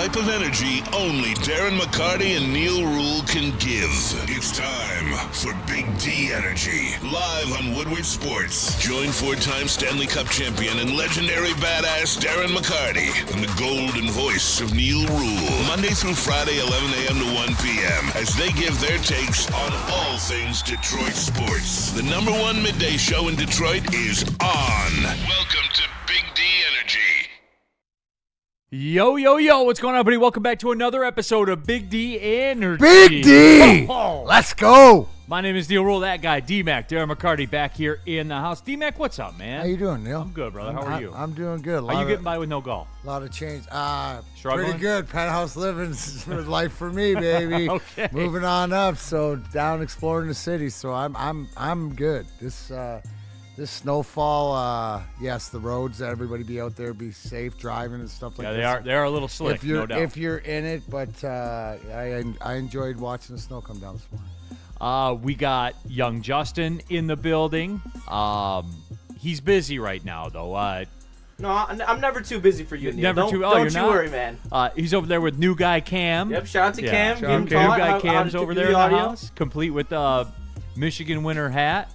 type of energy only Darren McCarty and Neal Ruhl can give. It's time for Big D Energy, live on Woodward Sports. Join four-time Stanley Cup champion and legendary badass Darren McCarty and the golden voice of Neal Ruhl, Monday through Friday, 11 a.m. to 1 p.m., as they give their takes on all things Detroit sports. The number one midday show in Detroit is on. Welcome to Big D Energy. Yo, yo, yo, what's going on, everybody? Welcome back to another episode of Big D Energy. Big D! Oh. Let's go! My name is Neal Ruhl, that guy, D-Mac, Darren McCarty, back here in the house. D-Mac, what's up, man? How you doing, Neal? I'm good, brother. How are you? I'm doing good. How you getting by with no golf? A lot of change. Struggling? Pretty good. Penthouse living is life for me, baby. Okay. Moving on up, so down exploring the city. So I'm good. This snowfall, yes, the roads, everybody be out there, be safe driving and stuff like that. Yeah, they are a little slick, no doubt. If you're in it, but I enjoyed watching the snow come down this morning. We got young Justin in the building. He's busy right now, though. No, I'm never too busy for you, Neal. Never don't, too. Oh, don't you're you not? worry, man. He's over there with new guy Cam. Yep, shout out to Cam. New Give him taught guy how Cam's to over do there in the the audio. house, complete with Michigan winner hat.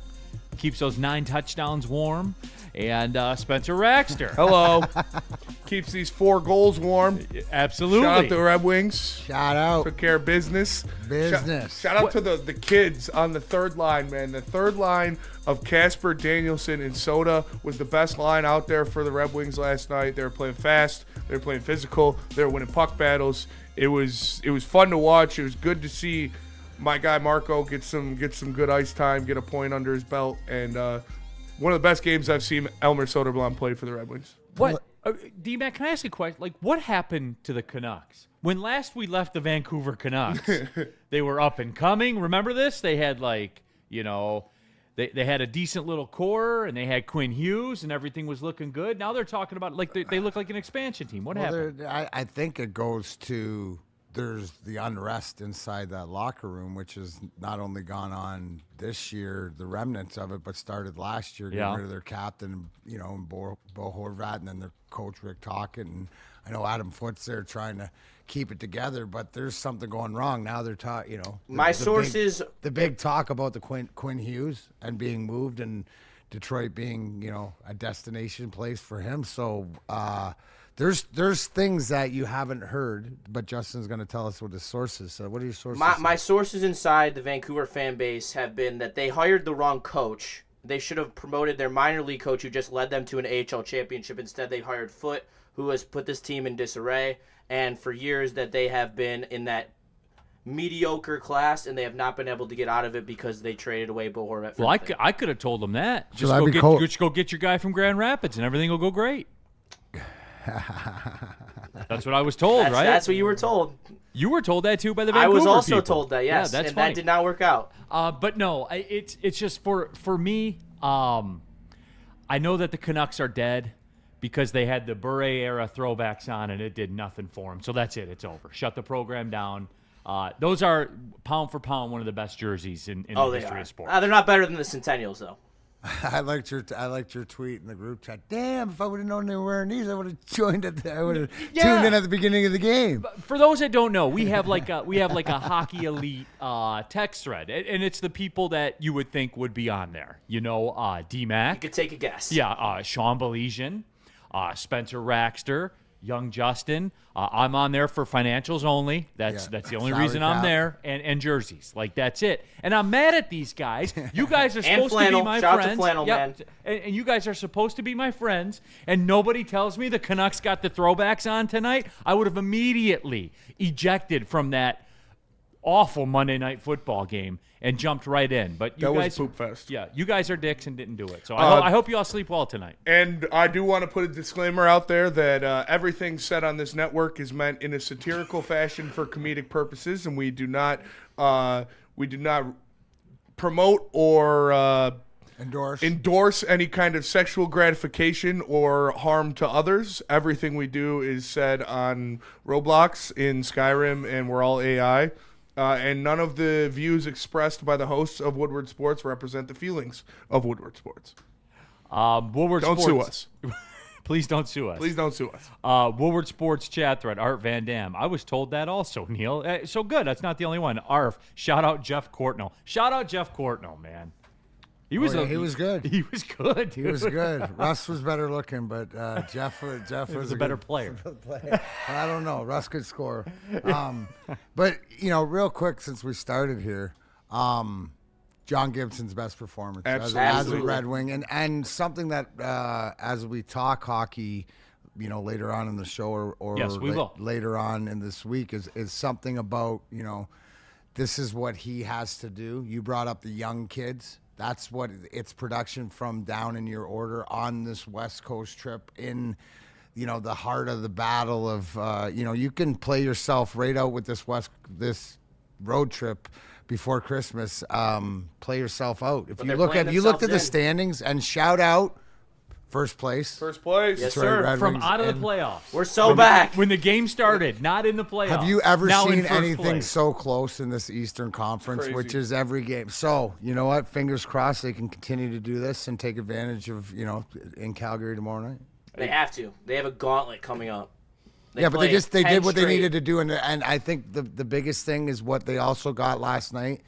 Keeps those 9 touchdowns warm. And Spencer Raxter. Hello. Keeps these 4 goals warm. Absolutely. Shout out to the Red Wings. Shout out. Took care of business. Shout out to the kids on the third line, man. The third line of Casper, Danielson, and Soda was the best line out there for the Red Wings last night. They were playing fast. They were playing physical. They were winning puck battles. It was fun to watch. It was good to see my guy Marco get some good ice time, get a point under his belt, and one of the best games I've seen Elmer Soderblom play for the Red Wings. What? D-Mac, can I ask you a question? Like, what happened to the Canucks? When last we left the Vancouver Canucks, they were up and coming. Remember this? They had, like, they had a decent little core, and they had Quinn Hughes, and everything was looking good. Now they're talking about, like, they look like an expansion team. What happened? I think it goes to there's the unrest inside that locker room, which has not only gone on this year, the remnants of it, but started last year, getting rid of their captain, Bo Horvat, and then their coach Rick Tocchet. And I know Adam Foote's there trying to keep it together, but there's something going wrong. Now they're talking, My sources, the big talk about the Quinn Hughes and being moved, and Detroit being, a destination place for him. So, There's things that you haven't heard, but Justin's going to tell us what his sources. So what are your sources? my sources inside the Vancouver fan base have been that they hired the wrong coach. They should have promoted their minor league coach who just led them to an AHL championship. Instead, they hired Foote, who has put this team in disarray. And for years that they have been in that mediocre class, and they have not been able to get out of it because they traded away Bo Horvat. Well, I could have told them that. Just go get your guy from Grand Rapids, and everything will go great. That's what I was told, right? That's what you were told. You were told that too by the Vancouver I was also people. told that, yes. Yeah, that's and funny. that did not work out. But no, it's just for me. I know that the Canucks are dead because they had the Bure era throwbacks on, and it did nothing for them. So that's it. It's over. Shut the program down. Those are pound for pound one of the best jerseys in the history of sports. They're not better than the Centennials, though. I liked your tweet in the group chat. Damn, if I would have known they were wearing these, I would have joined it. I would have tuned in at the beginning of the game. For those that don't know, we have like a hockey elite text thread, and it's the people that you would think would be on there. D-Mac. You could take a guess. Yeah, Sean Baligian, Spencer Raxter, young Justin. I'm on there for financials only. That's the only reason I'm there, and jerseys. Like, that's it. And I'm mad at these guys. You guys are supposed to be my Shout friends. out to Flannel, man. And you guys are supposed to be my friends, and nobody tells me the Canucks got the throwbacks on tonight. I would have immediately ejected from that awful Monday Night Football game and jumped right in. But you That guys, was poop fest. Yeah, you guys are dicks and didn't do it. So I hope you all sleep well tonight. And I do want to put a disclaimer out there that everything said on this network is meant in a satirical fashion for comedic purposes, and we do not promote or endorse any kind of sexual gratification or harm to others. Everything we do is said on Roblox, in Skyrim, and we're all AI. And none of the views expressed by the hosts of Woodward Sports represent the feelings of Woodward Sports. Woodward Don't Sports. sue us. Please don't sue us. Please don't sue us. Woodward Sports chat thread, Art Van Dam. I was told that also, Neal. So good. That's not the only one. Arf. Shout out Jeff Courtnall. Shout out Jeff Courtnall, man. He was good. He was good. He was good. Russ was better looking, but Jeff was a better player. I don't know. Russ could score. But, real quick, since we started here, John Gibson's best performance as a Red Wing. And something that as we talk hockey, later on in the show or yes, we will. Later on in this week is something about, this is what he has to do. You brought up the young kids. That's what it's production from down in your order on this West Coast trip in, the heart of the battle of, you can play yourself right out with this road trip before Christmas. Play yourself out. If you looked at the standings and shout out first place. Yes, sir. From out of the playoffs. We're so back. When the game started, not in the playoffs. Have you ever now seen anything so close in this Eastern Conference, which is every game? So, you know what? Fingers crossed they can continue to do this and take advantage of, in Calgary tomorrow night. They have to. They have a gauntlet coming up. But they did what they needed to do. And I think the biggest thing is what they also got last night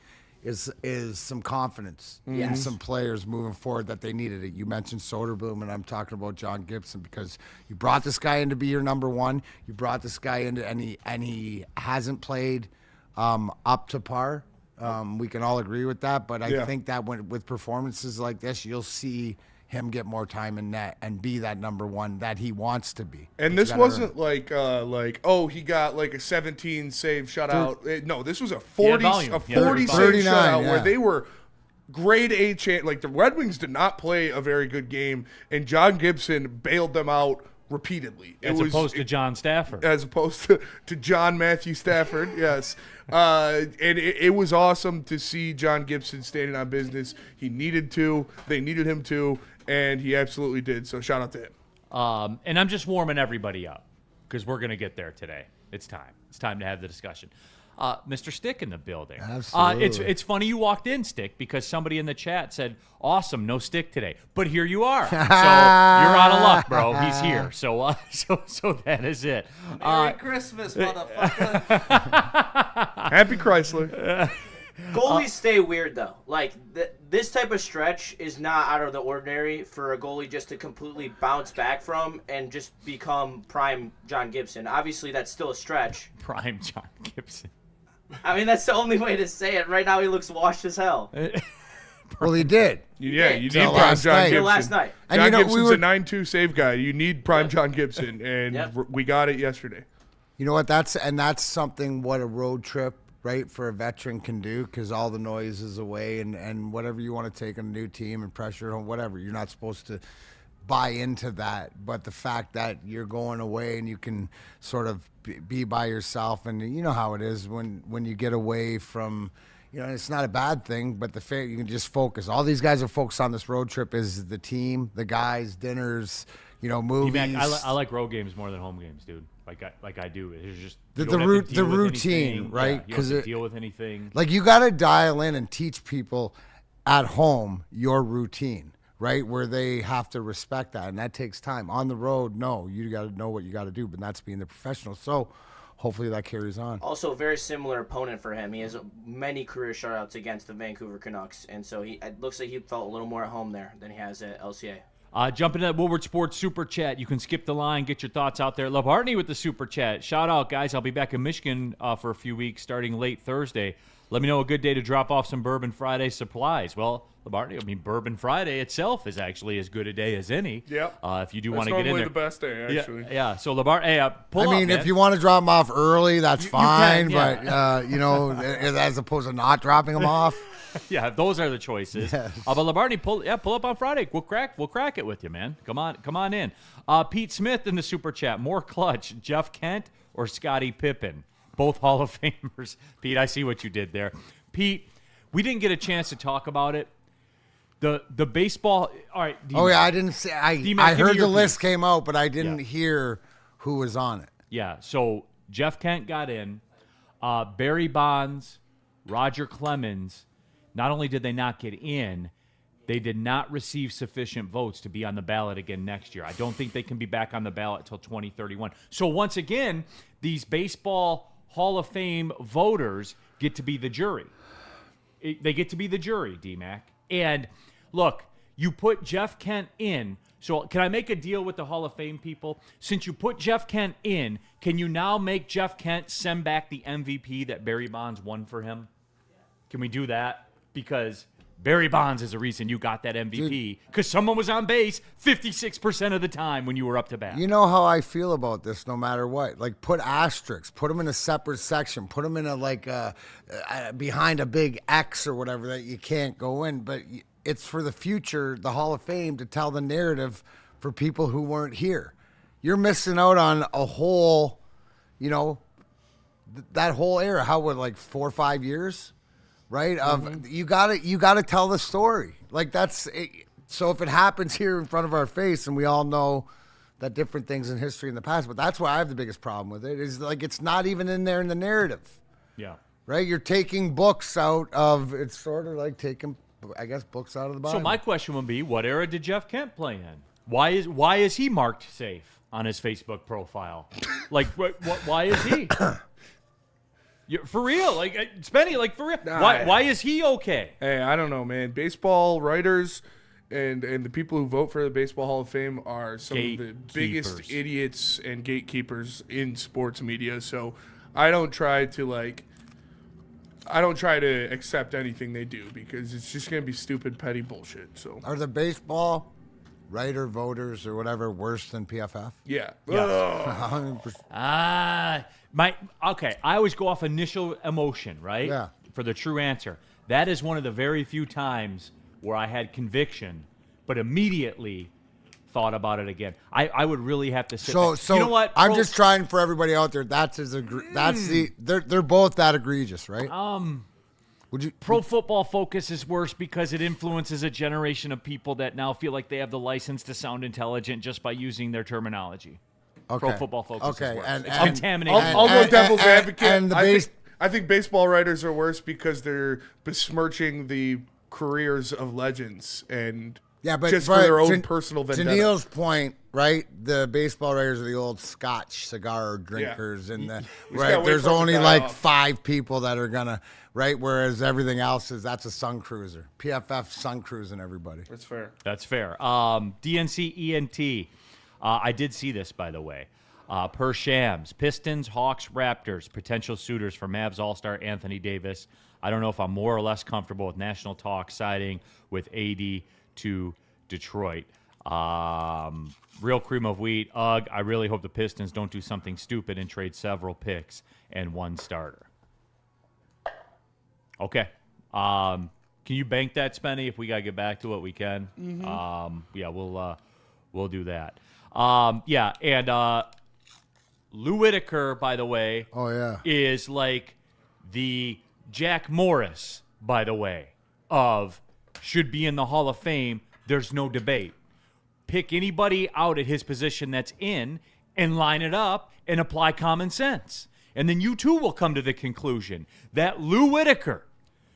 is some confidence in some players moving forward that they needed it. You mentioned Soderblom, and I'm talking about John Gibson because you brought this guy in to be your number one. You brought this guy in, and he hasn't played up to par. We can all agree with that, but I think that with performances like this, you'll see him get more time in net and be that number one that he wants to be. And this wasn't like he got like a 17 save shutout. No, this was a 40 save shutout where they were grade A chance. Like the Red Wings did not play a very good game, and John Gibson bailed them out repeatedly. As opposed to John Stafford. As opposed to John Matthew Stafford, yes. And it was awesome to see John Gibson standing on business. He needed to. They needed him to. And he absolutely did. So shout out to him. And I'm just warming everybody up because we're going to get there today. It's time. It's time to have the discussion. Mr. Stick in the building. Absolutely. It's funny you walked in, Stick, because somebody in the chat said, awesome, no Stick today. But here you are. So you're out of luck, bro. He's here. So that is it. Merry Christmas, motherfucker. Happy Chrysler. Goalies stay weird, though. Like, this type of stretch is not out of the ordinary for a goalie just to completely bounce back from and just become prime John Gibson. Obviously, that's still a stretch. Prime John Gibson. I mean, that's the only way to say it. Right now, he looks washed as hell. Well, he did. Yeah, you need prime John Gibson. Last night. John Gibson's a 9-2 save guy. You need prime John Gibson, and we got it yesterday. You know what? That's something what a road trip, right, for a veteran can do, because all the noise is away and whatever you want to take on a new team and pressure on whatever, you're not supposed to buy into that. But the fact that you're going away and you can sort of be by yourself, and you know how it is when you get away from, it's not a bad thing, but the fact you can just focus. All these guys are focused on this road trip is the team, the guys, dinners, movies. I like road games more than home games, dude. Like I do. It's just the routine, right? Because you don't have to deal with anything. Like you got to dial in and teach people at home your routine, right? Where they have to respect that, and that takes time. On the road, no, you got to know what you got to do, but that's being the professional. So hopefully that carries on. Also, a very similar opponent for him. He has many career shutouts against the Vancouver Canucks, and so it looks like he felt a little more at home there than he has at LCA. Jump into that Woodward Sports Super Chat. You can skip the line, get your thoughts out there. Labartney with the Super Chat. Shout out, guys. I'll be back in Michigan for a few weeks starting late Thursday. Let me know a good day to drop off some Bourbon Friday supplies. Well, Labartney, Bourbon Friday itself is actually as good a day as any. Yep. If you do want to get in there. That's normally the best day, actually. Yeah. So, Labartney, pull up, if you want to drop them off early, that's fine. You can, but, as opposed to not dropping them off. Yeah, those are the choices. Yes. But Labartney, pull up on Friday. We'll crack it with you, man. Come on in. Pete Smith in the Super Chat. More clutch, Jeff Kent or Scottie Pippen? Both Hall of Famers. Pete, I see what you did there. Pete, we didn't get a chance to talk about it. The baseball. All right. D-Mac. Oh yeah, I didn't say. I heard the list came out, but I didn't hear who was on it. Yeah. So Jeff Kent got in. Barry Bonds, Roger Clemens. Not only did they not get in, They did not receive sufficient votes to be on the ballot again next year. I don't think they can be back on the ballot until 2031. So once again, these Baseball Hall of Fame voters get to be the jury. They get to be the jury, D-Mac. And look, you put Jeff Kent in. So can I make a deal with the Hall of Fame people? Since you put Jeff Kent in, can you now make Jeff Kent send back the MVP that Barry Bonds won for him? Can we do that? Because Barry Bonds is the reason you got that MVP, because someone was on base 56% of the time when you were up to bat. You know how I feel about this no matter what. Like, put asterisks, put them in a separate section, put them in behind a big X or whatever that you can't go in. But it's for the future, the Hall of Fame, to tell the narrative for people who weren't here. You're missing out on a whole, that whole era. How, 4 or 5 years? Right? You gotta tell the story. Like, that's it. So if it happens here in front of our face, and we all know that different things in history in the past, but that's why I have the biggest problem with it, is like it's not even in there in the narrative. Yeah. Right? You're taking books out of, it's sort of like taking, I guess, books out of the Bible. So my question would be, what era did Jeff Kent play in? Why is he marked safe on his Facebook profile? Like, why is he? For real, Spenny, for real. Why is he okay? Hey, I don't know, man. Baseball writers and the people who vote for the Baseball Hall of Fame are some of the biggest idiots and gatekeepers in sports media. So I don't try to accept anything they do, because it's just gonna be stupid, petty bullshit. So are the baseball writer voters or whatever worse than PFF? Yeah. Yes. 100%. I always go off initial emotion, right? Yeah. For the true answer. That is one of the very few times where I had conviction, but immediately thought about it again. I would really have to sit back. So you know what? I'm just trying for everybody out there. They're both that egregious, right? Pro Football Focus is worse because it influences a generation of people that now feel like they have the license to sound intelligent just by using their terminology. Okay. Pro Football Focus is worse. It's I'll contaminated. I'll go devil's advocate. And I think baseball writers are worse because they're besmirching the careers of legends and just for their own personal vendetta. To Neal's point, right? The baseball writers are the old Scotch cigar drinkers, and there's only 5 people that are gonna, right? Whereas everything else that's a sun cruiser. PFF sun cruising everybody. That's fair. That's fair. DNC ENT. I did see this, by the way. Per Shams, Pistons, Hawks, Raptors, potential suitors for Mavs All-Star Anthony Davis. I don't know if I'm more or less comfortable with national talk siding with AD to Detroit. Real cream of wheat. Ugh, I really hope the Pistons don't do something stupid and trade several picks and one starter. Okay. Can you bank that, Spenny? If we got to get back to it, we can. Mm-hmm. We'll do that. And Lou Whitaker, by the way, is like the Jack Morris, by the way, of should be in the Hall of Fame. There's no debate. Pick anybody out at his position that's in and line it up and apply common sense. And then you too will come to the conclusion that Lou Whitaker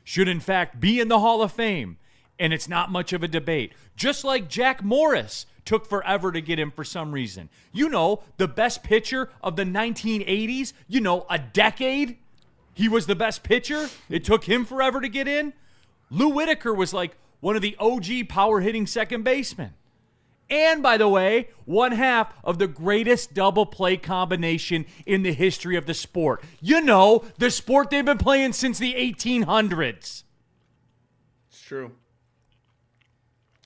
should in fact be in the Hall of Fame. And it's not much of a debate. Just like Jack Morris took forever to get in for some reason. The best pitcher of the 1980s, a decade, he was the best pitcher. It took him forever to get in. Lou Whitaker was like one of the OG power-hitting second basemen. And, by the way, one half of the greatest double play combination in the history of the sport. The sport they've been playing since the 1800s. It's true.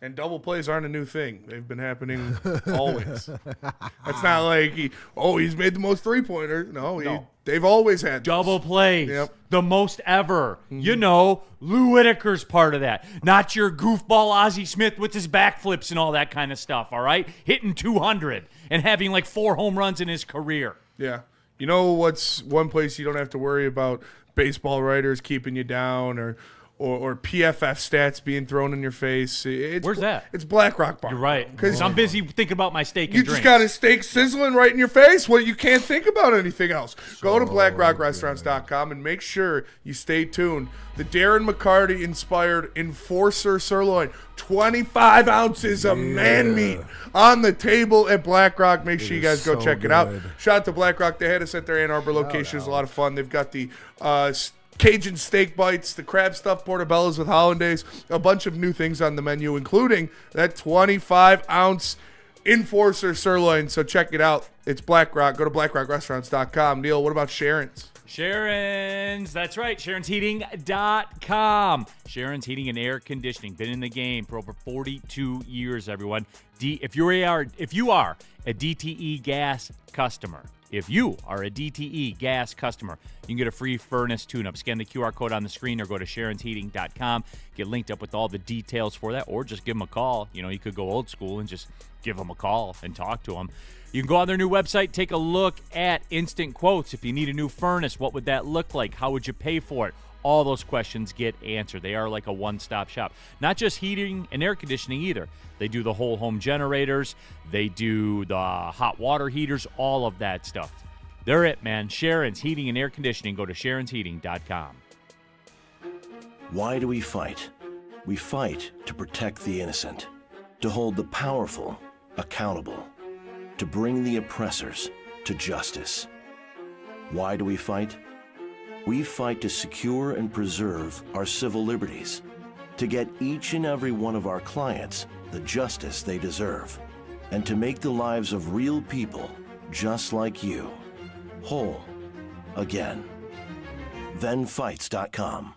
And double plays aren't a new thing. They've been happening always. It's not like he's made the most three-pointers. No. They've always had double plays. Yep. The most ever. Mm-hmm. Lou Whitaker's part of that. Not your goofball Ozzie Smith with his backflips and all that kind of stuff, all right? Hitting 200 and having 4 home runs in his career. Yeah. What's one place you don't have to worry about baseball writers keeping you down or or PFF stats being thrown in your face. Where's that? It's Black Rock Bar. You're right. Because I'm busy thinking about my steak and You drinks. just got a steak sizzling right in your face. Well, you can't think about anything else. Go to blackrockrestaurants.com and make sure you stay tuned. The Darren McCarty inspired Enforcer Sirloin, 25 ounces of man meat on the table at Black Rock. Make sure you guys go check it out. Shout out to Black Rock. They had us at their Ann Arbor location. It was a lot of fun. They've got the Cajun steak bites, the crab stuffed portobellos with hollandaise, a bunch of new things on the menu, including that 25-ounce Enforcer Sirloin. So check it out. It's Black Rock. Go to blackrockrestaurants.com. Neal, what about Sharon's? Sharon's, that's right, SharonsHeating.com. Sharon's Heating and Air Conditioning, been in the game for over 42 years, everyone. If you are a DTE gas customer, you can get a free furnace tune-up. Scan the QR code on the screen or go to SharonsHeating.com. Get linked up with all the details for that, or just give them a call. You could go old school and just give them a call and talk to them. You can go on their new website, take a look at instant quotes. If you need a new furnace, what would that look like? How would you pay for it? All those questions get answered. They are like a one-stop shop. Not just heating and air conditioning either. They do the whole home generators. They do the hot water heaters, all of that stuff. They're it, man. Sharon's Heating and Air Conditioning. Go to SharonsHeating.com. Why do we fight? We fight to protect the innocent, to hold the powerful accountable, to bring the oppressors to justice. Why do we fight? We fight to secure and preserve our civil liberties, to get each and every one of our clients the justice they deserve, and to make the lives of real people just like you whole again. ThenFights.com.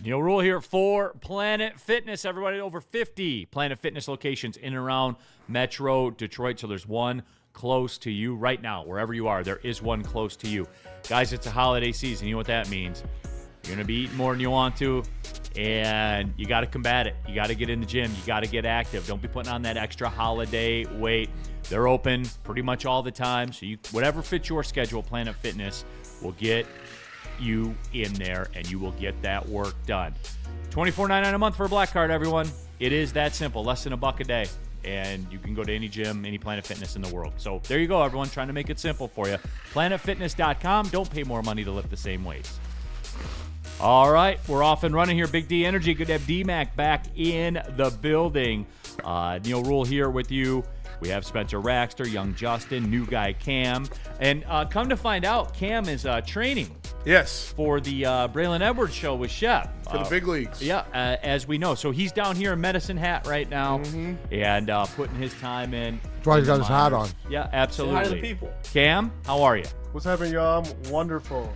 Neal Ruhl here for Planet Fitness. Everybody, over 50 Planet Fitness locations in and around Metro Detroit. So there's one close to you right now. Wherever you are, there is one close to you. Guys, it's a holiday season. You know what that means. You're going to be eating more than you want to, and you got to combat it. You got to get in the gym. You got to get active. Don't be putting on that extra holiday weight. They're open pretty much all the time. So whatever fits your schedule, Planet Fitness will get you in there, and you will get that work done. $24.99 a month for a black card, everyone. It is that simple, less than $1 a day, and you can go to any gym, any Planet Fitness in the world. So there you go, everyone, trying to make it simple for you. PlanetFitness.com. Don't pay more money to lift the same weights. All right, we're off and running here. Big D Energy. Good to have D-Mac back in the building. Neal Ruhl here with you. We have Spencer Raxter, young Justin, new guy Cam. And come to find out, Cam is training. Yes. For the Braylon Edwards show with Shep. For the big leagues. Yeah, as we know. So he's down here in Medicine Hat right now and putting his time in. That's why he's got his hat on. Yeah, absolutely. Say hi to the people. Cam, how are you? What's happening, y'all? I'm wonderful.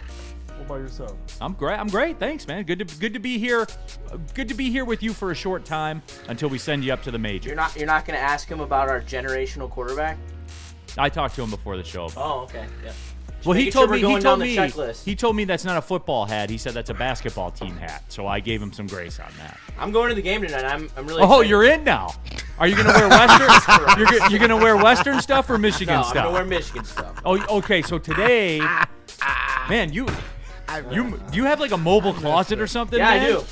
What about yourself? I'm great. Thanks, man. Good to be here. Good to be here with you for a short time until we send you up to the major. You're not going to ask him about our generational quarterback? I talked to him before the show. Oh, okay. Yeah. Well, he told me He told me that's not a football hat. He said that's a basketball team hat. So I gave him some grace on that. I'm going to the game tonight. I'm really Oh, excited. you're in now. Are you going to wear Western? you're going to wear Western stuff or Michigan No, stuff? I'm going to wear Michigan stuff. Oh, okay. So today, man, do you have like a mobile closet or something? Yeah, man? I do.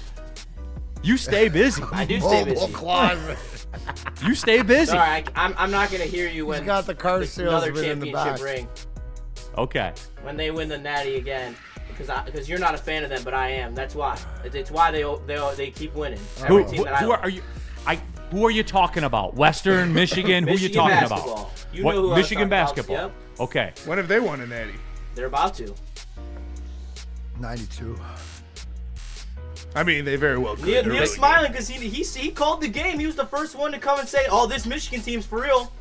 You stay busy. I do stay busy. Closet. You stay busy. Sorry, I'm not going to hear you when He's got the car another salesman in the back. championship ring. Okay. When they win the Natty again, because you're not a fan of them, but I am. That's why. It's why they keep winning. Every team that I like. Who are you talking about? Western, Michigan? Who are you Michigan talking basketball. about? You know who I was Michigan talking about. basketball. Yep. Okay. When have they won a natty? They're about to. 92. I mean, they very well could. Neal's smiling because he called the game. He was the first one to come and say, "Oh, this Michigan team's for real."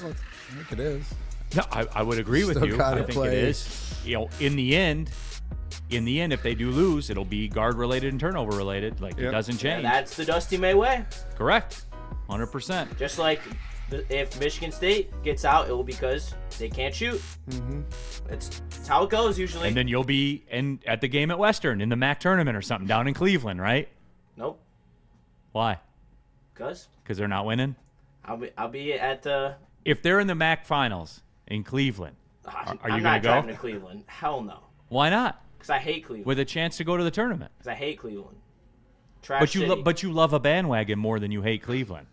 Well, I think it is. No, I would agree with Still you. gotta I think play. it is. In the end, if they do lose, it'll be guard related and turnover related. Like it doesn't change. Yeah, that's the Dusty May way. Correct. 100%. Just like if Michigan State gets out, it will be because they can't shoot. Mm-hmm. It's how it goes usually. And then you'll be at the game at Western in the MAC tournament or something down in Cleveland, right? Nope. Why? Because they're not winning? I'll be at the. If they're in the MAC finals in Cleveland, are you I'm going not to go? driving to Cleveland. Hell no. Why not? Because I hate Cleveland. With a chance to go to the tournament. Because I hate Cleveland. Trash city. But you love a bandwagon more than you hate Cleveland.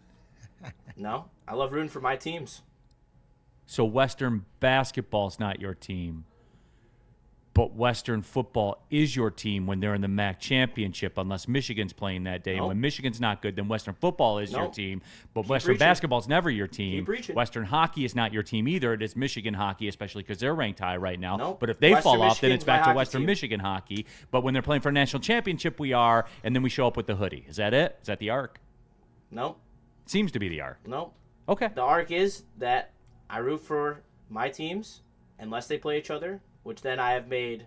No, I love rooting for my teams. So Western basketball's not your team, but Western football is your team when they're in the MAC championship, unless Michigan's playing that day. Nope. When Michigan's not good, then Western football is your Nope. team, but Keep Western preaching. basketball's never your team. Keep preaching. Western hockey is not your team either. It is Michigan hockey, especially because they're ranked high right now. Nope. But if they Western fall off, then Michigan's it's back my to hockey Western team. Michigan hockey. But when they're playing for a national championship, we are, and then we show up with the hoodie. Is that it? Is that the arc? Nope. Seems to be the arc. Nope. Okay. The arc is that I root for my teams unless they play each other, which then I have made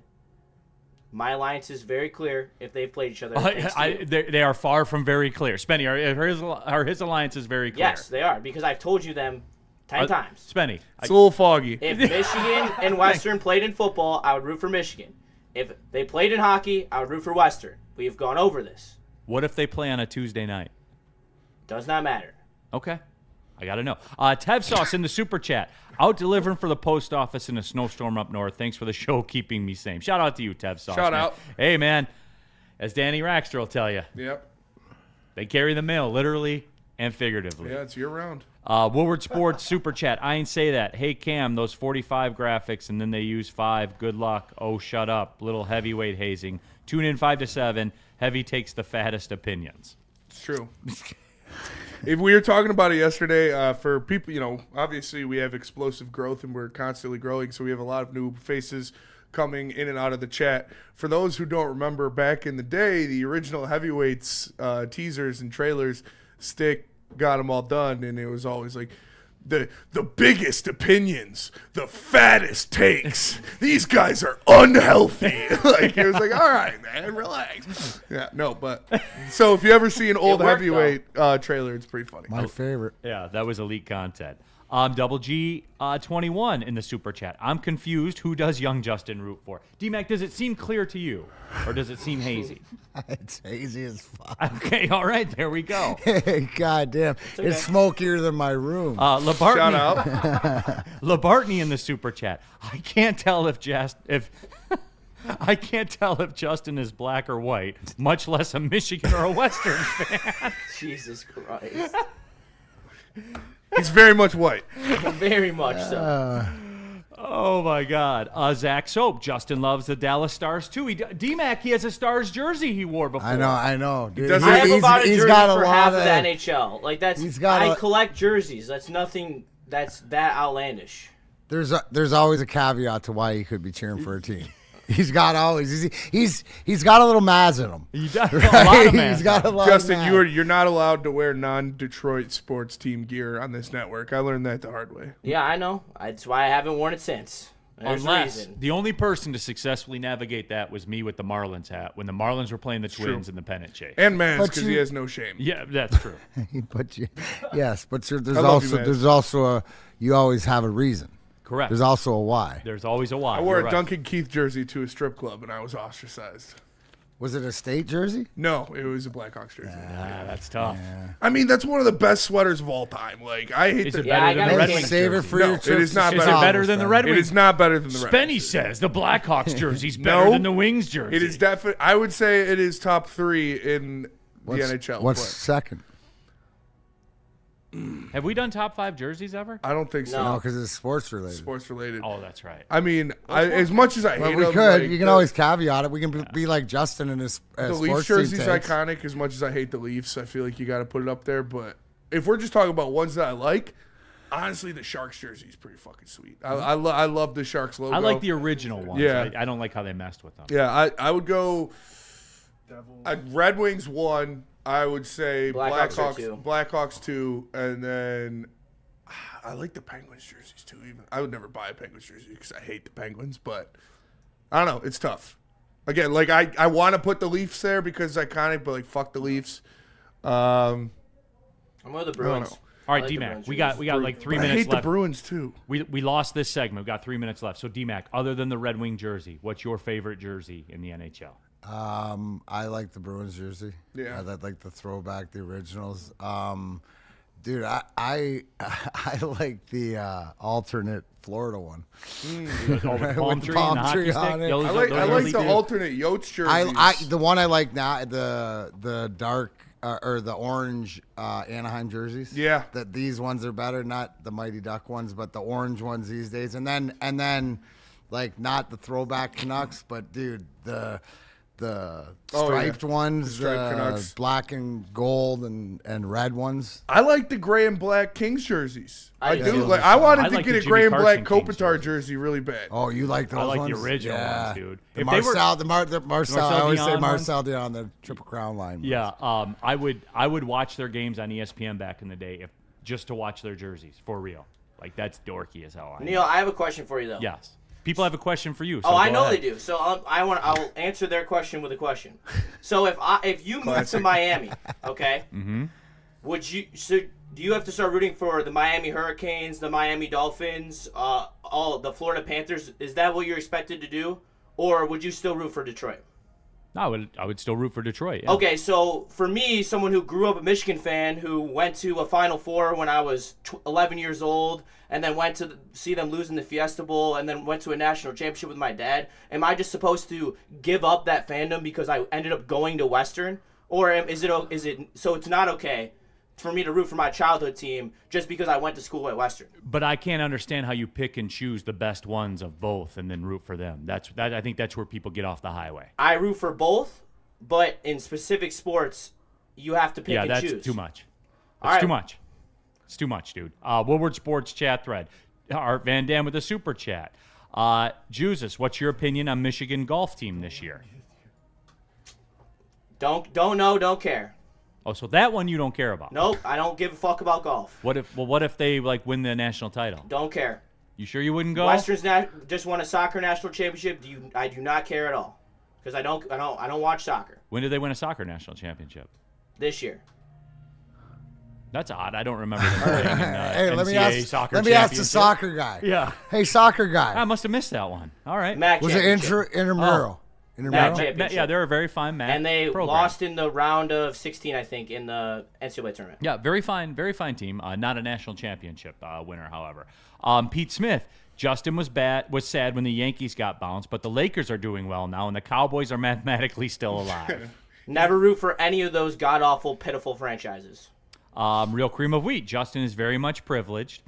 my alliances very clear if they've played each other. thanks to you. They are far from very clear. Spenny, are his alliances very clear? Yes, they are, because I've told you them 10 times. Spenny. It's a little foggy. If Michigan and Western played in football, I would root for Michigan. If they played in hockey, I would root for Western. We've gone over this. What if they play on a Tuesday night? Does not matter. Okay. I got to know. Tev Sauce in the super chat. Out delivering for the post office in a snowstorm up north. Thanks for the show, keeping me sane. Shout out to you, Tev Sauce. Shout man. out. Hey, man. As Danny Raxter will tell you, Yep. they carry the mail literally and figuratively. Yeah, it's year round. Woodward Sports super chat. I ain't say that. Hey, Cam, those 45 graphics and then they use 5. Good luck. Oh, shut up. Little heavyweight hazing. Tune in 5 to 7. Heavy takes the fattest opinions. It's true. If we were talking about it yesterday, for people, obviously we have explosive growth and we're constantly growing, so we have a lot of new faces coming in and out of the chat. For those who don't remember, back in the day, the original heavyweights teasers and trailers, Stick got them all done, and it was always like, the biggest opinions, the fattest takes. These guys are unhealthy. Like, it was like, all right, man, relax. Yeah, no, but so if you ever see an old worked, heavyweight trailer, it's pretty funny. My favorite. Yeah, that was elite content. Double G 21 in the super chat. I'm confused. Who does young Justin root for? D-Mac, does it seem clear to you, or does it seem hazy? It's hazy as fuck. Okay, all right, there we go. God damn. It's smokier than my room. Labartney, Shout out. Labartney in the super chat. I can't tell if I can't tell if Justin is black or white, much less a Michigan or a Western fan. Jesus Christ. He's very much white. Very much so. Oh my God. Zach Soap. Justin loves the Dallas Stars too. D-Mac, he has a Stars jersey he wore before. I know. Dude. does I have about a he's jersey got a for lot half of of the NHL. Like I collect jerseys. That's nothing that's that outlandish. There's always a caveat to why he could be cheering for a team. He's got got a little Maz in him. He does. Right? A lot of man. He's got a lot Justin, of Maz. you're not allowed to wear non-Detroit sports team gear on this network. I learned that the hard way. Yeah, I know. That's why I haven't worn it since. There's a Unless reason. the only person to successfly navigate that was me with the Marlins hat when the Marlins were playing the Twins true. in the pennant chase. And Maz, But because he you- has no shame. Yeah, that's true. But yes, but there's I love you, also man. you always have a reason. Correct. There's also a why. There's always a why. I wore You're a right. Duncan Keith jersey to a strip club, and I was ostracized. Was it a state jersey? No, it was a Blackhawks jersey. Ah, that's tough. I mean, that's one of the best sweaters of all time. Like, I hate Is the. it Yeah, I better than gotta the Red get- Wings Save it jersey? for No, your it trip. is not Is it better. better than the Red It Wings? is not better than the Red Spenny Wings. says the Blackhawks jersey's better No. than the Wings jersey. It is definitely. I would say it is top 3 in the What's NHL. What's but second? Have we done top 5 jerseys ever? I don't think so. No, because it's sports related. Sports related. Oh, that's right. I mean, as much as I Well, hate we them, could. like, you can the- always caveat it. We can be like Justin and his The sports Leafs team jersey's takes. iconic. As much as I hate the Leafs, I feel like you got to put it up there. But if we're just talking about ones that I like, Honestly, the Sharks jersey is pretty fucking sweet. I love the Sharks logo. I like the original ones. Yeah. I don't like how they messed with them. Yeah, I would go Red Wings 1. I would say Blackhawks 2, and then I like the Penguins jerseys too. Even I would never buy a Penguins jersey because I hate the Penguins, but I don't know. It's tough. Again, like I want to put the Leafs there because it's iconic, but like fuck the Leafs. I'm with the Bruins. All right, D-Mac, we got like 3 minutes left. I hate the Bruins too. We lost this segment. We've got 3 minutes left. So D-Mac, other than the Red Wing jersey, what's your favorite jersey in the NHL? I like the Bruins jersey. Yeah, I like the throwback, the originals. Dude, I like the alternate Florida one. With the palm tree and the hockey stick. I like the alternate Yotes jerseys. The one I like now, the dark or the orange Anaheim jerseys. Yeah, that these ones are better, not the Mighty Duck ones, but the orange ones these days. And then like not the throwback Canucks, but dude, the striped ones, the black and gold and red ones. I like the gray and black Kings jerseys. I do. Like, I wanted to get a gray and black Kopitar jersey really bad. Oh, you like those ones? I like the original ones, dude. The Marcel, I always say Marcel Dion, the Triple Crown line. Yeah, I would watch their games on ESPN back in the day just to watch their jerseys, for real. Like, that's dorky as hell. Neal, I have a question for you, though. Yes. People have a question for you. So I know they do. So I'll answer their question with a question. So if you moved to Miami, okay, do you have to start rooting for the Miami Hurricanes, the Miami Dolphins, all the Florida Panthers? Is that what you're expected to do, or would you still root for Detroit? No, I would still root for Detroit. Yeah. Okay, so for me, someone who grew up a Michigan fan, who went to a Final Four when I was 11 years old, and then went to see them lose in the Fiesta Bowl, and then went to a national championship with my dad, am I just supposed to give up that fandom because I ended up going to Western? Or is it so it's not okay for me to root for my childhood team just because I went to school at Western? But I can't understand how you pick and choose the best ones of both and then root for them. I think that's where people get off the highway. I root for both, but in specific sports, you have to pick and choose. Yeah, that's too much. That's too much. It's too much, dude. Woodward Sports chat thread. Art Van Dam with a super chat. Jesus, what's your opinion on Michigan golf team this year? Don't know, don't care. Oh, so that one you don't care about? Nope, I don't give a fuck about golf. What if they win the national title? Don't care. You sure you wouldn't go? Western's just won a soccer national championship. I do not care at all because I don't watch soccer. When did they win a soccer national championship? This year. That's odd. I don't remember them playing in hey, NCAA soccer let me ask the soccer guy. Yeah. Hey, soccer guy. I must have missed that one. All right. Was it intramural? Yeah, they're a very fine MAC and they program. lost in the round of 16, I think, in the NCAA tournament. Yeah, very fine team. Not a national championship winner, however. Pete Smith, Justin was sad when the Yankees got bounced, but the Lakers are doing well now, and the Cowboys are mathematically still alive. Never root for any of those god-awful, pitiful franchises. Real cream of wheat. Justin is very much privileged.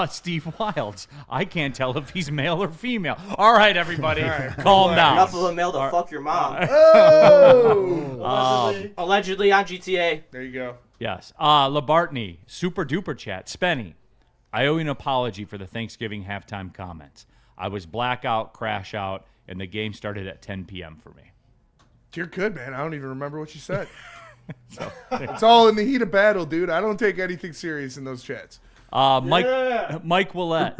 Steve Wilds. I can't tell if he's male or female. All right, everybody. Calm down. Enough of a male to fuck your mom. Allegedly on GTA. There you go. Yes. Labartney. Super duper chat. Spenny. I owe you an apology for the Thanksgiving halftime comments. I was blackout, crash out, and the game started at 10 p.m. for me. You're good, man. I don't even remember what you said. It's all in the heat of battle, dude. I don't take anything serious in those chats. Mike Willett,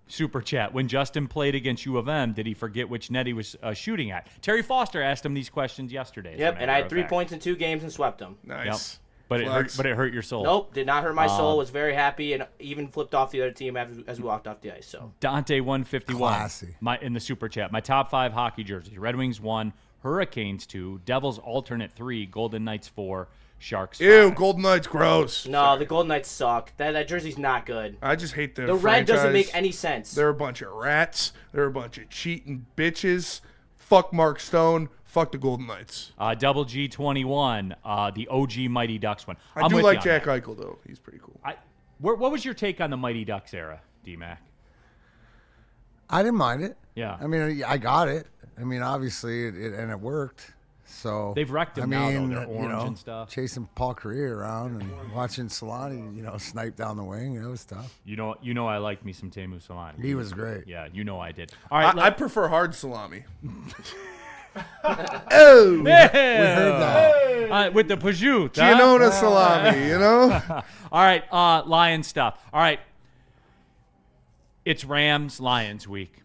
super chat. When Justin played against U of M, did he forget which net he was shooting at? Terry Foster asked him these questions yesterday. Yep, and I had 3 points in 2 games and swept them. Nice. Yep. But it hurt your soul. Nope, did not hurt my soul. Was very happy and even flipped off the other team as we walked off the ice. So Dante 151. Classy. In the super chat. My top 5 hockey jerseys: Red Wings 1, Hurricanes 2, Devils alternate 3, Golden Knights 4, Sharks 5. Ew, Golden Knights gross. No, the Golden Knights suck. That jersey's not good. I just hate the red franchise. Doesn't make any sense. They're a bunch of rats. They're a bunch of cheating bitches. Fuck Mark Stone. Fuck the Golden Knights. Double G21, the OG Mighty Ducks one. I do like Jack Eichel, though. He's pretty cool. What was your take on the Mighty Ducks era, D-Mac? I didn't mind it. Yeah. I mean, I got it. I mean, obviously, it worked. So they've wrecked him now, though. They're orange and stuff. Chasing Paul Career around and watching Solani, snipe down the wing. It was tough. You know, I liked me some Teemu Solani. He was great. Yeah, I did. All right, I prefer hard salami. Oh, yeah. we heard that. With the prosciutto. Giannona salami, All right, Lions stuff. All right, it's Rams-Lions week.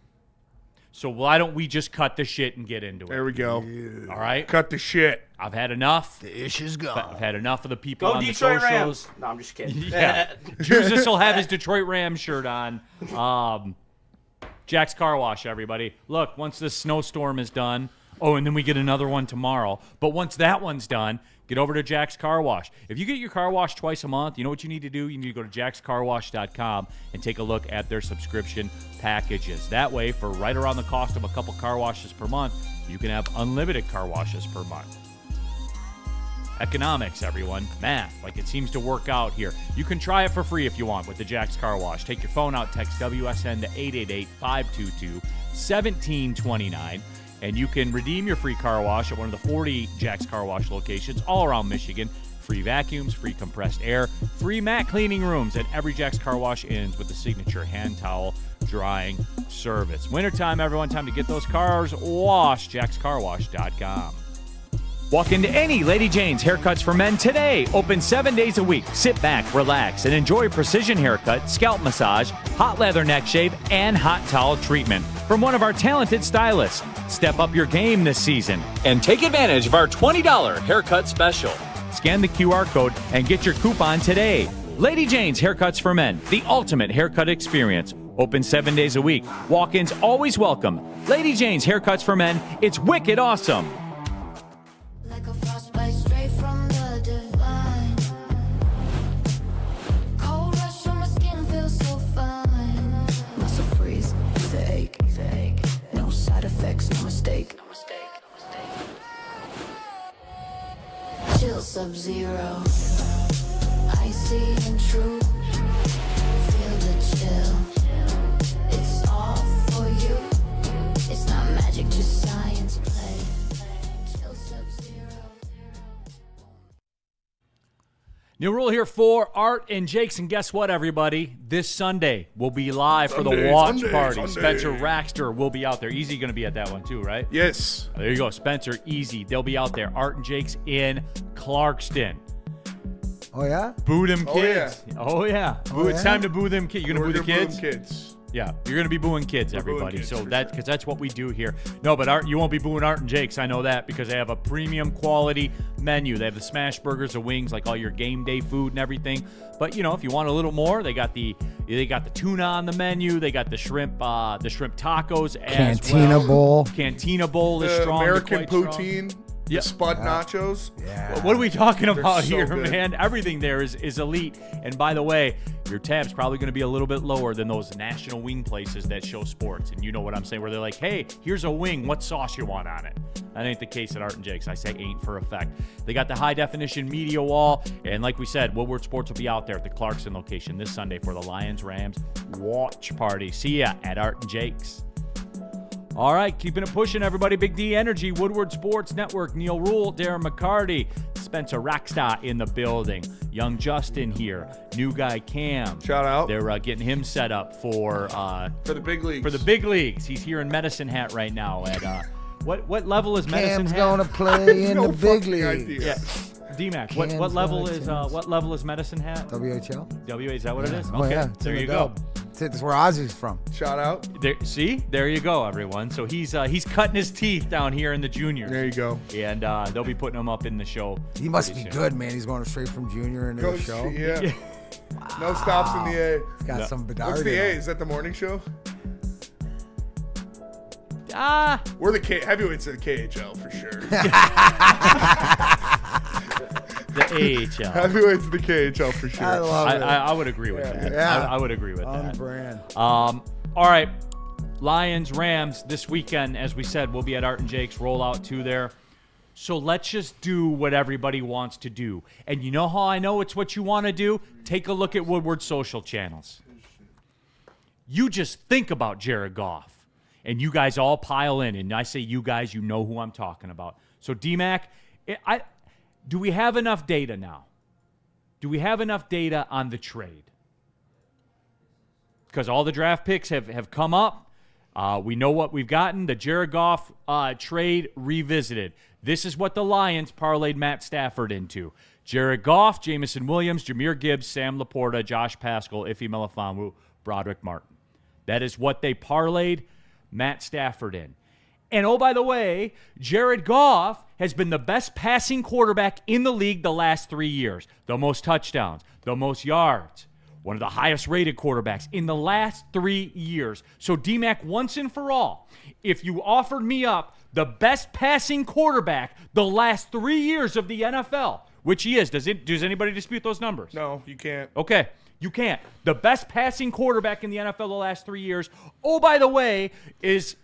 So why don't we just cut the shit and get into it? There we go. All right? Cut the shit. I've had enough. The ish is gone. I've had enough of the people Go on Detroit the socials. Rams. No, I'm just kidding. Yeah. Jesus will have his Detroit Rams shirt on. Jack's Car Wash, everybody. Look, once this snowstorm is done, and then we get another one tomorrow. But once that one's done, get over to Jack's Car Wash. If you get your car washed twice a month, you know what you need to do? You need to go to jackscarwash.com and take a look at their subscription packages. That way, for right around the cost of a couple car washes per month, you can have unlimited car washes per month. Economics, everyone. Math. Like it seems to work out here. You can try it for free if you want with the Jack's Car Wash. Take your phone out, text WSN to 888-522-1729. And you can redeem your free car wash at one of the 40 Jack's Car Wash locations all around Michigan. Free vacuums, free compressed air, free mat cleaning rooms, and every Jack's Car Wash ends with the signature hand towel drying service. Wintertime, everyone, time to get those cars washed. JacksCarWash.com. Walk into any Lady Jane's Haircuts for Men today. Open 7 days a week. Sit back, relax, and enjoy precision haircut, scalp massage, hot leather neck shave, and hot towel treatment from one of our talented stylists. Step up your game this season and take advantage of our $20 haircut special. Scan the QR code and get your coupon today. Lady Jane's Haircuts for Men, the ultimate haircut experience. Open 7 days a week. Walk-ins always welcome. Lady Jane's Haircuts for Men. It's wicked awesome. Like a frostbite straight from the divine. Cold rush on my skin feels so fine. Muscle freeze, the ache. No side effects, no mistake. Chill Sub-Zero. Icy and true. Feel the chill. It's all for you. It's not magic, just science play. Chill Sub-Zero. Neal Ruhl here for Art and Jakes, and guess what, everybody? This Sunday we'll be live for the watch party. Spencer Raxter will be out there. Easy going to be at that one too, right? Yes. There you go, Spencer, Easy. They'll be out there. Art and Jakes in Clarkston. Oh, yeah? Boo them Oh, kids. Oh, yeah. Boo, it's time to boo them kids. You going to boo the kids? Kids. Yeah, you're going to be booing kids, everybody. kids, so for because that's what we do here. No, but Art, you won't be booing Art and Jakes. I know that because they have a premium quality menu. They have the smash burgers, the wings, like all your game day food and everything. But if you want a little more, they got the tuna on the menu. They got the shrimp tacos as Cantina well. bowl. Cantina bowl is The strong. American quite strong. poutine. Yeah. The spud nachos. Yeah. What are we talking about so here, good. man? Everything there is elite. And by the way, your tab's probably going to be a little bit lower than those national wing places that show sports. And you know what I'm saying, where they're like, hey, here's a wing. What sauce you want on it? That ain't the case at Art and Jakes. I say ain't for effect. They got the high-definition media wall. And like we said, Woodward Sports will be out there at the Clarkston location this Sunday for the Lions-Rams watch party. See ya at Art and Jakes. All right, keeping it pushing, everybody. Big D Energy, Woodward Sports Network, Neal Ruhl, Darren McCarty, Spencer Raxta in the building, young Justin here, new guy Cam. Shout out. They're getting him set up for the big leagues. For the big leagues. He's here in Medicine Hat right now. At what level is Medicine Cam's Hat? going to play in no the big fucking league. idea. Yeah. D-Mac, Cam's what level got a is chance. Medicine Hat? WHL? WA, is that what it is? Oh, Okay, yeah. It's there in you the go. dub. That's where Ozzy's from. Shout out. There you go, everyone. So he's cutting his teeth down here in the juniors. There you go. And they'll be putting him up in the show. He must be pretty good, man. He's going straight from junior into Go the show. Yeah. No stops in the A. He's got some bedard. What's the in A? him. Is that the morning show? soon. We're the heavyweights of the KHL for sure. The AHL. Heavyweights of the KHL for sure. I love it. I would agree with that. Yeah. I would agree with On that. brand. All right. Lions, Rams this weekend, as we said, we'll be at Art and Jake's rollout 2 there. So let's just do what everybody wants to do. And you know how I know it's what you want to do? Take a look at Woodward's social channels. You just think about Jared Goff, and you guys all pile in. And I say you guys, you know who I'm talking about. So D-Mac, do we have enough data now? Do we have enough data on the trade? Because all the draft picks have come up. We know what we've gotten. The Jared Goff trade revisited. This is what the Lions parlayed Matt Stafford into. Jared Goff, Jamison Williams, Jahmyr Gibbs, Sam Laporta, Josh Paschal, Ife Melifonwu, Broderick Martin. That is what they parlayed Matt Stafford in. And oh, by the way, Jared Goff has been the best passing quarterback in the league the last 3 years. The most touchdowns, the most yards, one of the highest rated quarterbacks in the last 3 years. So D-Mac, once and for all, if you offered me up the best passing quarterback the last 3 years of the NFL, which he is, does anybody dispute those numbers? No, you can't. Okay, you can't. The best passing quarterback in the NFL the last 3 years. Oh, by the way, is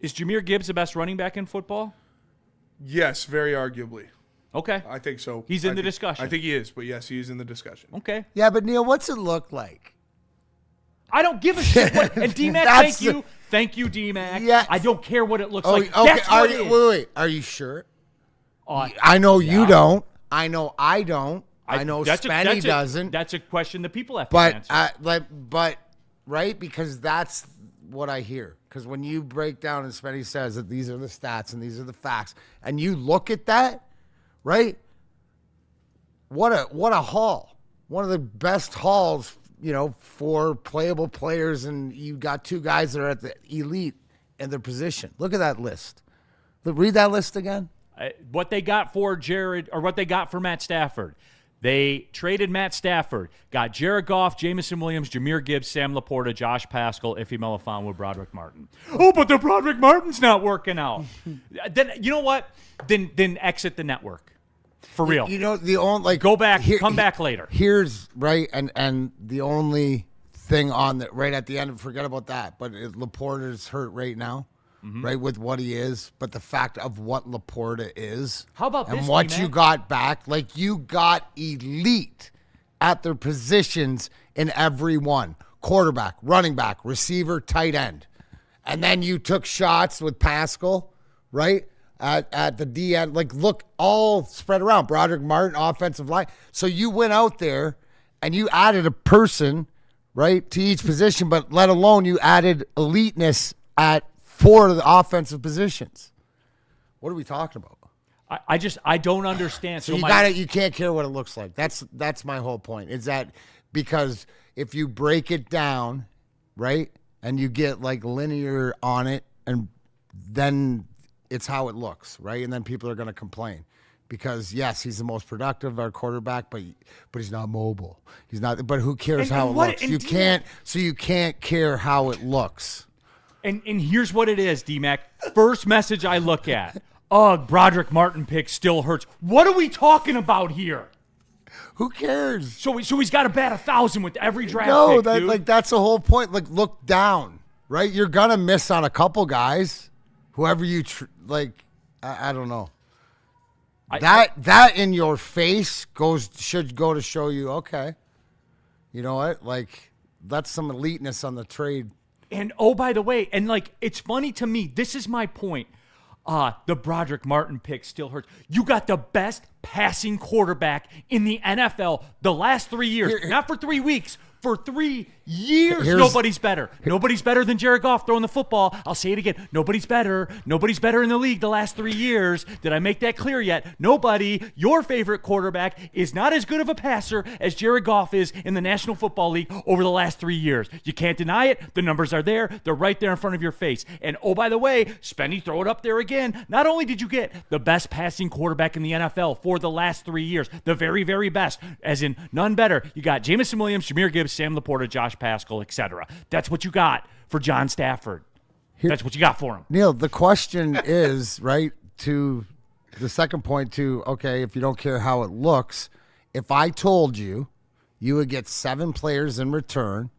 Jahmyr Gibbs the best running back in football? Yes, very arguably. Okay. I think so. He's in the discussion. I think he is, but yes, he is in the discussion. Okay. Yeah, but Neal, what's it look like? I don't give a shit. And D-Mac, thank you. Thank you, D-Mac. Yeah. I don't care what it looks like. Okay. That's what it is. Wait. Are you sure? I know you don't. I know I don't. I know Spenny doesn't. That's a question that people have to answer. But right? Because that's what I hear. Because when you break down and Spenny says that these are the stats and these are the facts, and you look at that, right? What a haul. One of the best hauls, for playable players, and you got two guys that are at the elite in their position. Look at that list. Read that list again. What they got for what they got for Matt Stafford. They traded Matt Stafford, got Jared Goff, Jamison Williams, Jahmyr Gibbs, Sam Laporta, Josh Paschal, Ife Melifonwu, Broderick Martin. Oh, but the Broderick Martin's not working out. Then you know what? Then exit the network. For real. The only go back, come back later. Here's right, and the only thing on that right at the end, forget about that. But Laporta's hurt right now. Mm-hmm. Right, with what he is, but the fact of what Laporta is. How about and this, what D-Man? you got back, like you got elite at their positions in every one. Quarterback, running back, receiver, tight end. And then you took shots with Paschal, right, at the D end. Like, look, all spread around. Broderick Martin, offensive line. So you went out there and you added a person, right, to each position, but let alone you added eliteness at 4 of the offensive positions. What are we talking about? I don't understand. So you can't care what it looks like. That's my whole point. Is that because if you break it down, right, and you get like linear on it, and then it's how it looks, right? And then people are going to complain. Because yes, he's the most productive our quarterback, but he's not mobile. He's not. But who cares how it looks? You can't care how it looks. And here's what it is, D-Mac. First message I look at. Ugh, Broderick Martin pick still hurts. What are we talking about here? Who cares? So he's got to bat 1,000 with every draft pick, dude. That's the whole point. Like, look down, right? You're gonna miss on a couple guys. Whoever you I don't know. That in your face should go to show you, okay, you know what? Like, that's some eliteness on the trade. And, oh, by the way, and, it's funny to me. This is my point. The Broderick Martin pick still hurts. You got the best passing quarterback in the NFL the last 3 years. Not for 3 weeks. For 3 years, nobody's better. Nobody's better than Jared Goff throwing the football. I'll say it again. Nobody's better. Nobody's better in the league the last 3 years. Did I make that clear yet? Nobody. Your favorite quarterback is not as good of a passer as Jared Goff is in the National Football League over the last 3 years. You can't deny it. The numbers are there. They're right there in front of your face. And, oh, by the way, Spenny, throw it up there again. Not only did you get the best passing quarterback in the NFL for the last 3 years, the very, very best, as in none better, you got Jamison Williams, Jahmyr Gibbs, Sam Laporta, Josh Paschal, etc. That's what you got for John Stafford. That's what you got for him. Neal, the question is, right, to the second point to, okay, if you don't care how it looks, if I told you would get 7 players in return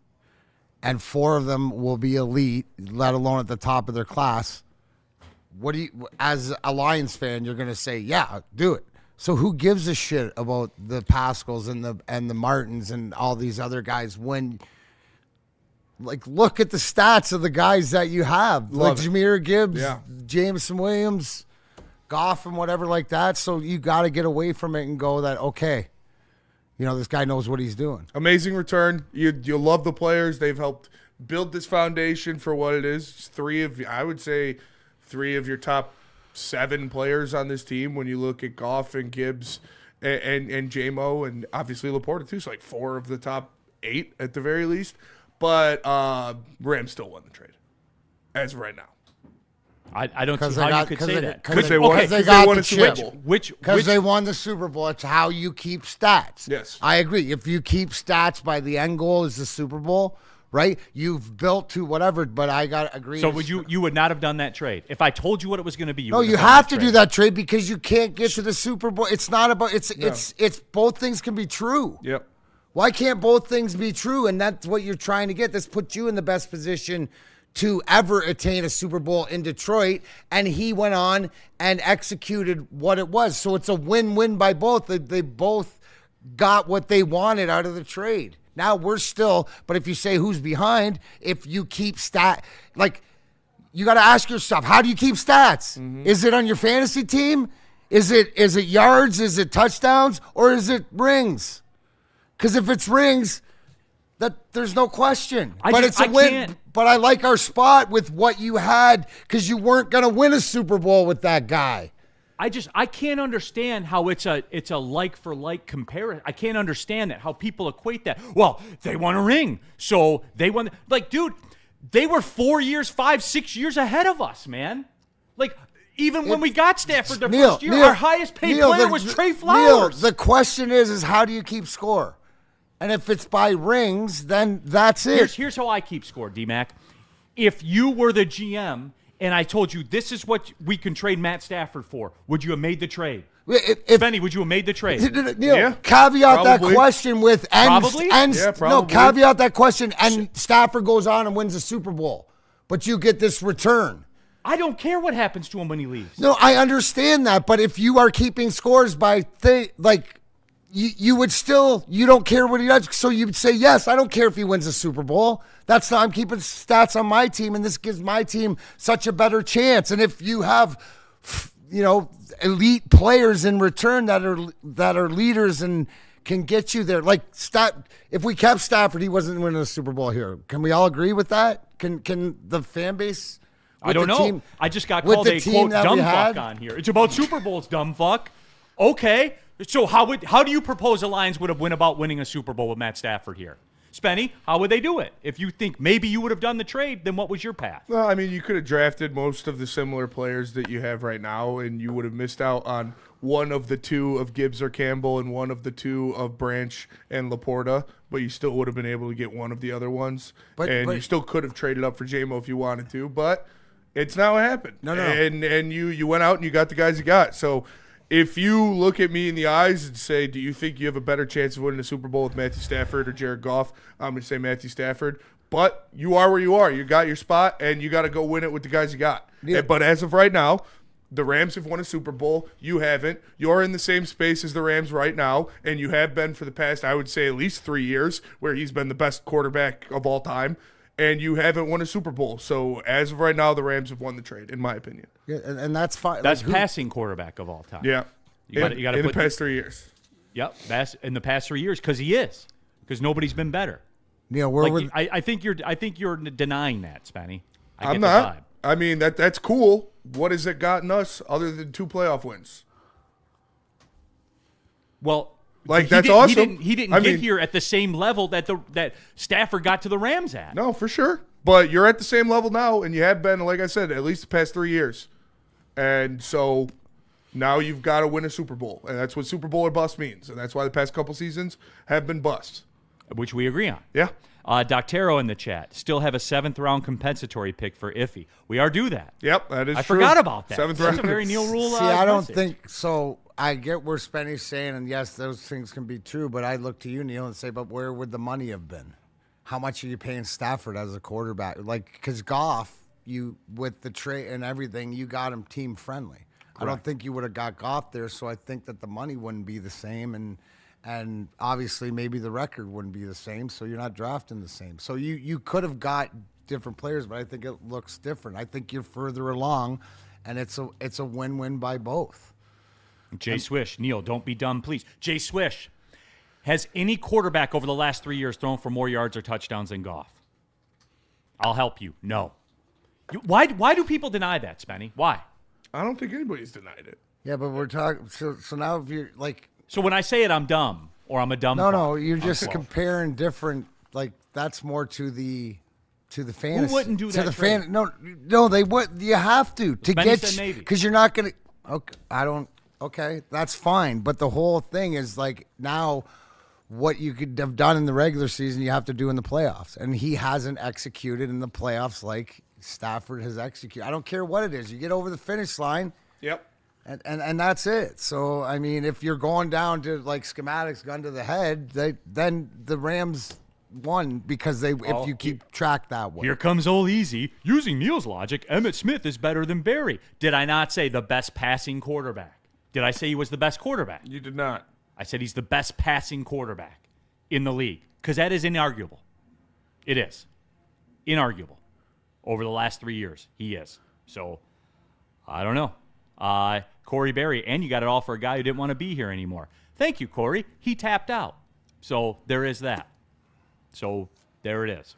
and 4 of them will be elite, let alone at the top of their class, what do you, as a Lions fan, you're going to say, yeah, do it. So who gives a shit about the Paschals and the Martins and all these other guys when, look at the stats of the guys that you have. Jahmyr Gibbs, Jameson Williams, Goff and whatever like that. So you got to get away from it and go that, okay, this guy knows what he's doing. Amazing return. You love the players. They've helped build this foundation for what it is. I would say three of your top 7 players on this team when you look at Goff and Gibbs and J-Mo and obviously Laporta too. So like 4 of the top 8 at the very least. But Rams still won the trade as of right now. I don't see how you could say that. Because they won a Super Bowl. Because they won the Super Bowl. It's how you keep stats. Yes. I agree. If you keep stats by the end goal is the Super Bowl, right? You've built to whatever, but I got to agree. So you would not have done that trade? If I told you what it was going to be, no, you have to do that trade because you can't get to the Super Bowl. It's not about it's both things can be true. Yep. Why can't both things be true? And that's what you're trying to get. This puts you in the best position to ever attain a Super Bowl in Detroit, and he went on and executed what it was. So it's a win-win by both. They both got what they wanted out of the trade. Now we're still, but if you say who's behind, if you keep you got to ask yourself, how do you keep stats? Mm-hmm. Is it on your fantasy team? Is it yards? Is it touchdowns? Or is it rings? Because if it's rings, there's no question. It's a win. But I like our spot with what you had because you weren't going to win a Super Bowl with that guy. I can't understand how it's a like for like comparison. I can't understand that, how people equate that. Well, they won a ring, so they won. Like, dude, they were 4 years, 5, 6 years ahead of us, man. Like, even when we got Stafford the first year, our highest paid player was Trey Flowers. Neal, the question is how do you keep score? And if it's by rings, then that's it. Here's how I keep score, D-Mac. If you were the GM and I told you this is what we can trade Matt Stafford for, would you have made the trade? Benny, would you have made the trade? Neal, caveat that question with probably. No, caveat that question and Stafford goes on and wins the Super Bowl, but you get this return. I don't care what happens to him when he leaves. No, I understand that, but if you are keeping scores by you would still, you don't care what he does, so you would say, yes, I don't care if he wins a Super Bowl. That's not, I'm keeping stats on my team, and this gives my team such a better chance. And if you have, elite players in return that are leaders and can get you there, if we kept Stafford, he wasn't winning a Super Bowl here. Can we all agree with that? Can the fan base? I don't know. I just got called a quote dumb fuck on here. It's about Super Bowls, dumb fuck. Okay. So how do you propose the Lions would have went about winning a Super Bowl with Matt Stafford here? Spenny, how would they do it? If you think maybe you would have done the trade, then what was your path? Well, I mean, you could have drafted most of the similar players that you have right now, and you would have missed out on one of the 2 of Gibbs or Campbell and one of the 2 of Branch and Laporta, but you still would have been able to get one of the other ones. But you still could have traded up for J-Mo if you wanted to, but it's not what happened. No. And you went out and you got the guys you got. So if you look at me in the eyes and say, do you think you have a better chance of winning a Super Bowl with Matthew Stafford or Jared Goff? I'm going to say Matthew Stafford. But you are where you are. You got your spot, and you got to go win it with the guys you got. Yeah. But as of right now, the Rams have won a Super Bowl. You haven't. You're in the same space as the Rams right now, and you have been for the past, I would say, at least 3 years, where he's been the best quarterback of all time. And you haven't won a Super Bowl. So as of right now, the Rams have won the trade, in my opinion. Yeah, and that's fine. That's passing quarterback of all time. Yeah. You got to in the past 3 years. Yep, that's in the past 3 years because nobody's been better. Neal, I think you're denying that, Spenny. I'm not. I mean that's cool. What has it gotten us other than 2 playoff wins? Well, that's awesome. He didn't get here at the same level that Stafford got to the Rams at. No, for sure. But you're at the same level now, and you have been, like I said, at least the past 3 years. And so now you've got to win a Super Bowl, and that's what Super Bowl or bust means, and that's why the past couple seasons have been bust. Which we agree on. Yeah. Doctero in the chat. Still have a 7th-round compensatory pick for Iffy. We are due that. Yep, that is true. I forgot about that. 7th That's round. a very Neal Ruhl. See, I don't think so. I get where Spenny's saying, and yes, those things can be true, but I look to you, Neal, and say, but where would the money have been? How much are you paying Stafford as a quarterback? Because Goff, with the trade and everything, you got him team friendly. Correct. I don't think you would have got Goff there, so I think that the money wouldn't be the same, and obviously maybe the record wouldn't be the same, so you're not drafting the same. So you could have got different players, but I think it looks different. I think you're further along, and it's a win-win by both. Jay Swish, Neal, don't be dumb, please. Jay Swish, has any quarterback over the last 3 years thrown for more yards or touchdowns than Goff? I'll help you. No. Why do people deny that, Spenny? Why? I don't think anybody's denied it. Yeah, but we're talking. So now if you're like. So when I say it, I'm dumb, or I'm a dumb. No, you're just comparing different. Like that's more to the fantasy. Who wouldn't do that? To the fan. No, they would. You have to get because you're not gonna. Okay, I don't. Okay, that's fine. But the whole thing is like now, what you could have done in the regular season, you have to do in the playoffs, and he hasn't executed in the playoffs like Stafford has executed. I don't care what it is. You get over the finish line. Yep. And that's it. So, I mean, if you're going down to, like, schematics, gun to the head, then the Rams won because if you keep track that way. Here comes Ole Easy. Using Neal's logic, Emmitt Smith is better than Barry. Did I not say the best passing quarterback? Did I say he was the best quarterback? You did not. I said he's the best passing quarterback in the league because that is inarguable. It is. Inarguable. Over the last 3 years, he is. So, I don't know. Corey Berry, and you got it all for a guy who didn't want to be here anymore. Thank you, Corey. He tapped out. So there is that. So there it is.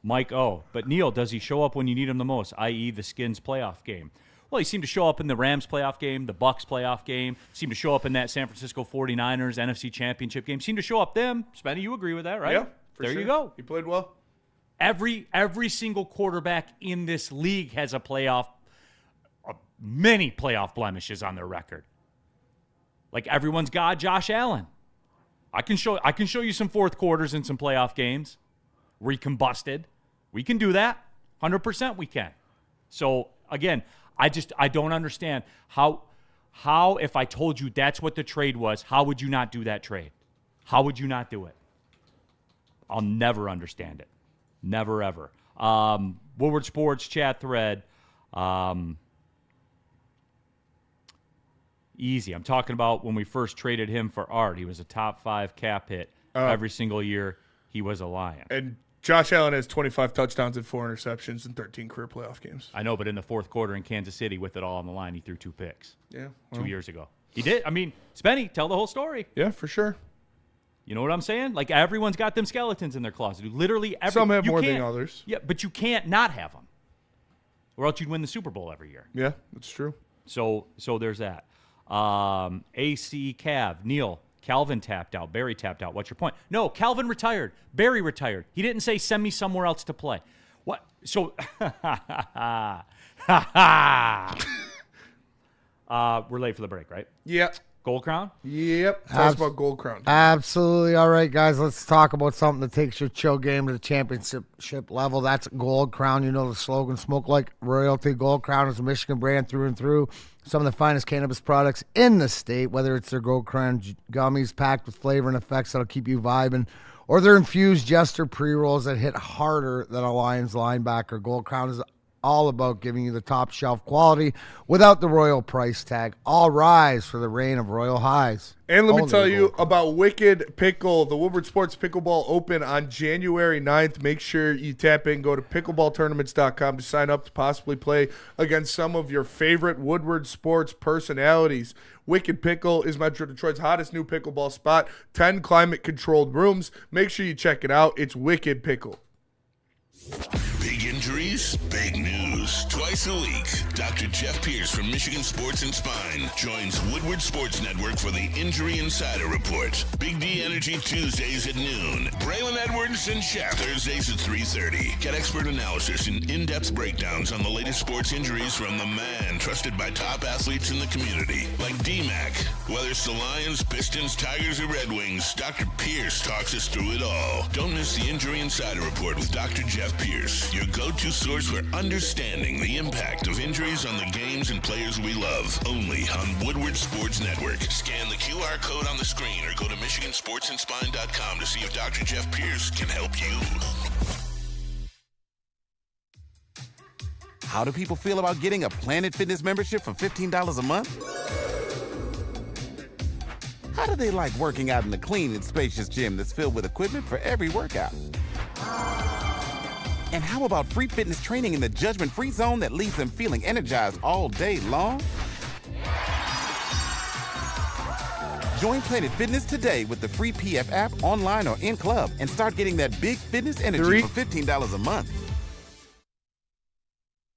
Mike O. But Neal, does he show up when you need him the most, i.e. the Skins playoff game? Well, he seemed to show up in the Rams playoff game, the Bucks playoff game, seemed to show up in that San Francisco 49ers NFC Championship game. Seemed to show up them. Spenny, you agree with that, right? Yeah, there you go. He played well. Every single quarterback in this league has many playoff blemishes on their record. Like everyone's got Josh Allen. I can show you some fourth quarters in some playoff games where he combusted. We can do that. 100% we can. So again, I don't understand how if I told you that's what the trade was, how would you not do that trade? How would you not do it? I'll never understand it. Never, ever. Woodward Sports chat thread. Easy. I'm talking about when we first traded him for Art. He was a top 5 cap hit every single year. He was a Lion. And Josh Allen has 25 touchdowns and 4 interceptions in 13 career playoff games. I know, but in the fourth quarter in Kansas City with it all on the line, he threw 2 picks. Yeah. 2 years ago. He did. I mean, Spenny, tell the whole story. Yeah, for sure. You know what I'm saying? Like, everyone's got them skeletons in their closet. Literally, some have more than others. Yeah, but you can't not have them. Or else you'd win the Super Bowl every year. Yeah, that's true. So there's that. AC Cav. Neal, Calvin tapped out. Barry tapped out. What's your point? No, Calvin retired. Barry retired. He didn't say, send me somewhere else to play. What? So, we're late for the break, right? Yeah. Gold Crown? Yep. Tell us about Gold Crown. Absolutely. All right, guys, let's talk about something that takes your chill game to the championship level. That's Gold Crown. You know the slogan, smoke like royalty. Gold Crown is a Michigan brand through and through. Some of the finest cannabis products in the state, whether it's their Gold Crown gummies packed with flavor and effects that'll keep you vibing, or their infused Jester pre-rolls that hit harder than a Lions linebacker. Gold Crown is all about giving you the top shelf quality without the royal price tag. All rise for the reign of royal highs. And let me tell you about Wicked Pickle, the Woodward Sports Pickleball Open on January 9th. Make sure you tap in, go to pickleballtournaments.com to sign up to possibly play against some of your favorite Woodward Sports personalities. Wicked Pickle is Metro Detroit's hottest new pickleball spot, 10 climate-controlled rooms. Make sure you check it out. It's Wicked Pickle. Big injuries, big news. Twice a week, Dr. Jeff Pierce from Michigan Sports and Spine joins Woodward Sports Network for the Injury Insider Report. Big D Energy Tuesdays at noon. Braylon Edwards and Shaq Thursdays at 3:30. Get expert analysis and in-depth breakdowns on the latest sports injuries from the man trusted by top athletes in the community, like D-Mac. Whether it's the Lions, Pistons, Tigers, or Red Wings, Dr. Pierce talks us through it all. Don't miss the Injury Insider Report with Dr. Jeff Pierce, your go-to source for understanding the impact of injuries on the games and players we love. Only on Woodward Sports Network. Scan the QR code on the screen or go to MichiganSportsandSpine.com to see if Dr. Jeff Pierce can help you. How do people feel about getting a Planet Fitness membership for $15 a month? How do they like working out in a clean and spacious gym that's filled with equipment for every workout? And how about free fitness training in the judgment-free zone that leaves them feeling energized all day long? Join Planet Fitness today with the free PF app, online or in club, and start getting that big fitness energy for $15 a month.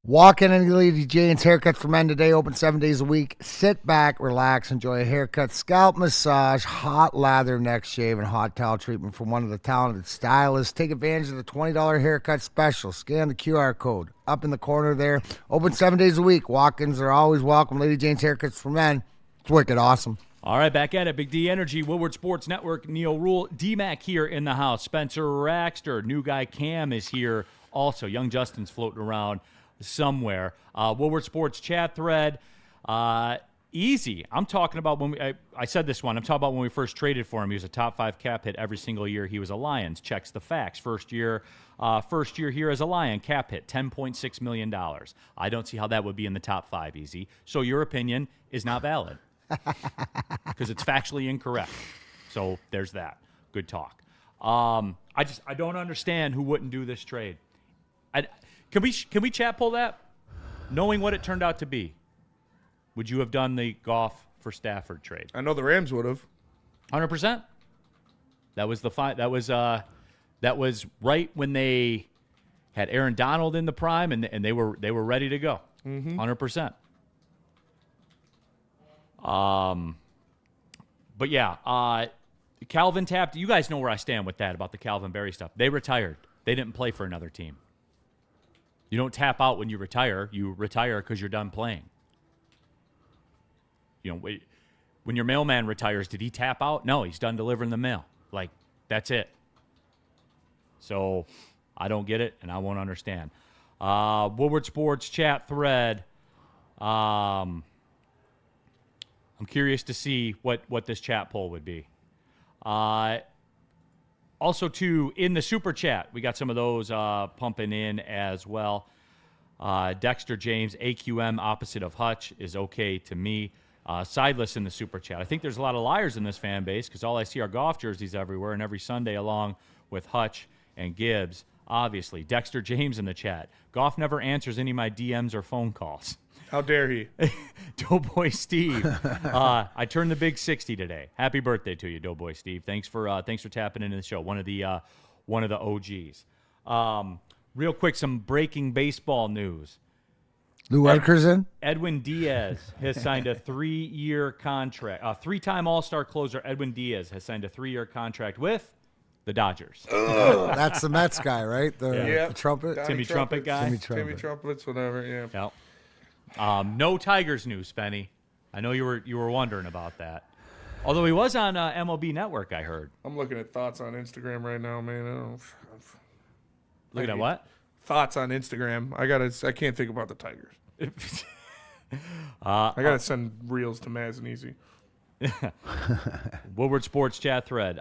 Walk in any Lady Jane's Haircuts for Men today, open 7 days a week. Sit back, relax, enjoy a haircut, scalp massage, hot lather neck shave, and hot towel treatment from one of the talented stylists. Take advantage of the $20 haircut special. Scan the QR code up in the corner there. Open 7 days a week. Walk-ins are always welcome. Lady Jane's Haircuts for Men. It's wicked awesome. All right, back at it. Big D Energy, Woodward Sports Network, Neal, Ruhl, D-Mac here in the house. Spencer Raxter, new guy Cam is here also. Young Justin's floating around somewhere. Woodward Sports chat thread. Easy. I'm talking about when I said this one. I'm talking about when we first traded for him. He was a top 5 cap hit every single year he was a Lions. Checks the facts. First year here as a Lion, cap hit $10.6 million. I don't see how that would be in the top 5, Easy. So your opinion is not valid because it's factually incorrect. So there's that. Good talk. I don't understand who wouldn't do this trade. Can we chat pull that? Knowing what it turned out to be, would you have done the Goff for Stafford trade? I know the Rams would have. 100%. That was that was right when they had Aaron Donald in the prime, and they were ready to go. 100%. But yeah, Calvin tapped. You guys know where I stand with that about the Calvin Berry stuff. They retired. They didn't play for another team. You don't tap out when you retire. You retire because you're done playing. You know, when your mailman retires, did he tap out? No, he's done delivering the mail. Like, that's it. So I don't get it, and I won't understand. Woodward Sports chat thread. I'm curious to see what this chat poll would be. Also, too, in the super chat, we got some of those pumping in as well. Dexter James, AQM, opposite of Hutch, is okay to me. Sideless in the super chat. I think there's a lot of liars in this fan base because all I see are Goff jerseys everywhere and every Sunday along with Hutch and Gibbs, obviously. Dexter James in the chat. Goff never answers any of my DMs or phone calls. How dare he? Doughboy Steve. I turned the big 60 today. Happy birthday to you, Doughboy Steve. Thanks for tapping into the show. One of the OGs. Real quick, some breaking baseball news. Lou Edgerson? Edwin Diaz has signed a 3-year contract. 3-time All-Star closer Edwin Diaz has signed a 3-year contract with the Dodgers. That's the Mets guy, right? The trumpet? Timmy Trumpet guy? Timmy Trumpets, whatever, yeah. Yep. No Tigers news, Spenny. I know you were wondering about that. Although he was on MLB Network, I heard. I'm looking at thoughts on Instagram right now, man. Looking at what? Thoughts on Instagram. I can't think about the Tigers. I gotta send reels to Maz and Easy. Woodward Sports chat thread.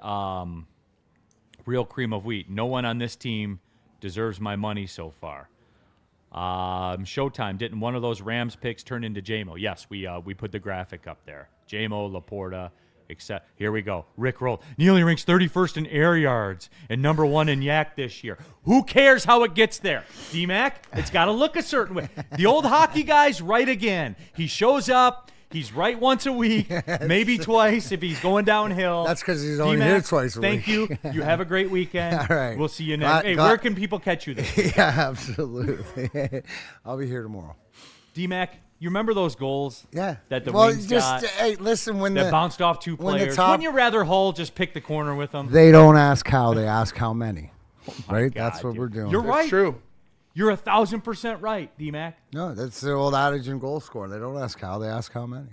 Real cream of wheat. No one on this team deserves my money so far. Showtime. Didn't one of those Rams picks turn into JMO? Yes, we put the graphic up there. JMO, Laporta, except here we go. Rick Roll. Neal ranks 31st in air yards and number 1 in yak this year. Who cares how it gets there? D-Mac, it's got to look a certain way. The old hockey guy's right again. He shows up. He's right once a week, maybe twice if he's going downhill. That's because he's only here twice a week. Thank you. You have a great weekend. All right. We'll see you next. Where can people catch you this week? Yeah, absolutely. I'll be here tomorrow. D-Mac, you remember those goals? Yeah. That the Wings got? Hey, listen, that bounced off 2 players. Wouldn't you rather Hull just pick the corner with them? They don't ask how, they ask how many. Right? God, that's what we're doing. You're right. That's true. You're 1,000% right, D-Mac. No, that's the old adage in goal scoring. They don't ask how, they ask how many.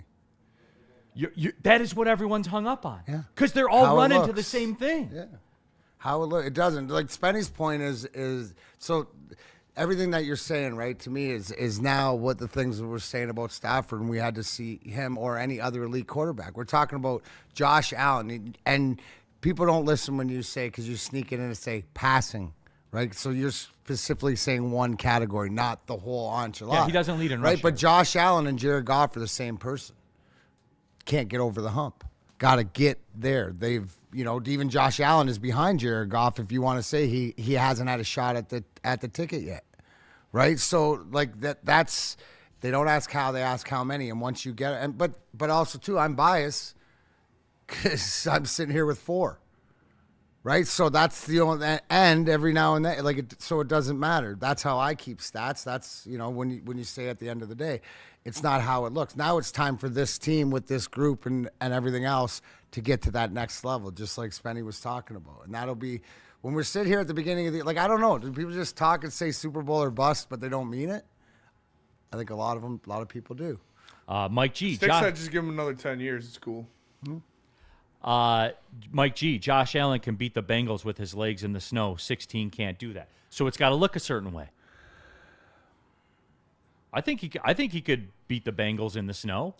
That is what everyone's hung up on. Yeah. Because they're all running to the same thing. Yeah. How it look? It doesn't. Like Spenny's point is so everything that you're saying, right, to me is now what the things that we're saying about Stafford, and we had to see him or any other elite quarterback. We're talking about Josh Allen, and people don't listen when you say, because you sneak it in and say passing, right? So you're specifically saying one category, not the whole enchilada. Yeah, he doesn't lead in rushing. Right, but Josh Allen and Jared Goff are the same person. Can't get over the hump. got to get there. They've, even Josh Allen is behind Jared Goff. If you want to say he hasn't had a shot at the ticket yet, right? So like that's they don't ask how, they ask how many. And once you get it, but also too, I'm biased because I'm sitting here with 4, right? So that's the only end every now and then. So it doesn't matter. That's how I keep stats. That's when you say at the end of the day. It's not how it looks. Now it's time for this team with this group and everything else to get to that next level, just like Spenny was talking about. And that'll be when we're sitting here at the beginning of I don't know. Do people just talk and say Super Bowl or bust, but they don't mean it? I think a lot of people do. Mike G. Stick said just give him another 10 years. It's cool. Mike G. Josh Allen can beat the Bengals with his legs in the snow. 16 can't do that. So it's got to look a certain way. I think he could beat the Bengals in the snow,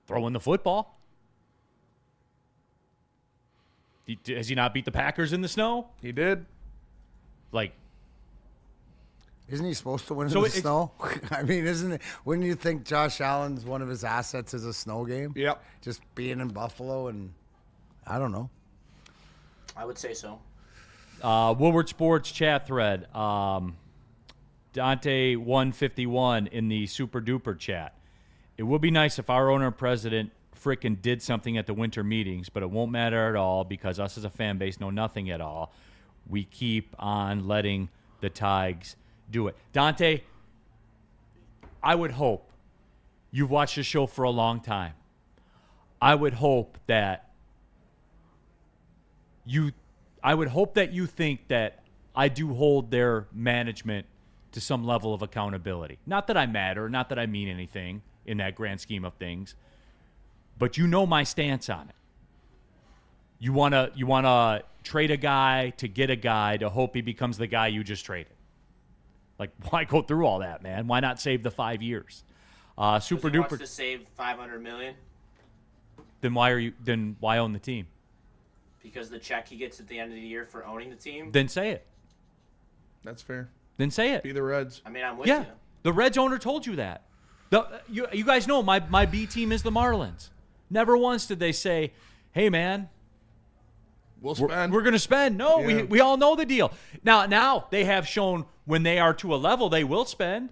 throwing the football. Has he not beat the Packers in the snow? He did. Isn't he supposed to win in the snow? I mean, isn't it? Wouldn't you think Josh Allen's one of his assets is a snow game? Yep. Just being in Buffalo, and I don't know. I would say so. Woodward Sports chat thread. Dante 151 in the super duper chat. It would be nice if our owner and president frickin' did something at the winter meetings, but it won't matter at all because us as a fan base know nothing at all. We keep on letting the Tigers do it. Dante, I would hope you've watched the show for a long time. I would hope that you think that I do hold their management to some level of accountability. Not that I matter, not that I mean anything in that grand scheme of things, but you know my stance on it. You wanna trade a guy to get a guy to hope he becomes the guy you just traded. Like, why go through all that, man? Why not save the 5 years? Super duper. Wants to save $500 million. Then why own the team? Because the check he gets at the end of the year for owning the team. Then say it. That's fair. Then say it. Be the Reds. I mean, I'm with you. The Reds owner told you that. You guys know my B team is the Marlins. Never once did they say, "Hey, man, we'll spend. We're going to spend." No, we all know the deal. Now they have shown when they are to a level they will spend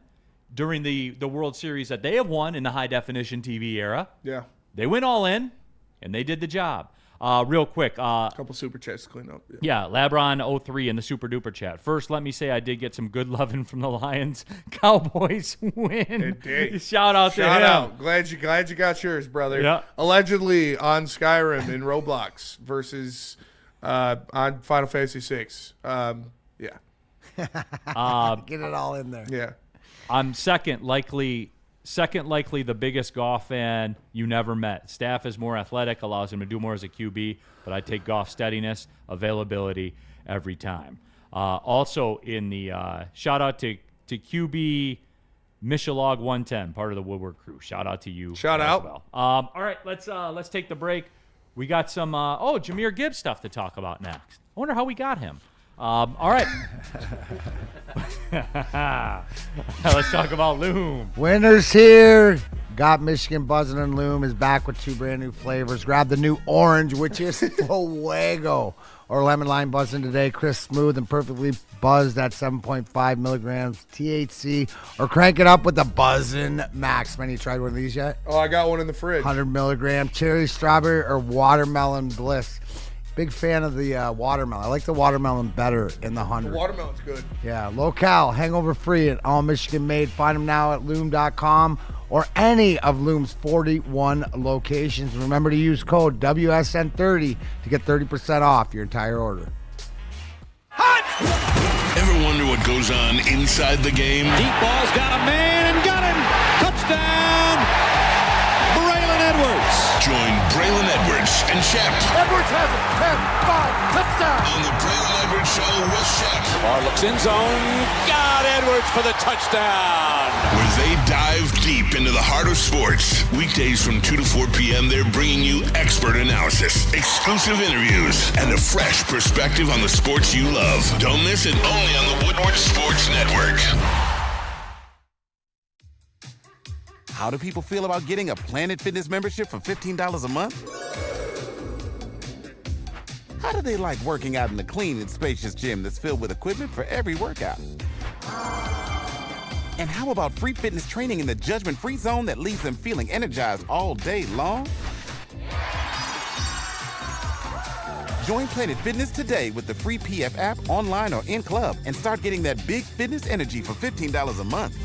during the World Series that they have won in the high definition TV era. Yeah, they went all in, and they did the job. Real quick. A couple super chats to clean up. Yeah, Labron03 in the super duper chat. First, let me say I did get some good loving from the Lions. Cowboys win. It did. Shout out to him. Shout out. Glad you got yours, brother. Yeah. Allegedly on Skyrim in Roblox versus on Final Fantasy VI. Yeah. Get it all in there. Yeah. I'm second likely the biggest Goff fan you never met. Staff is more athletic, allows him to do more as a QB, but I take Goff's steadiness, availability every time. Also in the shout out to QB Michelog 110, part of the Woodward crew. Shout out to you. Shout out. Well. All right, let's take the break. We got some Jahmyr Gibbs stuff to talk about next. I wonder how we got him. All right. Let's talk about Loom. Winter's here. Got Michigan buzzing, and Loom is back with 2 brand new flavors. Grab the new orange, which is fuego, or lemon lime buzzing today. Crisp, smooth, and perfectly buzzed at 7.5 milligrams THC. Or crank it up with the Buzzin' Max. Man, you tried one of these yet? Oh, I got one in the fridge. 100 milligram cherry, strawberry, or watermelon bliss. Big fan of the watermelon. I like the watermelon better in the 100. The watermelon's good. Yeah, low-cal, hangover-free, and all Michigan-made. Find them now at Loom.com or any of Loom's 41 locations. Remember to use code WSN30 to get 30% off your entire order. Ever wonder what goes on inside the game? Deep ball's got a man and got him. Touchdown, Braylon Edwards. Join Braylon Edwards and Shep. Edwards has it. 10-5, touchdown. On the Braylon Edwards Show with Shep. Lamar looks in zone. Got Edwards for the touchdown. Where they dive deep into the heart of sports. Weekdays from 2 to 4 p.m., they're bringing you expert analysis, exclusive interviews, and a fresh perspective on the sports you love. Don't miss it, only on the Woodward Sports Network. How do people feel about getting a Planet Fitness membership for $15 a month? How do they like working out in a clean and spacious gym that's filled with equipment for every workout? And how about free fitness training in the judgment-free zone that leaves them feeling energized all day long? Join Planet Fitness today with the free PF app, online or in club, and start getting that big fitness energy for $15 a month.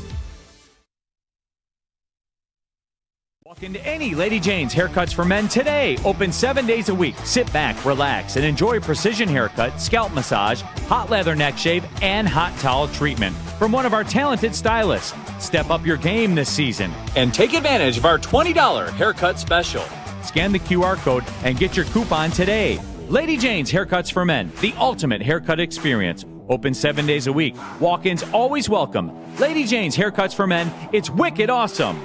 Walk into any Lady Jane's Haircuts for Men today. Open 7 days a week. Sit back, relax, and enjoy precision haircut, scalp massage, hot leather neck shave, and hot towel treatment from one of our talented stylists. Step up your game this season and take advantage of our $20 haircut special. Scan the QR code and get your coupon today. Lady Jane's Haircuts for Men, the ultimate haircut experience. Open 7 days a week. Walk-ins always welcome. Lady Jane's Haircuts for Men. It's wicked awesome.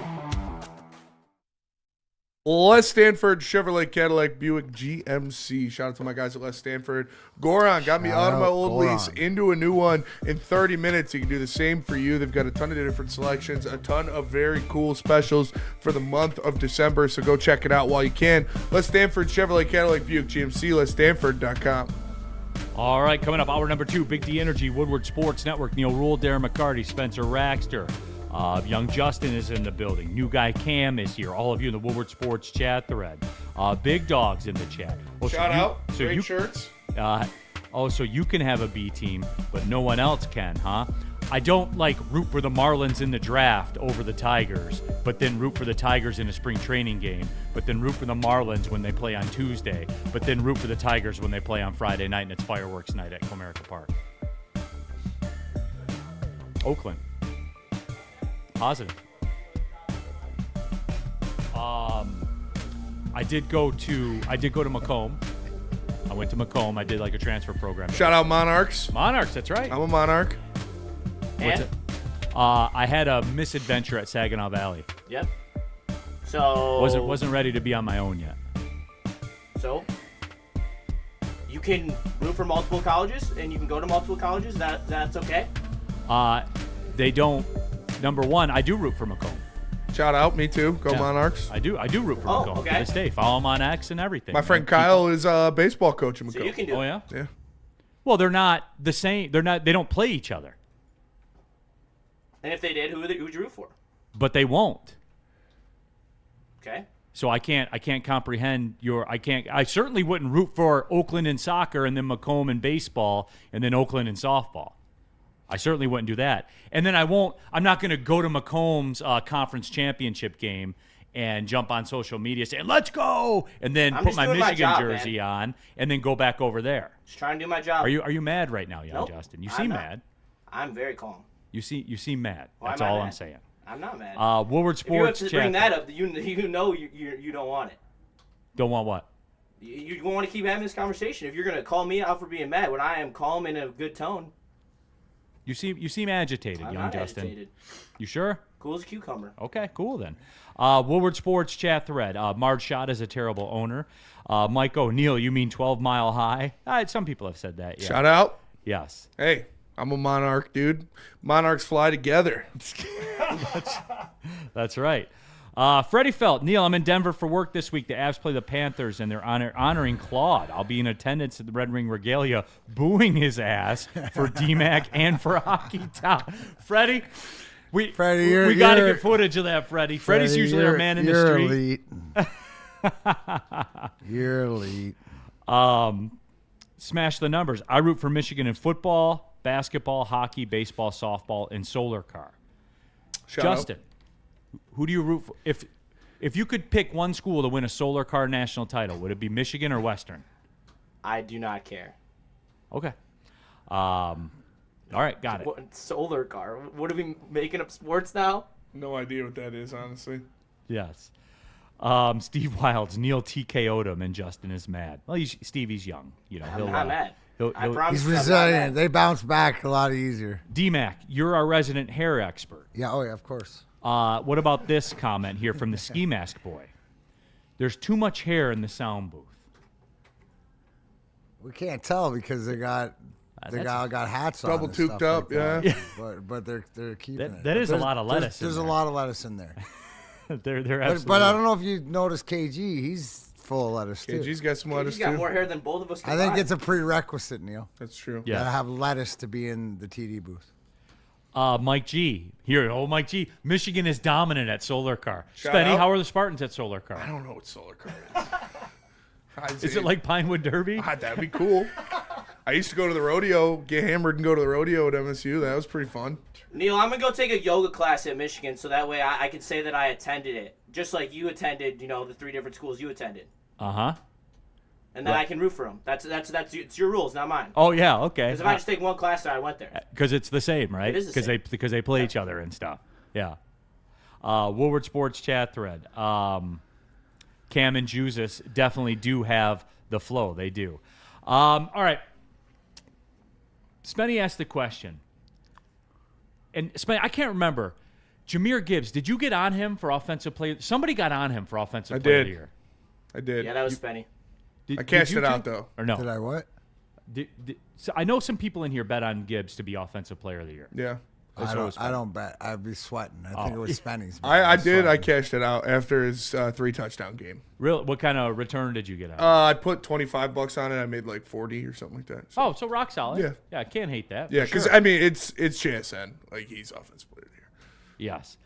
Les Stanford, Chevrolet, Cadillac, Buick, GMC. Shout out to my guys at Les Stanford. Goron got me out of my old lease into a new one in 30 minutes. You can do the same for you. They've got a ton of different selections, a ton of very cool specials for the month of December. So go check it out while you can. Les Stanford, Chevrolet, Cadillac, Buick, GMC, LesStanford.com. All right, coming up, hour number 2, Big D Energy, Woodward Sports Network, Neal Ruhl, Darren McCarty, Spencer Raxter. Young Justin is in the building. New guy Cam is here. All of you in the Woodward Sports chat thread. Big Dog's in the chat. Shout out. Great shirts. So you can have a B team, but no one else can, huh? I don't root for the Marlins in the draft over the Tigers, but then root for the Tigers in a spring training game, but then root for the Marlins when they play on Tuesday, but then root for the Tigers when they play on Friday night and it's fireworks night at Comerica Park. Oakland. Positive. I did go to Macomb. I went to Macomb. I did a transfer program. Shout out Monarchs. Monarchs, that's right. I'm a Monarch. What's it? I had a misadventure at Saginaw Valley. Yep. So wasn't ready to be on my own yet. So you can root for multiple colleges and you can go to multiple colleges. That's okay. They don't. Number one, I do root for Macomb. Shout out, me too. Go Monarchs. I do root for Macomb to this day. Follow them on X and everything. My friend Kyle is a baseball coach in Macomb. So you can do it. Yeah? Yeah. Well, they're not the same. They don't play each other. And if they did, who would you root for? But they won't. Okay. So I can't comprehend I certainly wouldn't root for Oakland in soccer and then Macomb in baseball and then Oakland in softball. I certainly wouldn't do that. And then I'm not going to go to Macomb's conference championship game and jump on social media saying, let's go, and then put my Michigan jersey on and then go back over there. Just trying to do my job. Are you mad right now, young Justin? You seem mad. I'm very calm. You seem mad. Well, That's all I'm saying. I'm not mad. Woodward Sports. If you have to bring that up, you know you don't want it. Don't want what? You want to keep having this conversation. If you're going to call me out for being mad when I am calm in a good tone. You seem agitated, I'm young not Justin. Agitated. You sure? Cool as a cucumber. Okay, cool then. Woodward Sports chat thread. Marge Schott is a terrible owner. Mike O'Neill, you mean 12 Mile High? Some people have said that. Yeah. Shout out. Yes. Hey, I'm a Monarch, dude. Monarchs fly together. That's right. Freddie Felt, Neal, I'm in Denver for work this week. The Avs play the Panthers, and they're honoring Claude. I'll be in attendance at the Red Ring Regalia, booing his ass for DMAC and for Hockey Town. Freddie, we got to get footage of that, Freddie. Freddie's usually our man in the street. You're elite. Smash the numbers. I root for Michigan in football, basketball, hockey, baseball, softball, and solar car. Justin. Who do you root for? If you could pick one school to win a solar car national title, would it be Michigan or Western? I do not care. Okay. All right, got it. Solar car. What are we making up sports now? No idea what that is, honestly. Yes. Steve Wilds, Neal TKO'd him, and Justin is mad. Well, Stevie's young. I'm not mad. He's resilient. They bounce back a lot easier. DMAC, you're our resident hair expert. Yeah, of course. What about this comment here from the Ski Mask Boy? There's too much hair in the sound booth. We can't tell because they got hats on. Double toothed up, like but they're keeping it. That is a lot of lettuce. There's a lot of lettuce in there. they're absolutely. But I don't know if you noticed KG. He's full of lettuce too. KG's got some lettuce He's got too. more hair than both of us I combined. think it's a prerequisite, Neal. That's true. Yeah. Gotta have lettuce to be in the TD booth. Mike G. Here, Mike G. Michigan is dominant at Solar Car. Shout Spenny, out. how are the Spartans at Solar Car? I don't know what Solar Car is. Is it like Pinewood Derby? That'd be cool. I used to go to the rodeo, get hammered, and go to the rodeo at MSU. That was pretty fun. Neal, I'm going to go take a yoga class at Michigan so that way I can say that I attended it. Just like you attended, the 3 different schools you attended. Uh-huh. And then I can root for them. It's your rules, not mine. Oh, yeah, okay. Because if I just take one class, I went there. Because it's the same, right? It is the same. Because they play each other and stuff. Yeah. Woodward Sports chat thread. Cam and Jesus definitely do have the flow. They do. All right. Spenny asked the question. And Spenny, I can't remember. Jahmyr Gibbs, did you get on him for offensive player? Somebody got on him for offensive player of the year. I did. Yeah, that was Spenny. I cashed it out, too? though. Or no? Did I what? So I know some people in here bet on Gibbs to be offensive player of the year. Yeah. I don't bet. I'd be sweating. I think it was Spenny's. I did. I cashed it out after his 3-touchdown game. Really? What kind of return did you get on? I put $25 on it. I made like 40 or something like that. So rock solid. Yeah. Yeah, I can't hate that. Yeah, because sure. I mean it's JSN. Like he's offensive player of the year. Yes.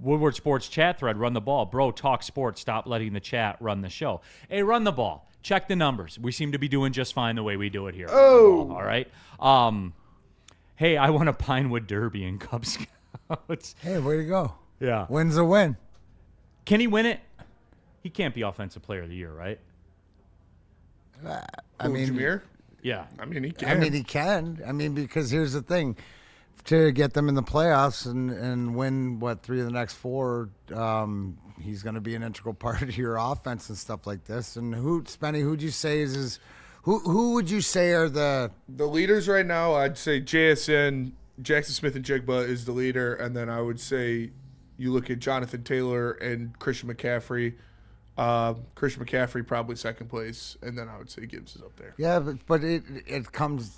Woodward Sports chat thread, run the ball. Bro, talk sports. Stop letting the chat run the show. Hey, run the ball. Check the numbers. We seem to be doing just fine the way we do it here. Oh. All right. Hey, I won a Pinewood Derby in Cub Scouts. Hey, way to go. Yeah. Win's a win. Can he win it? He can't be offensive player of the year, right? I mean, Jahmyr? Yeah. I mean, he can. I mean, he can. I mean, because here's the thing. To get them in the playoffs and win, 3 of the next 4, he's going to be an integral part of your offense and stuff like this. And Spenny, who'd you say is his – who would you say are the leaders right now? I'd say JSN, Jackson Smith and Jigba is the leader. And then I would say you look at Jonathan Taylor and Christian McCaffrey. Christian McCaffrey probably second place, and then I would say Gibbs is up there. Yeah, but it comes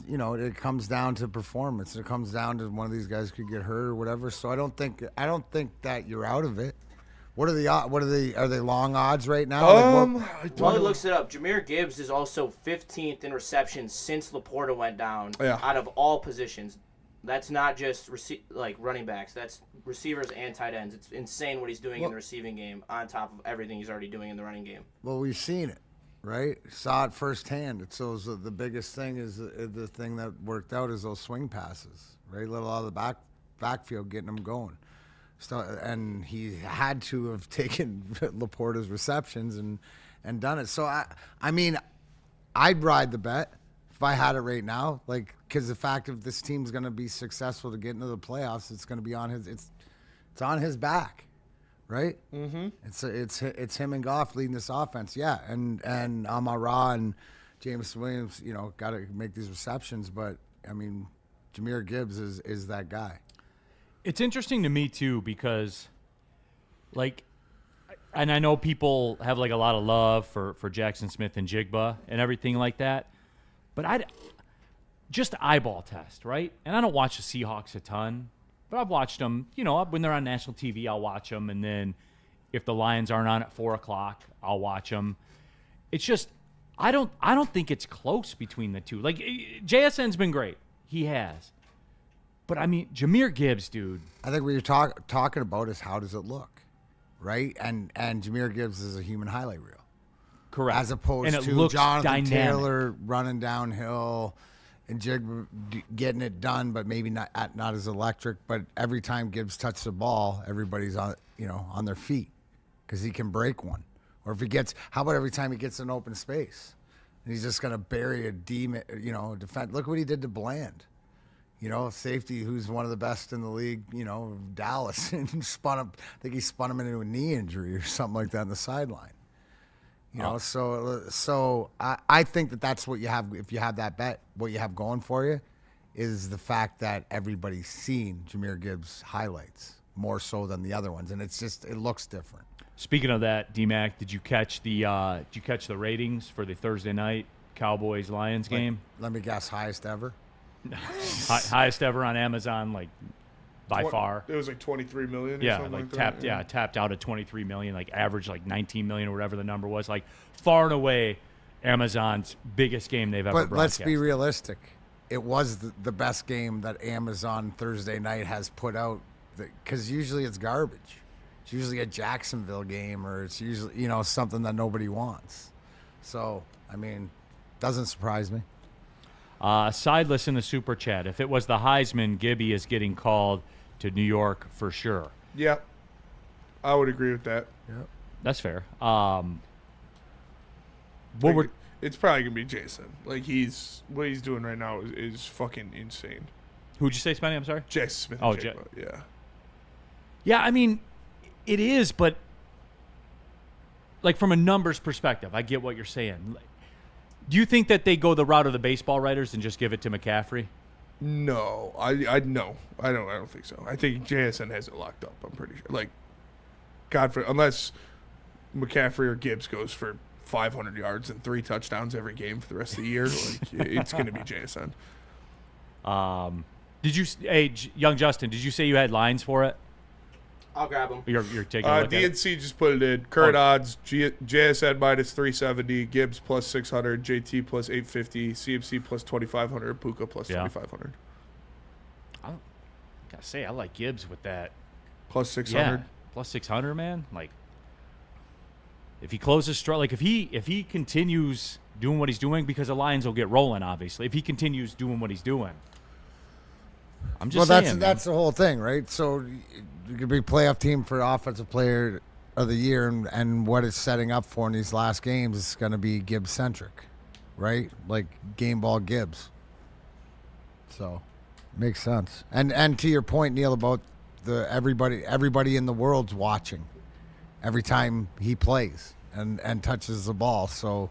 down to performance. It comes down to one of these guys could get hurt or whatever. So I don't think that you're out of it. Are they long odds right now? While he looks it up, Jahmyr Gibbs is also 15th in receptions since Laporta went down. Yeah. Out of all positions. That's not just running backs. That's receivers and tight ends. It's insane what he's doing in the receiving game on top of everything he's already doing in the running game. Well, we've seen it, right? Saw it firsthand. The biggest thing is the thing that worked out is those swing passes, right? Let a lot of the backfield getting them going. So, and he had to have taken Laporta's receptions and done it. So I mean, I'd ride the bet. If I had it right now, because the fact if this team's going to be successful to get into the playoffs, it's going to be on it's on his back, right? Mm-hmm. It's him and Goff leading this offense, yeah, and Amon-Ra and James Williams, got to make these receptions, but I mean, Jahmyr Gibbs is that guy. It's interesting to me too because, and I know people have a lot of love for Jackson Smith and Jigba and everything like that. But just eyeball test, right? And I don't watch the Seahawks a ton, but I've watched them. When they're on national TV, I'll watch them. And then if the Lions aren't on at 4:00, I'll watch them. It's just I don't think it's close between the two. JSN's been great, he has. But I mean, Jahmyr Gibbs, dude. I think what you're talking about is how does it look, right? And Jahmyr Gibbs is a human highlight reel. Correct. As opposed to Jonathan Taylor running downhill and Jigba getting it done, but maybe not as electric. But every time Gibbs touches the ball, everybody's on their feet because he can break one. Or if he gets, how about every time he gets an open space and he's just going to bury a defense. Look what he did to Bland. Safety who's one of the best in the league. Dallas and I think he spun him into a knee injury or something like that on the sideline. So I think that's what you have. If you have that bet, what you have going for you is the fact that everybody's seen Jahmyr Gibbs highlights more so than the other ones, and it looks different. Speaking of that, D-Mac, did you catch the ratings for the Thursday night Cowboys-Lions game? Let me guess, highest ever. Highest ever on Amazon, by far. It was like $23 million. Yeah, or something like tapped. that. Yeah, tapped out at $23 million, like average like $19 million or whatever the number was. Like far and away, Amazon's biggest game they've ever But broadcast. let's be realistic. It was the best game that Amazon Thursday night has put out, because usually it's garbage. It's usually a Jacksonville game, or it's usually something that nobody wants. So I mean, doesn't surprise me. Sideless in the super chat. If it was the Heisman, Gibby is getting called to New York for sure. Yep. I would agree with that. Yep. That's fair. It's probably gonna be Jason. Like what he's doing right now is fucking insane. Who'd you say, Spenny? I'm sorry. Jason Smith. Oh, yeah. Yeah, I mean, it is, but like from a numbers perspective, I get what you're saying. Do you think that they go the route of the baseball writers and just give it to McCaffrey? No, I don't think so. I think JSN has it locked up. I'm pretty sure. Like, unless McCaffrey or Gibbs goes for 500 yards and 3 touchdowns every game for the rest of the year, like it's going to be JSN. Young Justin, did you say you had lines for it? I'll grab them. You're taking a look at it? DNC just put it in. Current odds, JSN minus 370, Gibbs plus 600, JT plus 850, CMC plus 2,500, Puka plus 2,500. I gotta say, I like Gibbs with that. Plus 600? Yeah, plus 600, man. Like, if he closes strong, like if he continues doing what he's doing, because the Lions will get rolling, obviously. If he continues doing what he's doing. I'm just saying. That's the whole thing, right? So you could be playoff team for offensive player of the year, and what it's setting up for in these last games is going to be Gibbs centric, right? Like game ball Gibbs. So makes sense. And to your point, Neal, about everybody in the world's watching every time he plays and touches the ball. So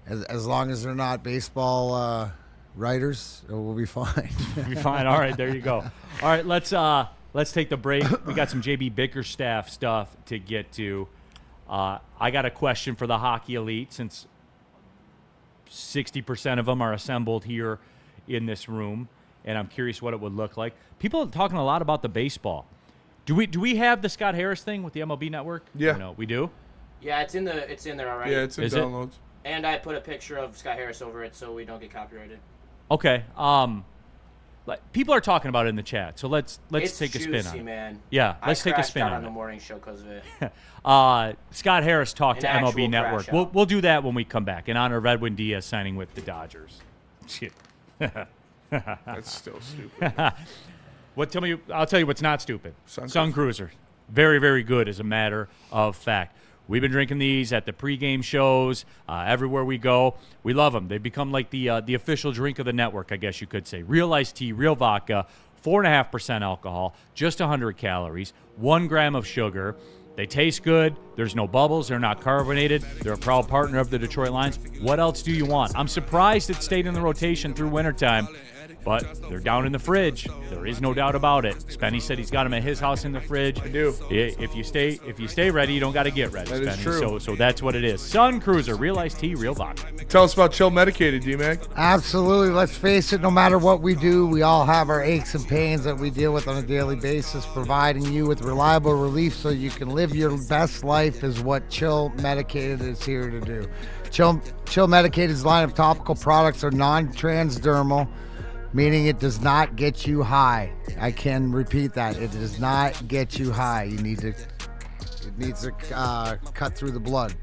as long as they're not baseball writers, we'll be fine. We'll be fine. All right, there you go. All right, let's take the break. We got some JB Bickerstaff stuff to get to. I got a question for the Hockey Elite, since 60% of them are assembled here in this room, and I'm curious what it would look like. People are talking a lot about the baseball. Do we have the Scott Harris thing with the MLB Network? Yeah. No, we do? Yeah, it's in there already. Yeah, it's in downloads. And I put a picture of Scott Harris over it so we don't get copyrighted. Okay. People are talking about it in the chat, so let's take a spin on it. Man. Yeah, let's take a spin on the it. morning show because of it. Scott Harris talked to MLB Network. Out. We'll do that when we come back in honor of Edwin Diaz signing with the Dodgers. Shit. That's still stupid. I'll tell you what's not stupid. Sun Cruiser. Very, very good, as a matter of fact. We've been drinking these at the pregame shows, everywhere we go. We love them. They've become like the official drink of the network, I guess you could say. Real iced tea, real vodka, 4.5% alcohol, just 100 calories, 1 gram of sugar. They taste good. There's no bubbles. They're not carbonated. They're a proud partner of the Detroit Lions. What else do you want? I'm surprised it stayed in the rotation through wintertime. But they're down in the fridge. There is no doubt about it. Spenny said he's got them at his house in the fridge. I do. If you stay ready, you don't got to get ready, That Spenny. is true. So that's what it is. Sun Cruiser, real iced tea, real vodka. Tell us about Chill Medicated, D-Mac. Absolutely. Let's face it, no matter what we do, we all have our aches and pains that we deal with on a daily basis. Providing you with reliable relief so you can live your best life is what Chill Medicated is here to do. Chill Medicated's line of topical products are non-transdermal, meaning it does not get you high. I can repeat that. It does not get you high. It needs to cut through the blood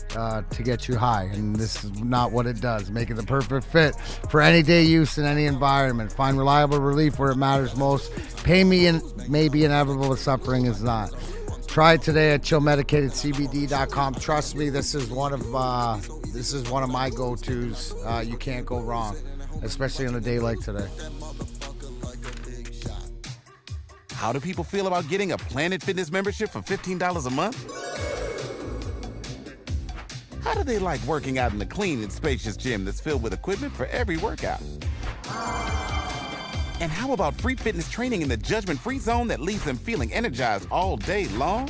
to get you high, and this is not what it does. Make it the perfect fit for any day use in any environment. Find reliable relief where it matters most. Pain may be inevitable, but suffering is not. Try it today at chillmedicatedcbd.com. Trust me, this is one of my go-tos. You can't go wrong, especially on a day like today. How do people feel about getting a Planet Fitness membership for $15 a month? How do they like working out in a clean and spacious gym that's filled with equipment for every workout? And how about free fitness training in the judgment-free zone that leaves them feeling energized all day long?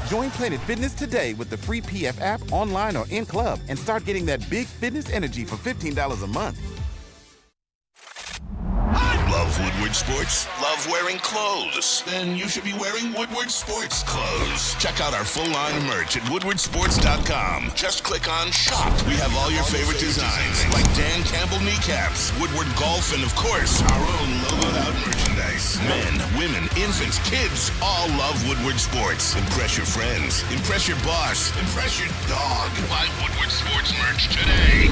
Join Planet Fitness today with the free PF app, online or in club, and start getting that big fitness energy for $15 a month. Love Woodward Sports? Love wearing clothes? Then you should be wearing Woodward Sports clothes. Check out our full line of merch at woodwardsports.com. Just click on shop. We have all your favorite designs, like Dan Campbell kneecaps, Woodward Golf, and of course, our own logoed out merchandise. Men, women, infants, kids, all love Woodward Sports. Impress your friends. Impress your boss. Impress your dog. Buy Woodward Sports merch today.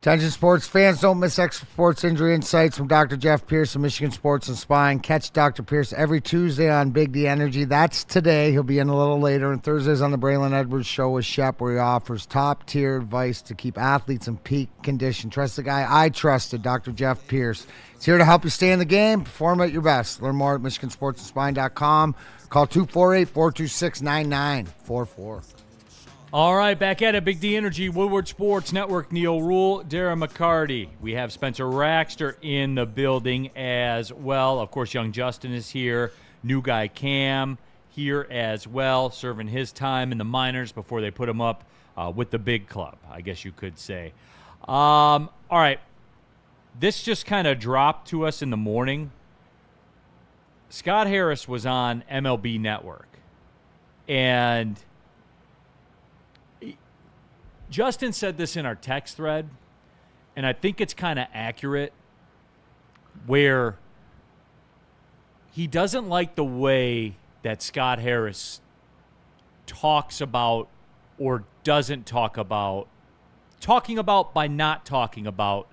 Attention sports fans, don't miss extra sports injury insights from Dr. Jeff Pierce of Michigan Sports and Spine. Catch Dr. Pierce every Tuesday on Big D Energy. That's today. He'll be in a little later. And Thursdays on the Braylon Edwards Show with Shep, where he offers top-tier advice to keep athletes in peak condition. Trust the guy I trusted, Dr. Jeff Pierce. He's here to help you stay in the game, perform at your best. Learn more at MichiganSportsAndSpine.com. Call 248-426-9944. All right, back at it, Big D Energy, Woodward Sports Network, Neal, Ruhl, Darren, McCarty. We have Spencer Raxter in the building as well. Of course, young Justin is here. New guy Cam here as well, serving his time in the minors before they put him up with the big club, I guess you could say. All right, this just kind of dropped to us in the morning. Scott Harris was on MLB Network, and Justin said this in our text thread, and I think it's kind of accurate, where he doesn't like the way that Scott Harris talks about or doesn't talk about, talking about by not talking about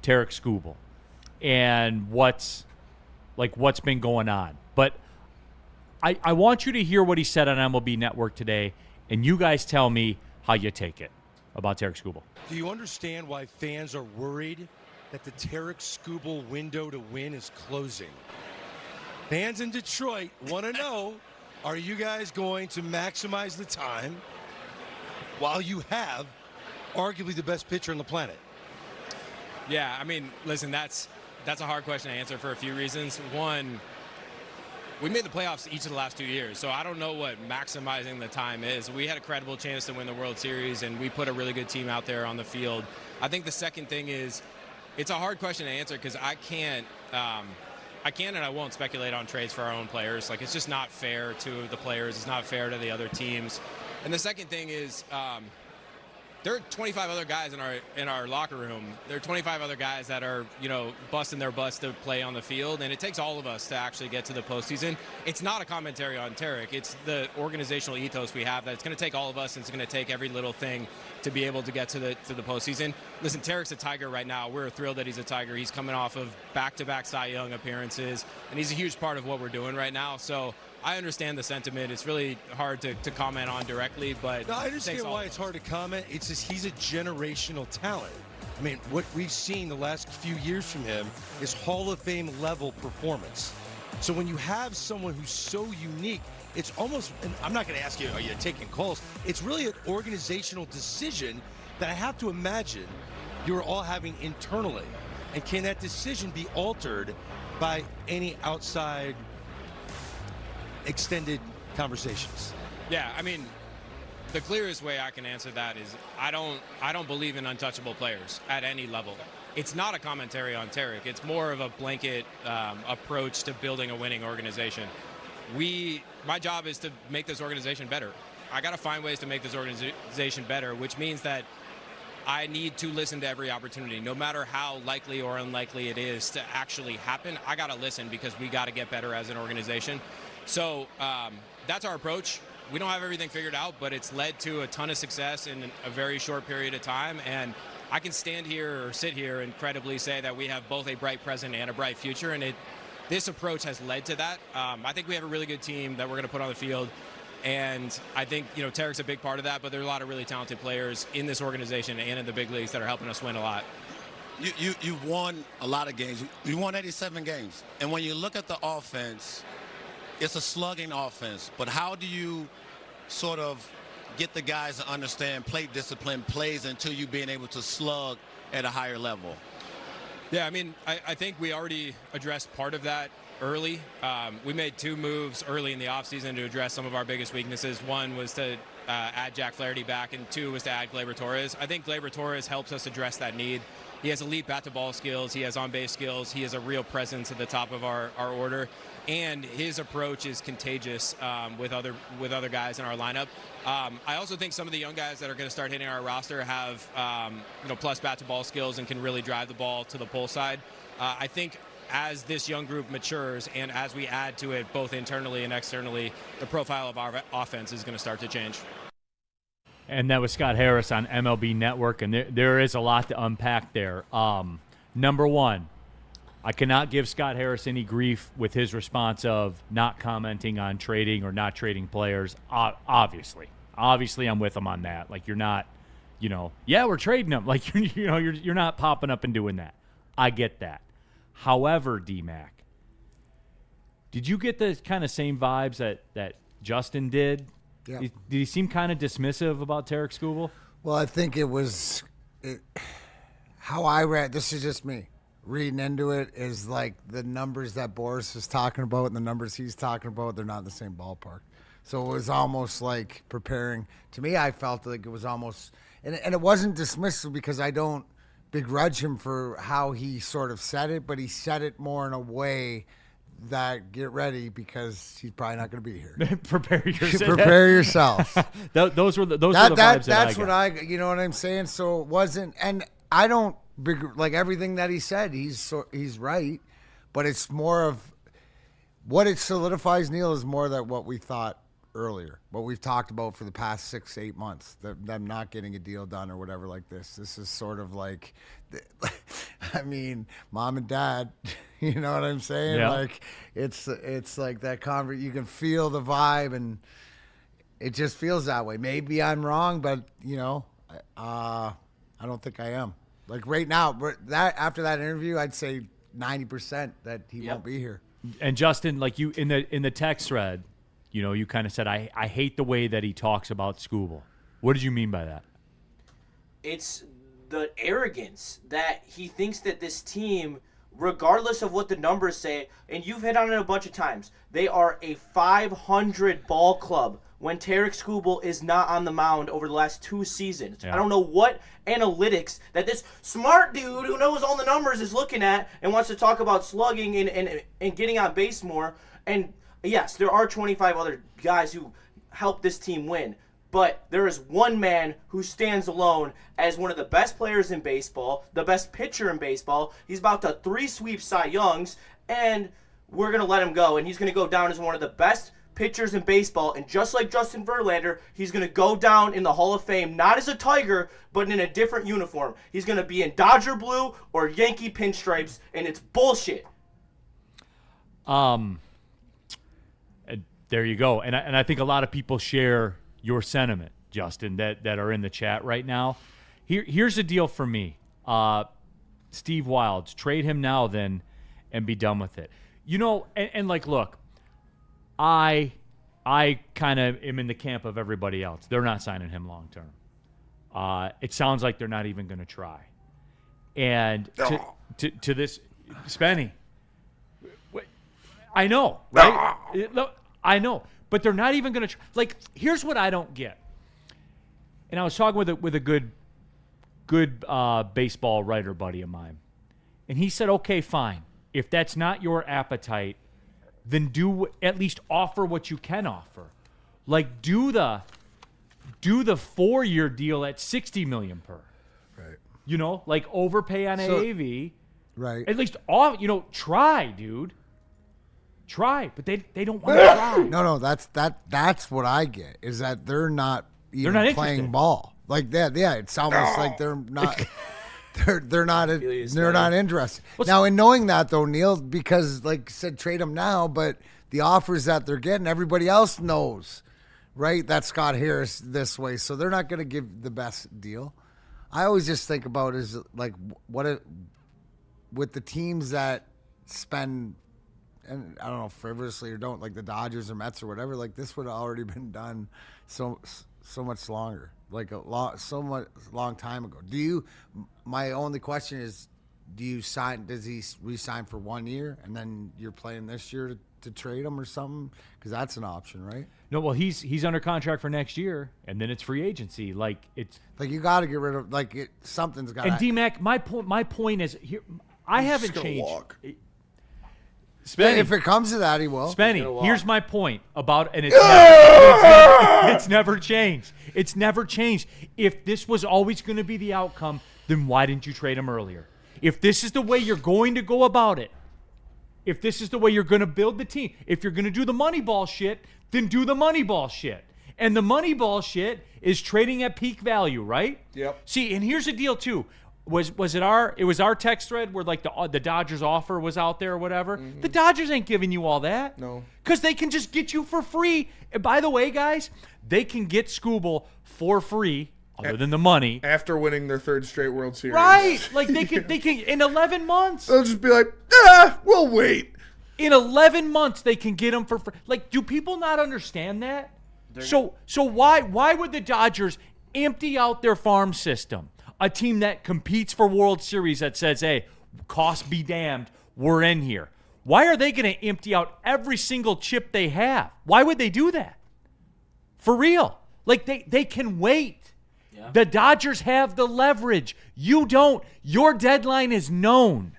Tarik Skubal and what's been going on. But I want you to hear what he said on MLB Network today, and you guys tell me how you take it about Tarik Skubal. Do you understand why fans are worried that the Tarik Skubal window to win is closing? Fans in Detroit want to know, are you guys going to maximize the time while you have arguably the best pitcher on the planet? Yeah, I mean, listen, that's a hard question to answer for a few reasons. One, we made the playoffs each of the last 2 years, so I don't know what maximizing the time is. We had a credible chance to win the World Series, and we put a really good team out there on the field. I think the second thing is, it's a hard question to answer because I can't and I won't speculate on trades for our own players. Like, it's just not fair to the players. It's not fair to the other teams. And the second thing is, there are 25 other guys in our locker room. There are 25 other guys that are, busting their butts to play on the field, and it takes all of us to actually get to the postseason. It's not a commentary on Tarik. It's the organizational ethos we have that it's going to take all of us, and it's going to take every little thing to be able to get to the postseason. Listen, Tarik's a Tiger right now. We're thrilled that he's a Tiger. He's coming off of back-to-back Cy Young appearances, and he's a huge part of what we're doing right now. So I understand the sentiment. It's really hard to comment on directly, but no, I understand why it's hard to comment. It's just he's a generational talent. I mean, what we've seen the last few years from him is Hall of Fame level performance. So when you have someone who's so unique, it's almost, and I'm not going to ask you, are you taking calls? It's really an organizational decision that I have to imagine you're all having internally. And can that decision be altered by any outside extended conversations? Yeah, I mean, the clearest way I can answer that is I don't believe in untouchable players at any level. It's not a commentary on Tarik. It's more of a blanket approach to building a winning organization. My job is to make this organization better. I got to find ways to make this organization better, which means that I need to listen to every opportunity, no matter how likely or unlikely it is to actually happen. I got to listen because we got to get better as an organization. So that's our approach. We don't have everything figured out, but it's led to a ton of success in a very short period of time. And I can stand here or sit here and credibly say that we have both a bright present and a bright future. And this approach has led to that. I think we have a really good team that we're going to put on the field. And I think, Tarik's a big part of that, but there are a lot of really talented players in this organization and in the big leagues that are helping us win a lot. You've won a lot of games. You won 87 games. And when you look at the offense, it's a slugging offense. But how do you sort of get the guys to understand plate discipline plays into you being able to slug at a higher level? Yeah, I mean, I think we already addressed part of that early. We made two moves early in the offseason to address some of our biggest weaknesses. One was to add Jack Flaherty back, and 2 was to add Gleyber Torres. I think Gleyber Torres helps us address that need. He has elite bat-to-ball skills. He has on-base skills. He has a real presence at the top of our order, and his approach is contagious with other guys in our lineup. I also think some of the young guys that are going to start hitting our roster have plus bat-to-ball skills and can really drive the ball to the pull side. I think as this young group matures and as we add to it both internally and externally, the profile of our offense is going to start to change. And that was Scott Harris on MLB Network, and there is a lot to unpack there. Number one, I cannot give Scott Harris any grief with his response of not commenting on trading or not trading players. Obviously, I'm with him on that. Like, you're not, yeah, we're trading them. Like, you're not popping up and doing that. I get that. However, D-Mac, did you get the kind of same vibes that Justin did? Yeah. Did he seem kind of dismissive about Tarek Skubal? Well, I think how I read, this is just me, reading into it, is like the numbers that Boris is talking about and the numbers he's talking about, they're not in the same ballpark. So it was almost like preparing. To me, I felt like it was almost, and it wasn't dismissive because I don't begrudge him for how he sort of said it, but he said it more in a way that get ready because he's probably not going to be here. Prepare yourself. Prepare yourself. Those were the vibes that's what I got. You know what I'm saying? So it wasn't, and I don't like everything that he said. He's right, but it's more of what it solidifies. Neal is more that what we thought earlier, what we've talked about for the past 6-8 months, them not getting a deal done or whatever like this. This is sort of like, I mean, mom and dad, you know what I'm saying? Yeah. Like it's like that you can feel the vibe and it just feels that way. Maybe I'm wrong, but I don't think I am. Like right now, after that interview, I'd say 90% that he won't be here. And Justin, like you in the text thread, you kind of said, I hate the way that he talks about Skubal. What did you mean by that? It's the arrogance that he thinks that this team, regardless of what the numbers say, and you've hit on it a bunch of times, they are a 500 ball club when Tarek Skubal is not on the mound over the last 2 seasons. Yeah. I don't know what analytics that this smart dude who knows all the numbers is looking at and wants to talk about slugging and getting on base more. And yes, there are 25 other guys who help this team win, but there is one man who stands alone as one of the best players in baseball, the best pitcher in baseball. He's about to 3-sweep Cy Youngs, and we're going to let him go, and he's going to go down as one of the best pitchers in baseball, and just like Justin Verlander, he's going to go down in the Hall of Fame, not as a Tiger, but in a different uniform. He's going to be in Dodger blue or Yankee pinstripes, and it's bullshit. There you go. And I think a lot of people share your sentiment, Justin, that are in the chat right now. Here's the deal for me. Steve Wildes, trade him now then and be done with it. Look, I kind of am in the camp of everybody else. They're not signing him long term. It sounds like they're not even going to try. And to this, Spenny, I know, right? I know, but they're not even going to try. Like, here's what I don't get. And I was talking with a good baseball writer buddy of mine, and he said, "Okay, fine. If that's not your appetite, then at least offer what you can offer. Like, do the 4-year deal at $60 million per. Right. Like overpay on AAV. Right. At least try, dude. Try, but they don't want to try. No, that's what I get, is that they're not even not playing interested. ball like that. Yeah, it's almost like they're not. They're not interested. Now, in knowing that though, Neal, because like I said, trade them now, but the offers that they're getting, everybody else knows, right? That Scott Harris this way, so they're not going to give the best deal. I always just think about is like with the teams that spend, and I don't know, frivolously or don't, like the Dodgers or Mets or whatever, like this would have already been done so much longer, like so much long time ago. My only question is, does he re-sign for 1 year and then you're playing this year to trade him or something? Because that's an option, right? No, well, he's under contract for next year, and then it's free agency. Like you got to get rid of something's got. And D-Mac, my point is here. I haven't changed. Walk. Spenny, if it comes to that, he will. Spenny, here's my point about, and it's never changed. It's never changed. If this was always going to be the outcome, then why didn't you trade him earlier? If this is the way you're going to go about it, if this is the way you're going to build the team, if you're going to do the Moneyball shit, then do the Moneyball shit. And the Moneyball shit is trading at peak value, right? Yep. See, and here's the deal too. Was it our text thread where like the Dodgers offer was out there or whatever? Mm-hmm. The Dodgers ain't giving you all that. No. Because they can just get you for free. And by the way, guys, they can get Skubal for free other than the money. After winning their 3rd straight World Series. Right. Like they can in 11 months. They'll just be like, we'll wait. In 11 months they can get him for free. Like, do people not understand that? So why would the Dodgers empty out their farm system? A team that competes for World Series that says, hey, cost be damned, we're in here. Why are they going to empty out every single chip they have? Why would they do that? For real. Like, they can wait. Yeah. The Dodgers have the leverage. You don't. Your deadline is known.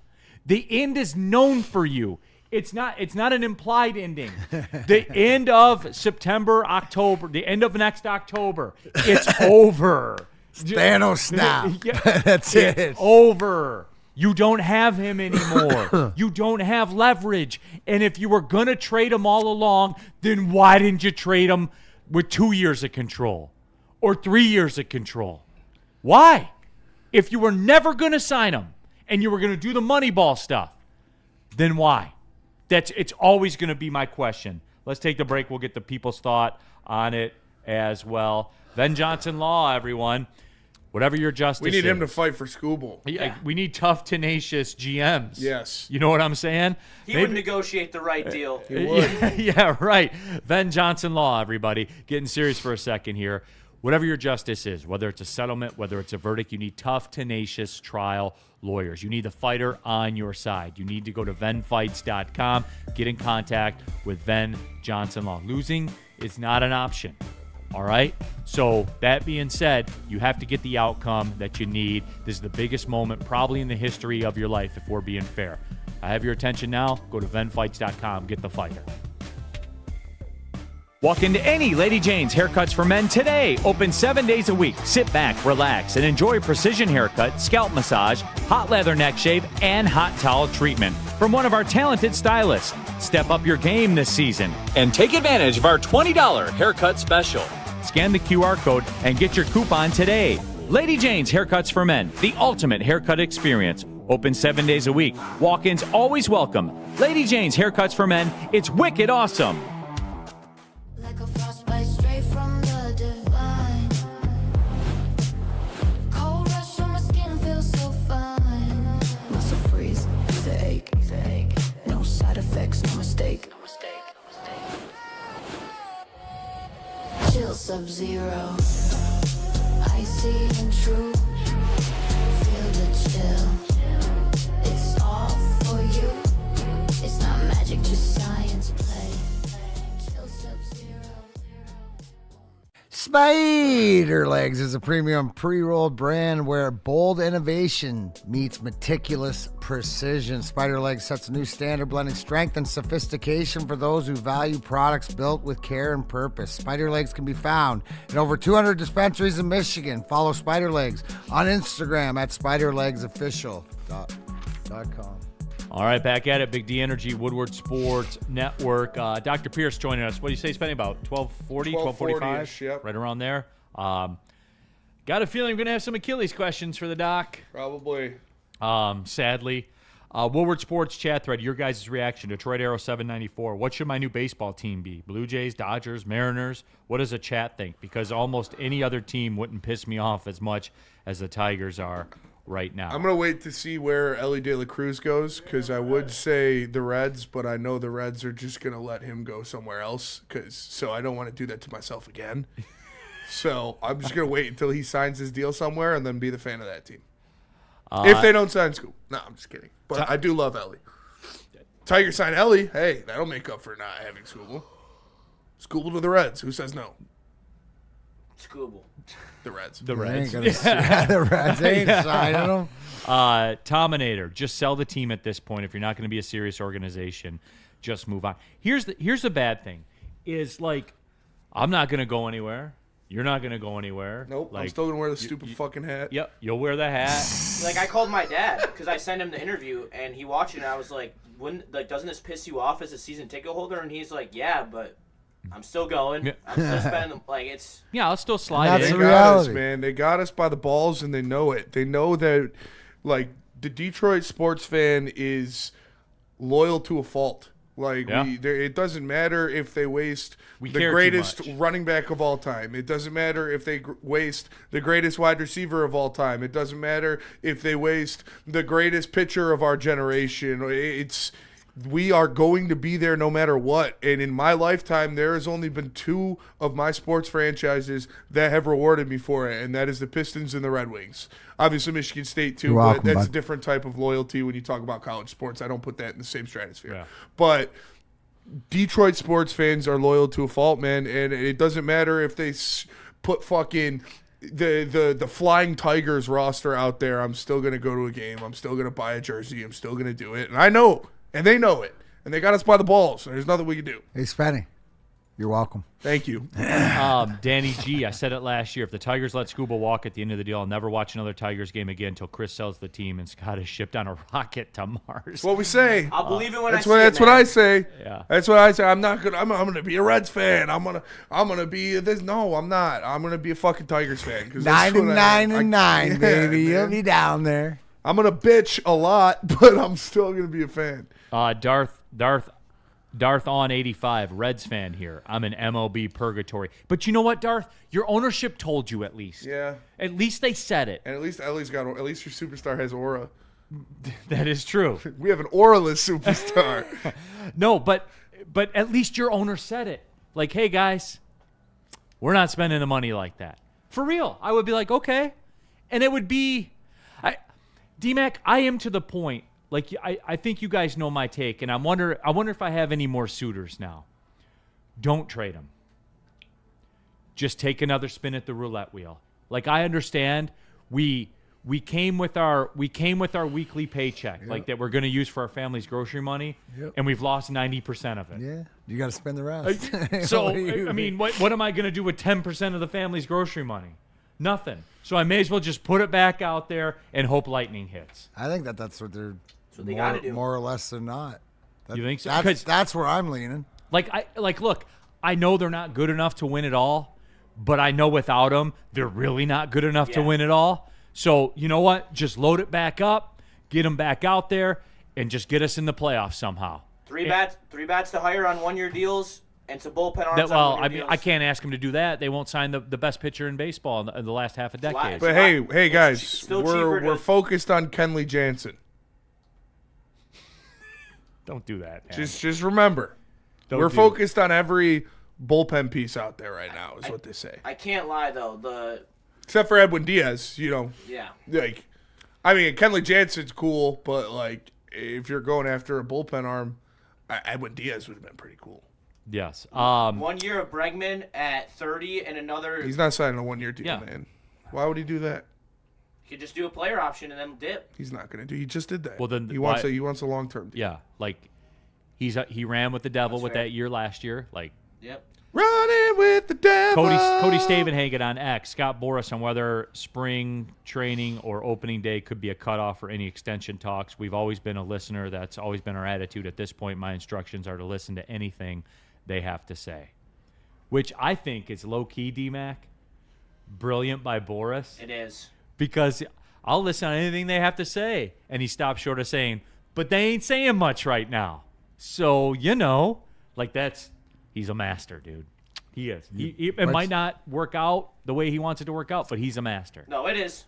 The end is known for you. It's not an implied ending. The end of September, October, the end of next October, it's over. Thanos snap. That's it. It's over. You don't have him anymore. You don't have leverage. And if you were going to trade him all along, then why didn't you trade him with 2 years of control or 3 years of control? Why? If you were never going to sign him and you were going to do the Moneyball stuff, then why? It's always going to be my question. Let's take the break. We'll get the people's thought on it as well. Ben Johnson Law, everyone. Whatever your justice is. We need him to fight for Skubal. Yeah. We need tough, tenacious GMs. Yes. You know what I'm saying? He would negotiate the right deal. He would. Yeah, right. Ben Johnson Law, everybody. Getting serious for a second here. Whatever your justice is, whether it's a settlement, whether it's a verdict, you need tough, tenacious trial lawyers. You need the fighter on your side. You need to go to venfights.com, get in contact with Ben Johnson Law. Losing is not an option. All right? So that being said, you have to get the outcome that you need. This is the biggest moment probably in the history of your life, if we're being fair. I have your attention now. Go to venfights.com. Get the fighter. Walk into any Lady Jane's Haircuts for Men today. Open 7 days a week. Sit back, relax, and enjoy precision haircut, scalp massage, hot leather neck shave, and hot towel treatment from one of our talented stylists. Step up your game this season and take advantage of our $20 haircut special. Scan the QR code and get your coupon today. Lady Jane's Haircuts for Men, the ultimate haircut experience. Open 7 days a week. Walk-ins always welcome. Lady Jane's Haircuts for Men. It's wicked awesome. Like a frostbite straight from the divine. Cold rush on my skin feels so fine. Muscle freeze, the ache. No side effects, no mistake. Chill Sub-Zero, icy and true. Feel the chill. It's all for you. It's not magic, just science play. Chill Sub-Zero. Spider Legs is a premium pre-rolled brand where bold innovation meets meticulous precision. Spider Legs sets a new standard, blending strength and sophistication for those who value products built with care and purpose. Spider Legs can be found in over 200 dispensaries in Michigan. Follow Spider Legs on Instagram at spiderlegsofficial.com. All right, back at it. Big D Energy, Woodward Sports Network. Dr. Pierce joining us. What do you say, spending about 12:40, 12:45? Yep. Right around there. Got a feeling we're going to have some Achilles questions for the doc. Probably. Sadly. Woodward Sports chat thread, your guys' reaction. Detroit Arrow 794. What should my new baseball team be? Blue Jays, Dodgers, Mariners? What does a chat think? Because almost any other team wouldn't piss me off as much as the Tigers are right now. I'm going to wait to see where Ellie De La Cruz goes, because I would say the Reds, but I know the Reds are just going to let him go somewhere else, so I don't want to do that to myself again. So I'm just going to wait until he signs his deal somewhere and then be the fan of that team. If they don't sign Scoop. No, I'm just kidding. But I do love Ellie. Tiger sign Ellie. Hey, that'll make up for not having Skubal. Skubal to the Reds. Who says no? Skubal. The Reds. The Reds. The Reds ain't signing them. Tominator, just sell the team at this point. If you're not going to be a serious organization, just move on. Here's the bad thing is, like, I'm not going to go anywhere. You're not going to go anywhere. Nope. Like, I'm still going to wear the stupid fucking hat. Yep. You'll wear the hat. Like, I called my dad because I sent him the interview, and he watched it, and I was like, doesn't this piss you off as a season ticket holder? And he's like, yeah, but I'm still going. Yeah. I'm still spending, like, it's... Yeah, I'll still slide That's in. the They got us, reality. man. They got us by the balls, and they know it. They know that, like, the Detroit sports fan is loyal to a fault. Like, Yeah. it doesn't matter if they waste We the care too greatest much. running back of all time. It doesn't matter if they waste the greatest wide receiver of all time. It doesn't matter if they waste the greatest pitcher of our generation. We are going to be there no matter what. And in my lifetime, there has only been 2 of my sports franchises that have rewarded me for it, and that is the Pistons and the Red Wings. Obviously, Michigan State, too, You're but welcome, that's bud. a different type of loyalty when you talk about college sports. I don't put that in the same stratosphere. Yeah. But Detroit sports fans are loyal to a fault, man, and it doesn't matter if they put fucking the Flying Tigers roster out there. I'm still going to go to a game. I'm still going to buy a jersey. I'm still going to do it. And I know, and they know it. And they got us by the balls. So there's nothing we can do. Hey, Spenny, you're welcome. Thank you. Danny G, I said it last year. If the Tigers let Scuba walk at the end of the deal, I'll never watch another Tigers game again until Chris sells the team and Scott is shipped on a rocket to Mars. That's what we say. I'll believe it when That's I see it, That's what man. I say. Yeah. That's what I say. I'm not gonna. I'm gonna be a Reds fan. I'm gonna be this. No, I'm not. I'm gonna be a fucking Tigers fan. 9-9, baby. Yeah, You'll man. be down there. I'm gonna bitch a lot, but I'm still gonna be a fan. Darth on 85, Reds fan here. I'm in MLB purgatory. But you know what, Darth? Your ownership told you at least. Yeah. At least they said it. And at least your superstar has aura. That is true. We have an auraless superstar. No, but at least your owner said it. Like, hey guys, we're not spending the money like that. For real. I would be like, okay. And it would be D-Mac, I am to the point. Like, I think you guys know my take, and I wonder if I have any more suitors now. Don't trade them. Just take another spin at the roulette wheel. Like, I understand we came with our weekly paycheck, like that we're going to use for our family's grocery money, and we've lost 90% of it. Yeah, you got to spend the rest. So, I mean, what am I going to do with 10% of the family's grocery money? Nothing. So I may as well just put it back out there and hope lightning hits. I think that's what they're they gotta do. more or less than not. You think so? That's where I'm leaning. Look, I know they're not good enough to win it all, but I know without them, they're really not good enough to win it all. So, you know what? Just load it back up, get them back out there, and just get us in the playoffs somehow. Three bats to hire on 1-year deals and some bullpen arms on 1-year deals. I can't ask them to do that. They won't sign the best pitcher in baseball in the last half a decade. But hey, guys, we're focused on Kenley Jansen. Don't do that, man. Just remember, we're focused on every bullpen piece out there right now, is what they say. I can't lie, though. Except for Edwin Diaz, Yeah. Like, I mean, Kenley Jansen's cool, but, like, if you're going after a bullpen arm, Edwin Diaz would have been pretty cool. Yes. 1 year of Bregman at 30 and another. He's not signing a 1-year deal, man. Why would he do that? He could just do a player option and then dip. He's not going to do. He just did that. Well, then he wants a long-term deal. Yeah, like he ran with the devil with that year last year. Like, yep. Running with the devil. Cody Stavenhagen on X, Scott Boras on whether spring training or opening day could be a cutoff for any extension talks. We've always been a listener. That's always been our attitude at this point. My instructions are to listen to anything they have to say, which I think is low-key, D-Mac. Brilliant by Boras. It is. Because I'll listen to anything they have to say. And he stopped short of saying, but they ain't saying much right now. So, he's a master, dude. He is. It might not work out the way he wants it to work out, but he's a master. No, it is.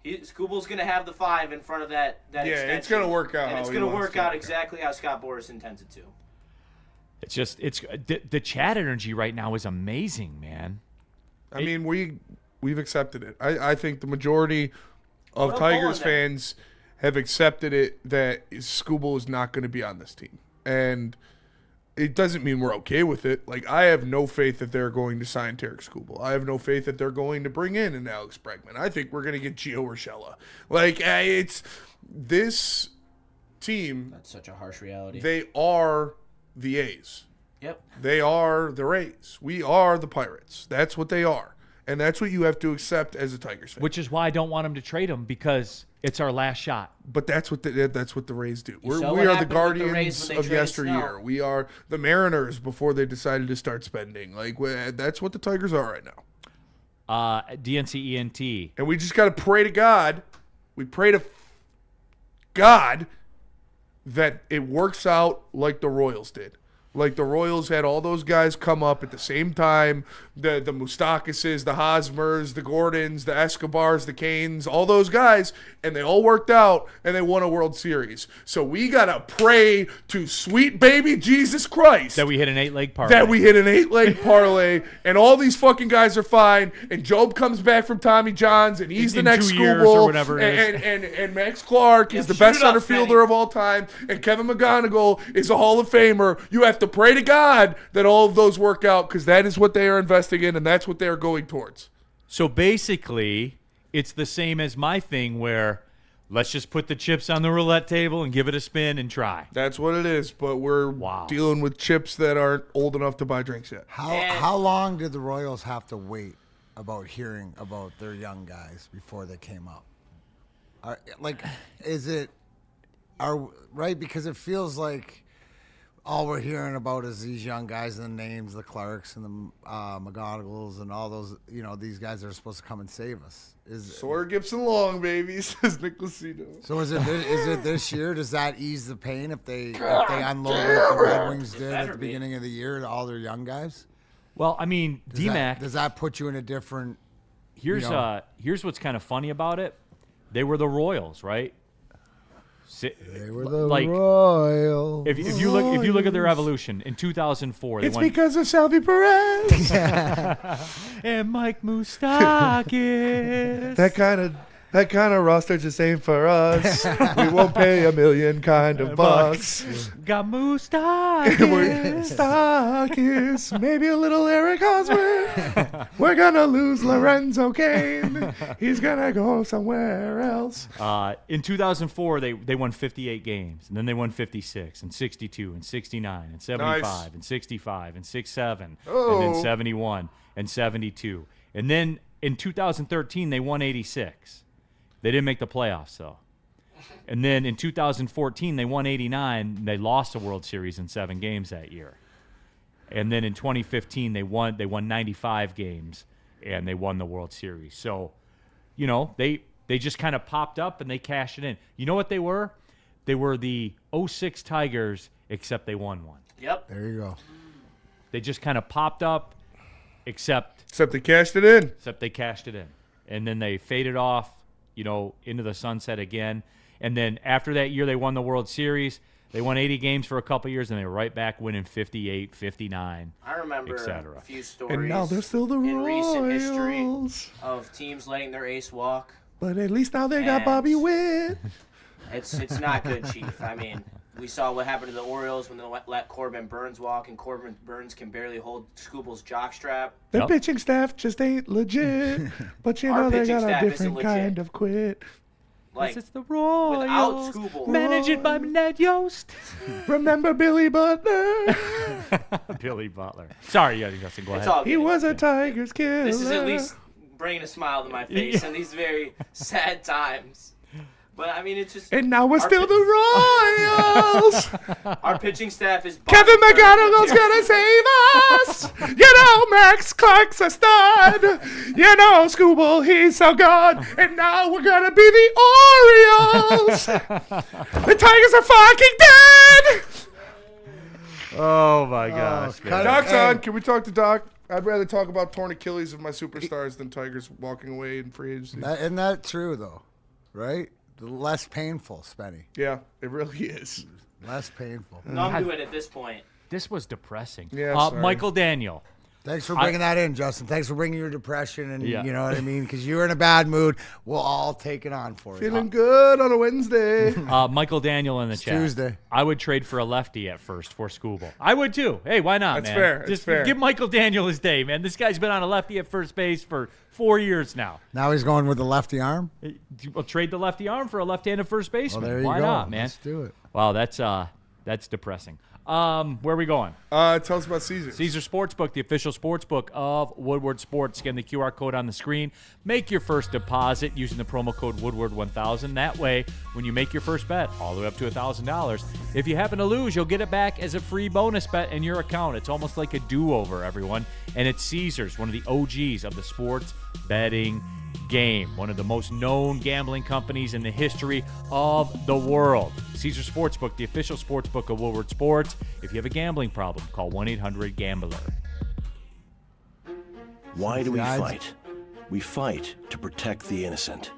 Scubal's going to have the 5 in front of that extension. It's going to work out. And it's going to work out exactly how Scott Boras intends it to. It's just, the chat energy right now is amazing, man. I mean, we've accepted it. I think the majority of Tigers fans have accepted it that Skubal is not going to be on this team. And it doesn't mean we're okay with it. Like, I have no faith that they're going to sign Tarek Skubal. I have no faith that they're going to bring in an Alex Bregman. I think we're going to get Gio Urshela. Like, it's this team. That's such a harsh reality. They are the A's. Yep. They are the Rays. We are the Pirates. That's what they are. And that's what you have to accept as a Tigers fan. Which is why I don't want them to trade him, because it's our last shot. But that's what the Rays do. We what are the happened with the Guardians Rays when they of traded yesteryear. Snell? We are the Mariners before they decided to start spending. Like, that's what the Tigers are right now. DNCENT. And we just got to pray to God. We pray to God that it works out like the Royals did. Like the Royals had all those guys come up at the same time, the Moustakas, the Hosmers, the Gordons, the Escobars, the Canes, all those guys, and they all worked out, and they won a World Series. So we got to pray to sweet baby Jesus Christ. That we hit an 8-leg parlay. And all these fucking guys are fine, and Job comes back from Tommy John's, and he's the next 2 years or whatever and Max Clark is the best center fielder of all time, and Kevin McGonigal is a Hall of Famer. You have to pray to God that all of those work out, because that is what they are investing in, and that's what they are going towards. So basically, it's the same as my thing where let's just put the chips on the roulette table and give it a spin and try. That's what it is, but we're dealing with chips that aren't old enough to buy drinks yet. How long did the Royals have to wait about hearing about their young guys before they came up? Right? Because it feels like all we're hearing about is these young guys and the names, the Clarks and the McGonigals and all those, these guys that are supposed to come and save us. Sawyer Gibson Long, baby, says Nick Lucido. So is it this year? Does that ease the pain if they unload what the Red Wings did at the beginning of the year to all their young guys? Well, I mean, D-Mac. Does that put you in a different? Here's what's kind of funny about it. They were the Royals, right? They were the Royals. If you look at their evolution in 2004, it's because of Salvi Perez and Mike Moustakas. That kind of roster just ain't for us. We won't pay $1 million kind of bucks. Got Moustakas. Maybe a little Eric Hosmer. We're gonna lose Lorenzo Cain. He's gonna go somewhere else. In 2004, they won 58 games, and then they won 56, and 62, and 69, and 75, and 65, and 67, and then 71, and 72, and then in 2013 they won 86. They didn't make the playoffs, though. And then in 2014, they won 89. And they lost the World Series in 7 games that year. And then in 2015, they won 95 games, and they won the World Series. So, they just kind of popped up, and they cashed it in. You know what they were? They were the 06 Tigers, except they won one. Yep. There you go. They just kind of popped up, except they cashed it in. Except they cashed it in. And then they faded off, into the sunset again. And then after that year, they won the World Series. They won 80 games for a couple years, and they were right back winning 58, 59, I remember etc. a few stories and now they're still the in recent Royals. history of teams letting their ace walk. But at least now they got Bobby Witt. It's not good, Chief. I mean, we saw what happened to the Orioles when they let Corbin Burns walk, and Corbin Burns can barely hold Skubal's jockstrap. The pitching staff just ain't legit, but they got a different kind of quit. Like, it's the Royals. Without Skubal. Managed by Ned Yost. Remember Billy Butler? Billy Butler. Sorry, Justin, go ahead. He was a Tigers killer. This is at least bringing a smile to my face in these very sad times. But, I mean, it's just... And now we're still the Royals. Our pitching staff is... Kevin McGonigal's going to save us. Max Clark's a stud. Skubal, he's so good. And now we're going to be the Orioles. The Tigers are fucking dead. Oh, my gosh. Doc's on. Can we talk to Doc? I'd rather talk about torn Achilles of my superstars than Tigers walking away in free agency. Isn't that true, though? Right? Less painful, Spenny. Yeah, it really is. Less painful. Numb to it at this point. This was depressing. Yeah, Michael Daniel. Thanks for bringing that in, Justin. Thanks for bringing your depression and you know what I mean, because you were in a bad mood. We'll all take it on for you. Feeling good on a Wednesday. Michael Daniel in the chat. Tuesday. I would trade for a lefty at first for Skubal. I would too. Hey, why not, That's man? fair. Just fair. give Michael Daniel his day, man. This guy's been on a lefty at first base for 4 years now. Now he's going with the lefty arm? We'll trade the lefty arm for a left-handed first baseman. Well, there you why go. not, man? Let's do it. Wow, that's depressing. Where are we going? Tell us about Caesar. Caesar Sportsbook, the official sportsbook of Woodward Sports. Scan the QR code on the screen. Make your first deposit using the promo code Woodward1000. That way, when you make your first bet, all the way up to $1,000, if you happen to lose, you'll get it back as a free bonus bet in your account. It's almost like a do-over, everyone. And it's Caesars, one of the OGs of the sports betting game, one of the most known gambling companies in the history of the world. Caesar Sportsbook, the official sportsbook of Woodward Sports. If you have a gambling problem, call 1-800-GAMBLER. Why do we fight? We fight to protect the innocent,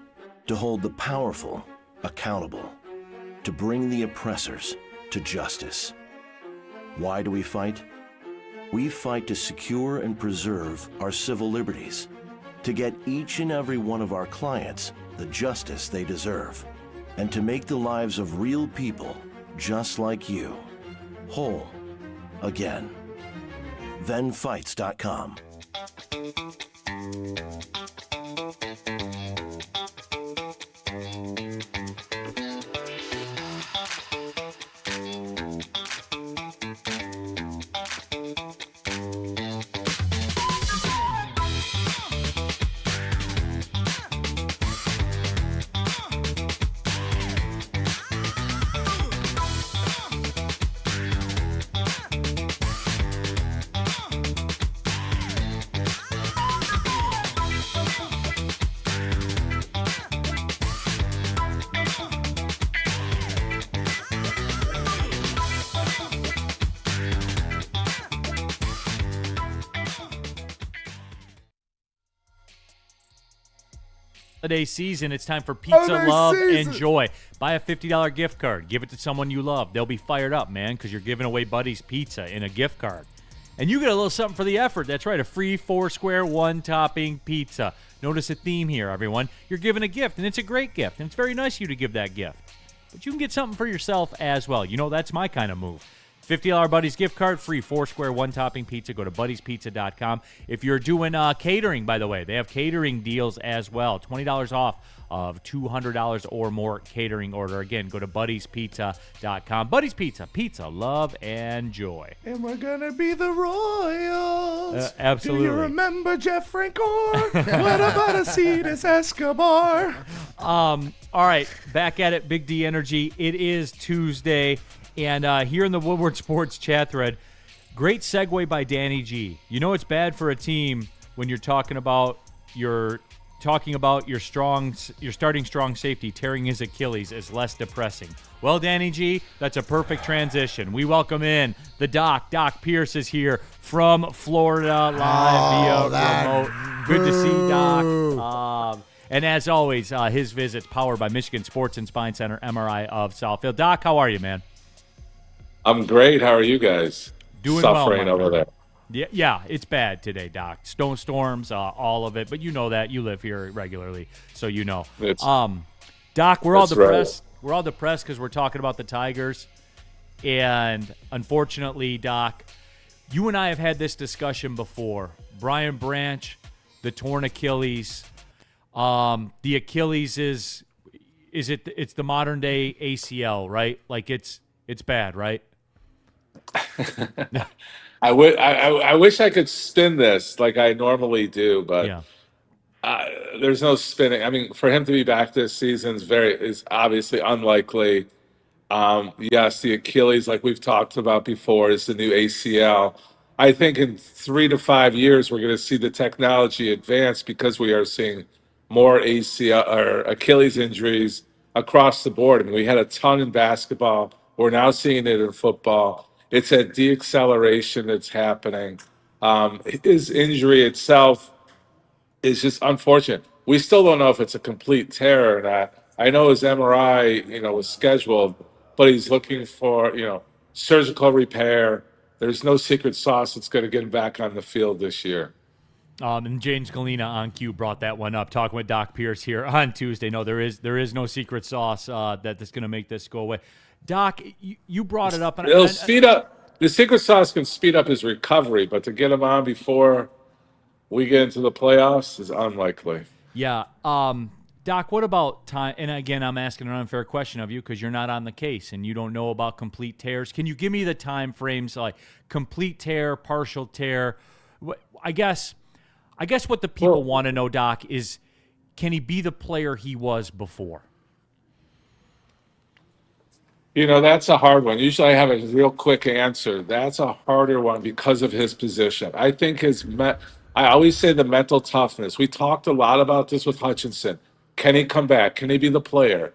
to hold the powerful accountable, to bring the oppressors to justice. Why do we fight? We fight to secure and preserve our civil liberties, to get each and every one of our clients the justice they deserve, and to make the lives of real people just like you whole again. ThenFights.com. Holiday season, it's time for pizza, love, and joy. Buy a $50 gift card. Give it to someone you love. They'll be fired up, man, because you're giving away Buddy's Pizza in a gift card. And you get a little something for the effort. That's right, a free 4-square, 1-topping pizza. Notice a theme here, everyone. You're giving a gift, and it's a great gift, and it's very nice of you to give that gift. But you can get something for yourself as well. You know, that's my kind of move. $50 Buddy's gift card, free 4-square, 1-topping pizza. Go to buddyspizza.com. If you're doing catering, by the way, they have catering deals as well. $20 off of $200 or more catering order. Again, go to buddyspizza.com. Buddy's Pizza. Pizza, love, and joy. And we're going to be the Royals. Absolutely. Do you remember Jeff Francoeur? What about a Cetus Escobar? All right, back at it, Big D Energy. It is Tuesday. And here in the Woodward Sports chat thread, great segue by Danny G. You know it's bad for a team when you're talking about your starting strong safety tearing his Achilles is less depressing. Well, Danny G, that's a perfect transition. We welcome in the Doc. Doc Pierce is here from Florida live via remote. Good to see Doc. And as always, his visit's powered by Michigan Sports and Spine Center, MRI of Southfield. Doc, how are you, man? I'm great. How are you guys? Doing Suffering well, over there. Yeah, it's bad today, Doc. Storms, all of it. But you know that. You live here regularly, so you know. Doc, we're all depressed. Right. We're all depressed because we're talking about the Tigers. And unfortunately, Doc, you and I have had this discussion before. Brian Branch, the torn Achilles. The Achilles it's the modern day ACL, right? Like it's bad, right? I wish I could spin this like I normally do, but there's no spinning. I mean, for him to be back this season is obviously unlikely. Yes, the Achilles, like we've talked about before, is the new ACL. I think in 3 to 5 years we're going to see the technology advance because we are seeing more ACL or Achilles injuries across the board. I mean, we had a ton in basketball. We're now seeing it in football. It's a deacceleration that's happening. His injury itself is just unfortunate. We still don't know if it's a complete tear or not. I know his MRI, was scheduled, but he's looking for, surgical repair. There's no secret sauce that's going to get him back on the field this year. And James Galena on Q brought that one up, talking with Doc Pierce here on Tuesday. No, there is no secret sauce that's going to make this go away. Doc, you brought it up. It'll speed up. The secret sauce can speed up his recovery, but to get him on before we get into the playoffs is unlikely. Yeah. Doc, what about time? And again, I'm asking an unfair question of you because you're not on the case and you don't know about complete tears. Can you give me the time frames, like complete tear, partial tear? I guess what the people want to know, Doc, is can he be the player he was before? That's a hard one. Usually I have a real quick answer. That's a harder one because of his position. I think I always say the mental toughness. We talked a lot about this with Hutchinson. Can he come back? Can he be the player?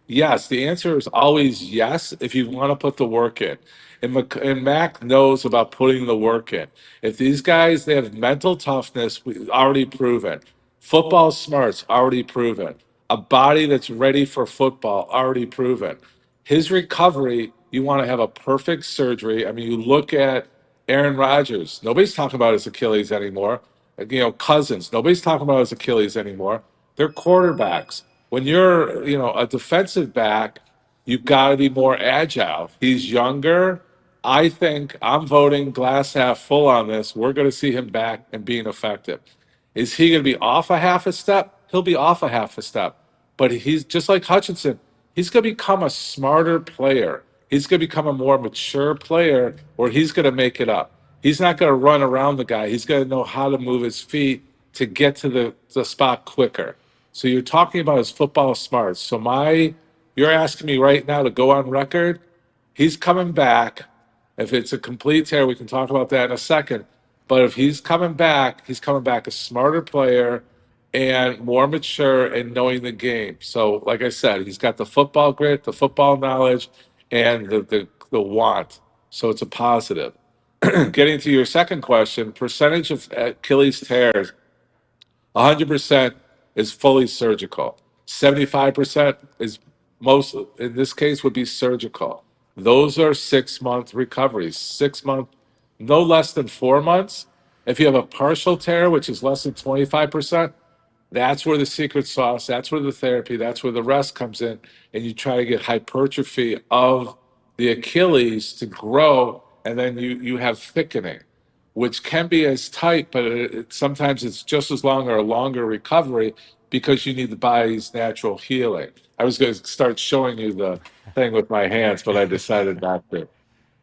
Yes. The answer is always yes if you want to put the work in. And Mac knows about putting the work in. If these guys, they have mental toughness, already proven. Football smarts, already proven. A body that's ready for football, already proven. His recovery, you want to have a perfect surgery. I mean, you look at Aaron Rodgers. Nobody's talking about his Achilles anymore. Cousins. Nobody's talking about his Achilles anymore. They're quarterbacks. When you're, a defensive back, you've got to be more agile. He's younger. I think I'm voting glass half full on this. We're going to see him back and being effective. Is he going to be off a half a step? He'll be off a half a step. But he's just like Hutchinson. He's going to become a smarter player. He's going to become a more mature player, or he's going to make it up. He's not going to run around the guy. He's going to know how to move his feet to get to the spot quicker. So you're talking about his football smarts. So you're asking me right now to go on record. He's coming back. If it's a complete tear, we can talk about that in a second. But if he's coming back a smarter player and more mature and knowing the game. So, like I said, he's got the football grit, the football knowledge, and the want. So it's a positive. Getting to your second question, percentage of Achilles tears, 100% is fully surgical. 75% is most, in this case, would be surgical. Those are 6-month recoveries. 6 months, no less than 4 months. If you have a partial tear, which is less than 25%, that's where the secret sauce, that's where the therapy, that's where the rest comes in, and you try to get hypertrophy of the Achilles to grow, and then you have thickening, which can be as tight, but sometimes it's just as long or a longer recovery because you need the body's natural healing. I was going to start showing you the thing with my hands, but I decided not to.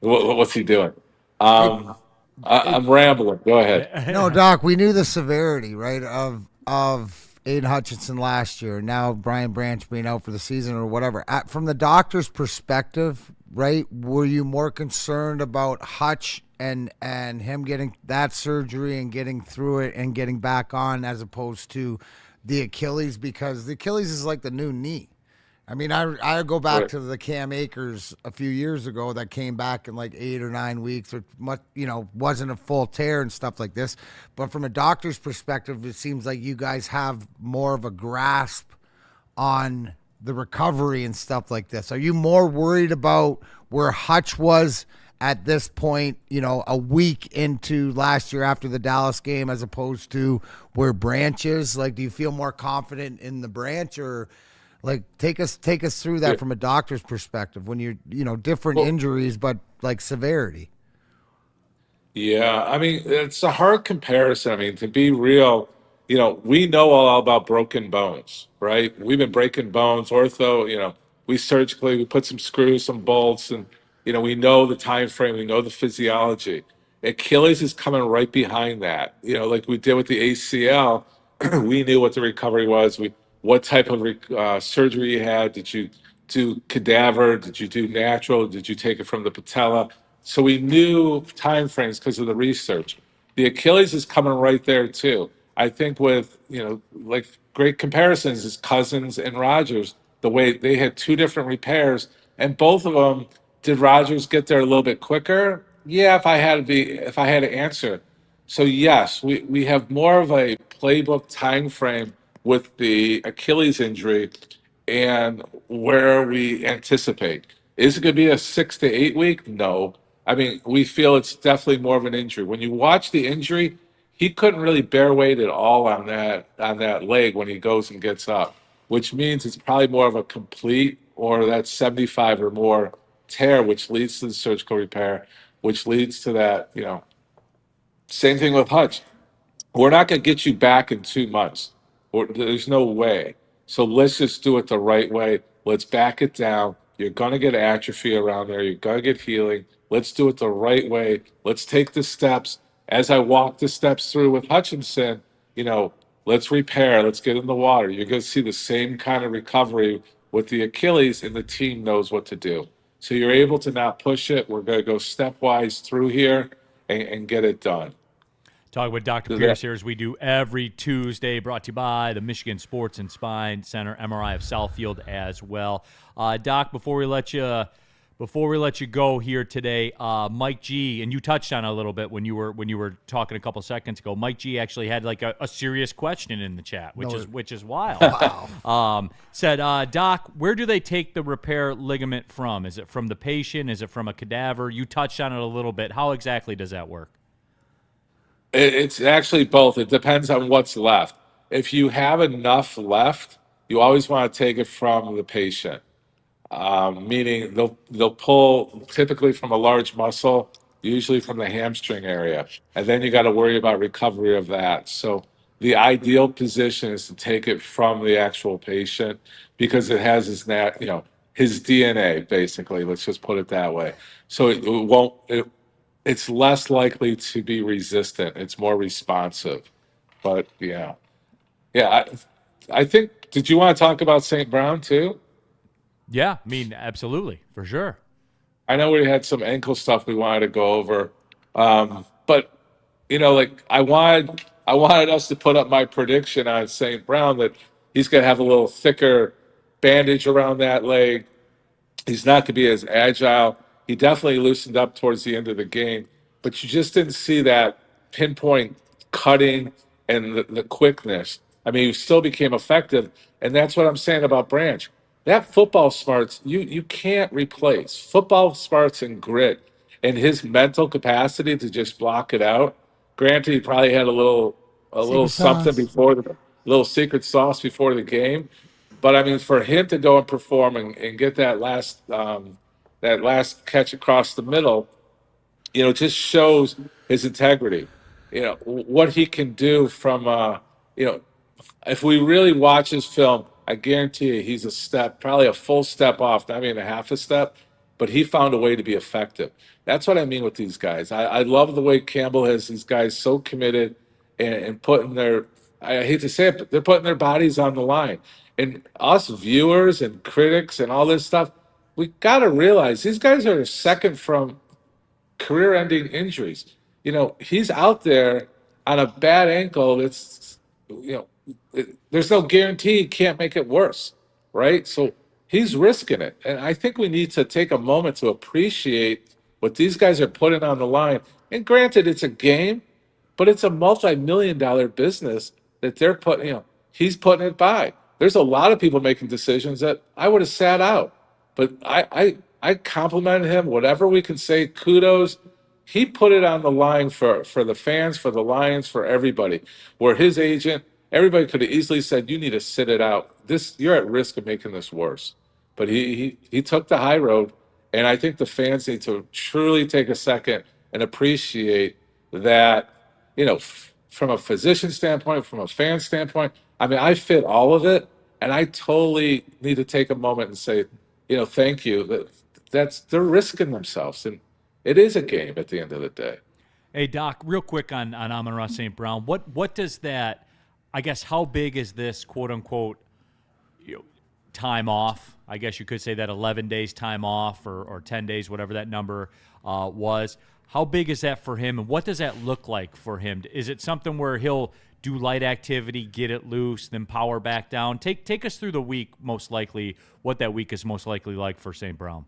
What's he doing? I'm rambling. Go ahead. No, Doc, we knew the severity, right, of Aiden Hutchinson last year. Now Brian Branch being out for the season or whatever. From the doctor's perspective, right, were you more concerned about Hutch and him getting that surgery and getting through it and getting back on as opposed to the Achilles? Because the Achilles is like the new knee. I mean, I go back to the Cam Akers a few years ago that came back in like 8 or 9 weeks, or much, wasn't a full tear and stuff like this. But from a doctor's perspective, it seems like you guys have more of a grasp on the recovery and stuff like this. Are you more worried about where Hutch was at this point, a week into last year after the Dallas game, as opposed to where Branch is? Like, do you feel more confident in the Branch, or like take us through that from a doctor's perspective when you're, different injuries, but like severity? Yeah, I mean, it's a hard comparison. I mean, to be real, we know all about broken bones, right? We've been breaking bones, ortho, we surgically, we put some screws, some bolts, and, we know the time frame, we know the physiology. Achilles is coming right behind that. Like we did with the ACL, we knew what the recovery was. What type of surgery you had. Did you do cadaver? Did you do natural? Did you take it from the patella? So we knew time frames because of the research. The Achilles is coming right there too. I think with, like great comparisons is Cousins and Rodgers, the way they had 2 different repairs, and both of them, did Rodgers get there a little bit quicker? Yeah, if I had to answer. So yes, we have more of a playbook time frame with the Achilles injury and where we anticipate. Is it going to be a 6 to 8 week? No. I mean, we feel it's definitely more of an injury. When you watch the injury, he couldn't really bear weight at all on that leg when he goes and gets up, which means it's probably more of a complete or that 75 or more tear, which leads to the surgical repair, which leads to that, same thing with Hutch. We're not going to get you back in 2 months. There's no way. So let's just do it the right way. Let's back it down. You're going to get atrophy around there. You're going to get healing. Let's do it the right way. Let's take the steps. As I walk the steps through with Hutchinson, let's repair. Let's get in the water. You're going to see the same kind of recovery with the Achilles, and the team knows what to do. So you're able to now push it. We're going to go stepwise through here and get it done. Talking with Dr. Pierce here as we do every Tuesday, brought to you by the Michigan Sports and Spine Center, MRI of Southfield as well. Doc, before we let you go here today, Mike G, and you touched on it a little bit when you were talking a couple seconds ago. Mike G actually had like a serious question in the chat, which is wild. Wow. Said, Doc, where do they take the repair ligament from? Is it from the patient? Is it from a cadaver? You touched on it a little bit. How exactly does that work? It's actually both. It depends on what's left. If you have enough left, you always want to take it from the patient. Meaning they'll pull typically from a large muscle, usually from the hamstring area, and then you got to worry about recovery of that. So the ideal position is to take it from the actual patient because it has his DNA basically. Let's just put it that way. So it's less likely to be resistant. It's more responsive. But yeah. I think. Did you want to talk about St. Brown too? Yeah, I mean, absolutely, for sure. I know we had some ankle stuff we wanted to go over, but I wanted us to put up my prediction on St. Brown that he's going to have a little thicker bandage around that leg. He's not going to be as agile. He definitely loosened up towards the end of the game, but you just didn't see that pinpoint cutting and the quickness. I mean, he still became effective, and that's what I'm saying about Branch. That football smarts, you can't replace. Football smarts and grit and his mental capacity to just block it out. Granted, he probably had a little something before the little secret sauce before the game. But I mean, for him to go and perform and get that last catch across the middle, just shows his integrity. What he can do from if we really watch his film, I guarantee you he's probably a full step off, not even a half a step, but he found a way to be effective. That's what I mean with these guys. I love the way Campbell has these guys so committed and putting I hate to say it, but they're putting their bodies on the line. And us viewers and critics and all this stuff, we got to realize these guys are second from career-ending injuries. He's out there on a bad ankle that's, there's no guarantee he can't make it worse, right? So he's risking it. And I think we need to take a moment to appreciate what these guys are putting on the line. And granted, it's a game, but it's a multi-million-dollar business that they're putting, he's putting it by. There's a lot of people making decisions that I would have sat out. But I complimented him, whatever we can say, kudos. He put it on the line for the fans, for the Lions, for everybody. Where his agent, everybody could have easily said, you need to sit it out. You're at risk of making this worse. But he took the high road, and I think the fans need to truly take a second and appreciate that, from a physician standpoint, from a fan standpoint. I mean, I fit all of it, and I totally need to take a moment and say, thank you. They're risking themselves, and it is a game at the end of the day. Hey, Doc, real quick on Amon-Ra St. Brown. What does that, I guess, how big is this, quote unquote, time off? I guess you could say that 11 days time off or 10 days, whatever that number was. How big is that for him, and what does that look like for him? Is it something where he'll do light activity, get it loose, then power back down? Take us through the week, most likely, what that week is most likely like for St. Brown.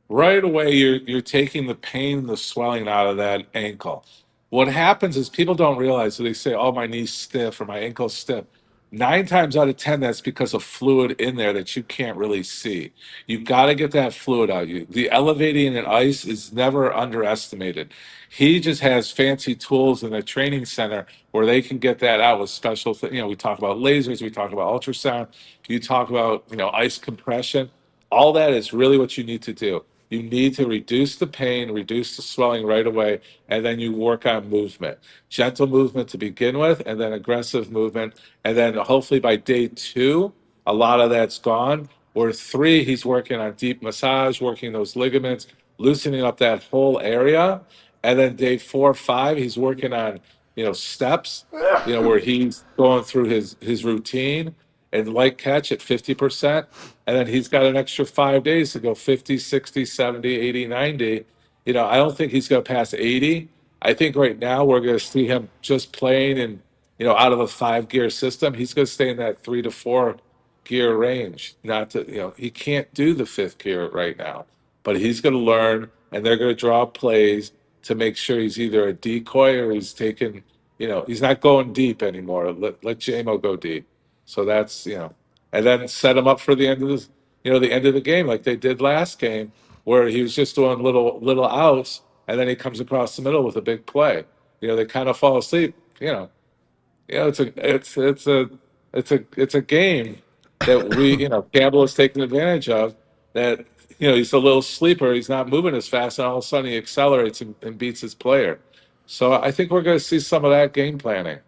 Right away, you're taking the pain and the swelling out of that ankle. What happens is people don't realize, so they say, oh, my knee's stiff or my ankle's stiff. 9 times out of 10, that's because of fluid in there that you can't really see. You got to get that fluid out. The elevating in ice is never underestimated. He just has fancy tools in the training center where they can get that out with special we talk about lasers, we talk about ultrasound, you talk about, ice compression. All that is really what you need to do. You need to reduce the pain, reduce the swelling right away, and then you work on movement. Gentle movement to begin with, and then aggressive movement. And then hopefully by day 2, a lot of that's gone. Or 3, he's working on deep massage, working those ligaments, loosening up that whole area. And then day 4, 5, he's working on, steps, where he's going through his routine and light catch at 50%. And then he's got an extra 5 days to go 50, 60, 70, 80, 90. I don't think he's going to pass 80. I think right now we're going to see him just playing in, out of a 5-gear system. He's going to stay in that 3 to 4 gear range. Not to, he can't do the 5th gear right now, but he's going to learn, and they're going to draw plays to make sure he's either a decoy or he's taking, he's not going deep anymore. Let JMO go deep. So that's, and then set him up for the end of the end of the game, like they did last game, where he was just doing little outs, and then he comes across the middle with a big play. They kind of fall asleep. It's a game that we, Campbell is taking advantage of. That he's a little sleeper. He's not moving as fast, and all of a sudden he accelerates and beats his player. So I think we're going to see some of that game planning.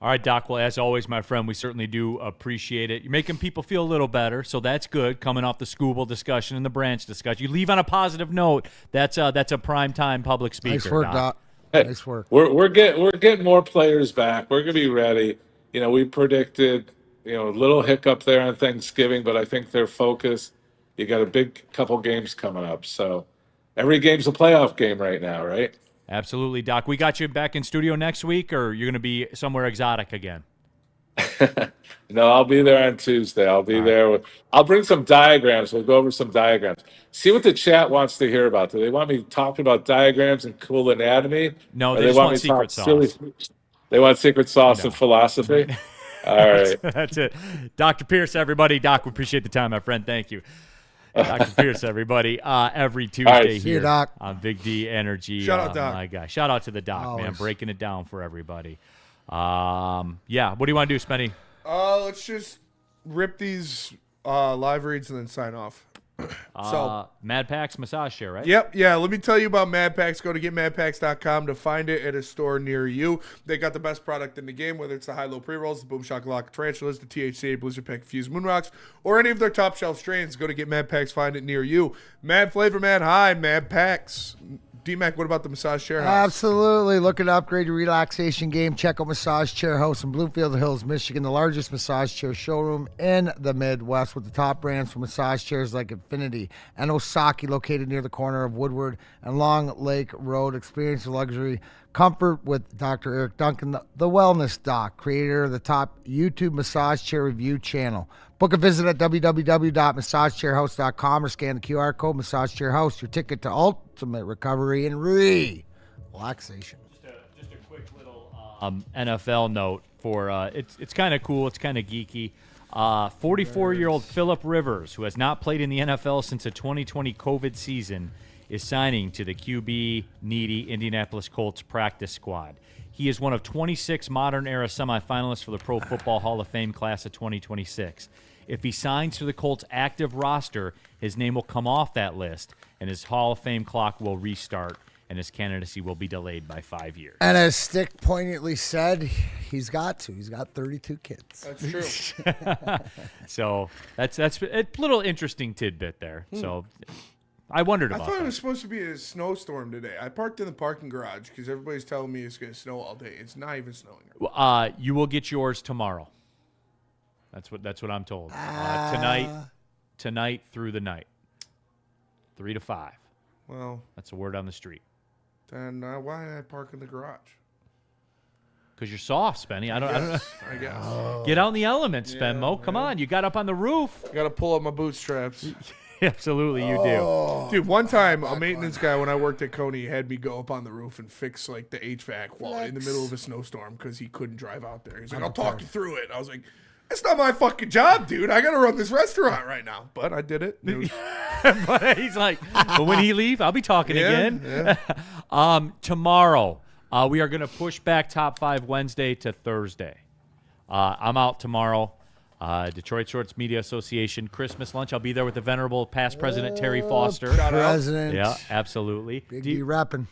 All right, Doc. Well, as always, my friend, we certainly do appreciate it. You're making people feel a little better, so that's good. Coming off the Scooble discussion and the branch discussion, you leave on a positive note. That's a primetime public speaker. Nice work, Doc. Hey, nice work. We're getting more players back. We're gonna be ready. We predicted a little hiccup there on Thanksgiving, but I think they're focused. You got a big couple games coming up, so every game's a playoff game right now, right? Absolutely, Doc. We got you back in studio next week, or you're going to be somewhere exotic again? No, I'll be there on Tuesday. I'll be there. I'll bring some diagrams. We'll go over some diagrams. See what the chat wants to hear about. Do they want me talking about diagrams and cool anatomy? No, they just want secret sauce. They want secret sauce and philosophy? All right. That's it. Dr. Pierce, everybody. Doc, we appreciate the time, my friend. Thank you. Dr. Pierce, everybody, every Tuesday here Doc. on Big D Energy. Shout out, Doc. My guy. Shout out to the Doc, man, breaking it down for everybody. Yeah, what do you want to do, Spenny? Let's just rip these live reads and then sign off. So Mad Packs massage chair, right? Yep, yeah. Let me tell you about Mad Packs. Go to getmadpacks.com to find it at a store near you. They got the best product in the game, whether it's the high-low pre-rolls, the Boom Shakalaka Tarantulas, the THCA Blizzard Pack Fused Moon Rocks, or any of their top shelf strains. Go to Get Mad Packs, find it near you. Mad Flavor, Mad High, Mad Packs. D-Mac, what about the Massage Chair House? Absolutely. Looking to upgrade your relaxation game? Check out Massage Chair House in Bloomfield Hills, Michigan, the largest massage chair showroom in the Midwest with the top brands for massage chairs like Infinity and Osaki, located near the corner of Woodward and Long Lake Road. Experience the luxury comfort with Dr. Eric Duncan, the Wellness Doc, creator of the top YouTube massage chair review channel. Book a visit at www.massagechairhouse.com or scan the QR code. Massage Chair House, your ticket to ultimate recovery and relaxation. Just a quick little NFL note for it's kind of cool. It's kind of geeky. 44-year-old Phillip Rivers, who has not played in the NFL since the 2020 COVID season, is signing to the QB-needy Indianapolis Colts practice squad. He is one of 26 modern-era semifinalists for the Pro Football Hall of Fame class of 2026. If he signs to the Colts' active roster, his name will come off that list, and his Hall of Fame clock will restart, and his candidacy will be delayed by 5 years. And as Stick poignantly said, he's got to. He's got 32 kids. That's true. So that's a little interesting tidbit there. So I wondered about I thought that. it was supposed to be a snowstorm today. I parked in the parking garage because everybody's telling me it's going to snow all day. It's not even snowing. You will get yours tomorrow. That's what I'm told. Tonight through the night, 3 to 5. Well, that's the word on the street. Then why did I park in the garage? Because you're soft, Spenny. I don't know. I guess. Get out in the elements, Spenmo. Come on, you got up on the roof. Got to pull up my bootstraps. Absolutely, you do. Dude, one time a maintenance guy when I worked at Coney had me go up on the roof and fix like the HVAC while in the middle of a snowstorm because he couldn't drive out there. He's like, I'll talk you through it. I was like, it's not my fucking job, dude. I got to run this restaurant right now. But I did it. But he's like, but when he leave, I'll be talking again. Yeah. Tomorrow, we are going to push back Top 5 Wednesday to Thursday. I'm out tomorrow. Detroit Sports Media Association Christmas lunch. I'll be there with the venerable past president Terry Foster. President. Yeah, absolutely. Big D repping.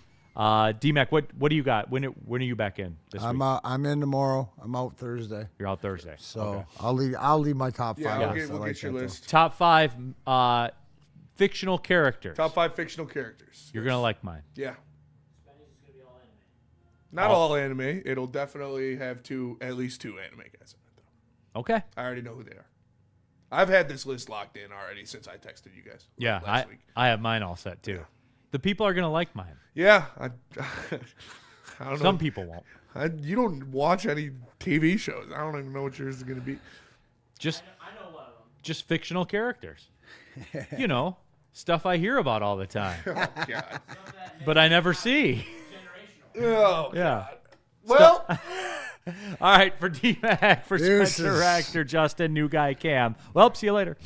D-Mac, what do you got? When are you back in this week? I'm in tomorrow. I'm out Thursday. You're out Thursday. So okay. I'll leave my top 5. Yeah, we'll get your list. Top 5 fictional characters. Top 5 fictional characters. You're gonna like mine. Yeah. Not all anime. It'll definitely have at least two anime guys in it, though. Okay. I already know who they are. I've had this list locked in already since I texted you guys. Yeah, last week. I have mine all set too. Yeah. The people are gonna like mine. Yeah, I don't know. Some people won't. You don't watch any TV shows. I don't even know what yours is gonna be. Just fictional characters. You know, stuff I hear about all the time. Oh God. But I never see. Oh, yeah. God. Well, all right, for D-Mac, for Spencer Rector, Justin, new guy Cam. Well, see you later.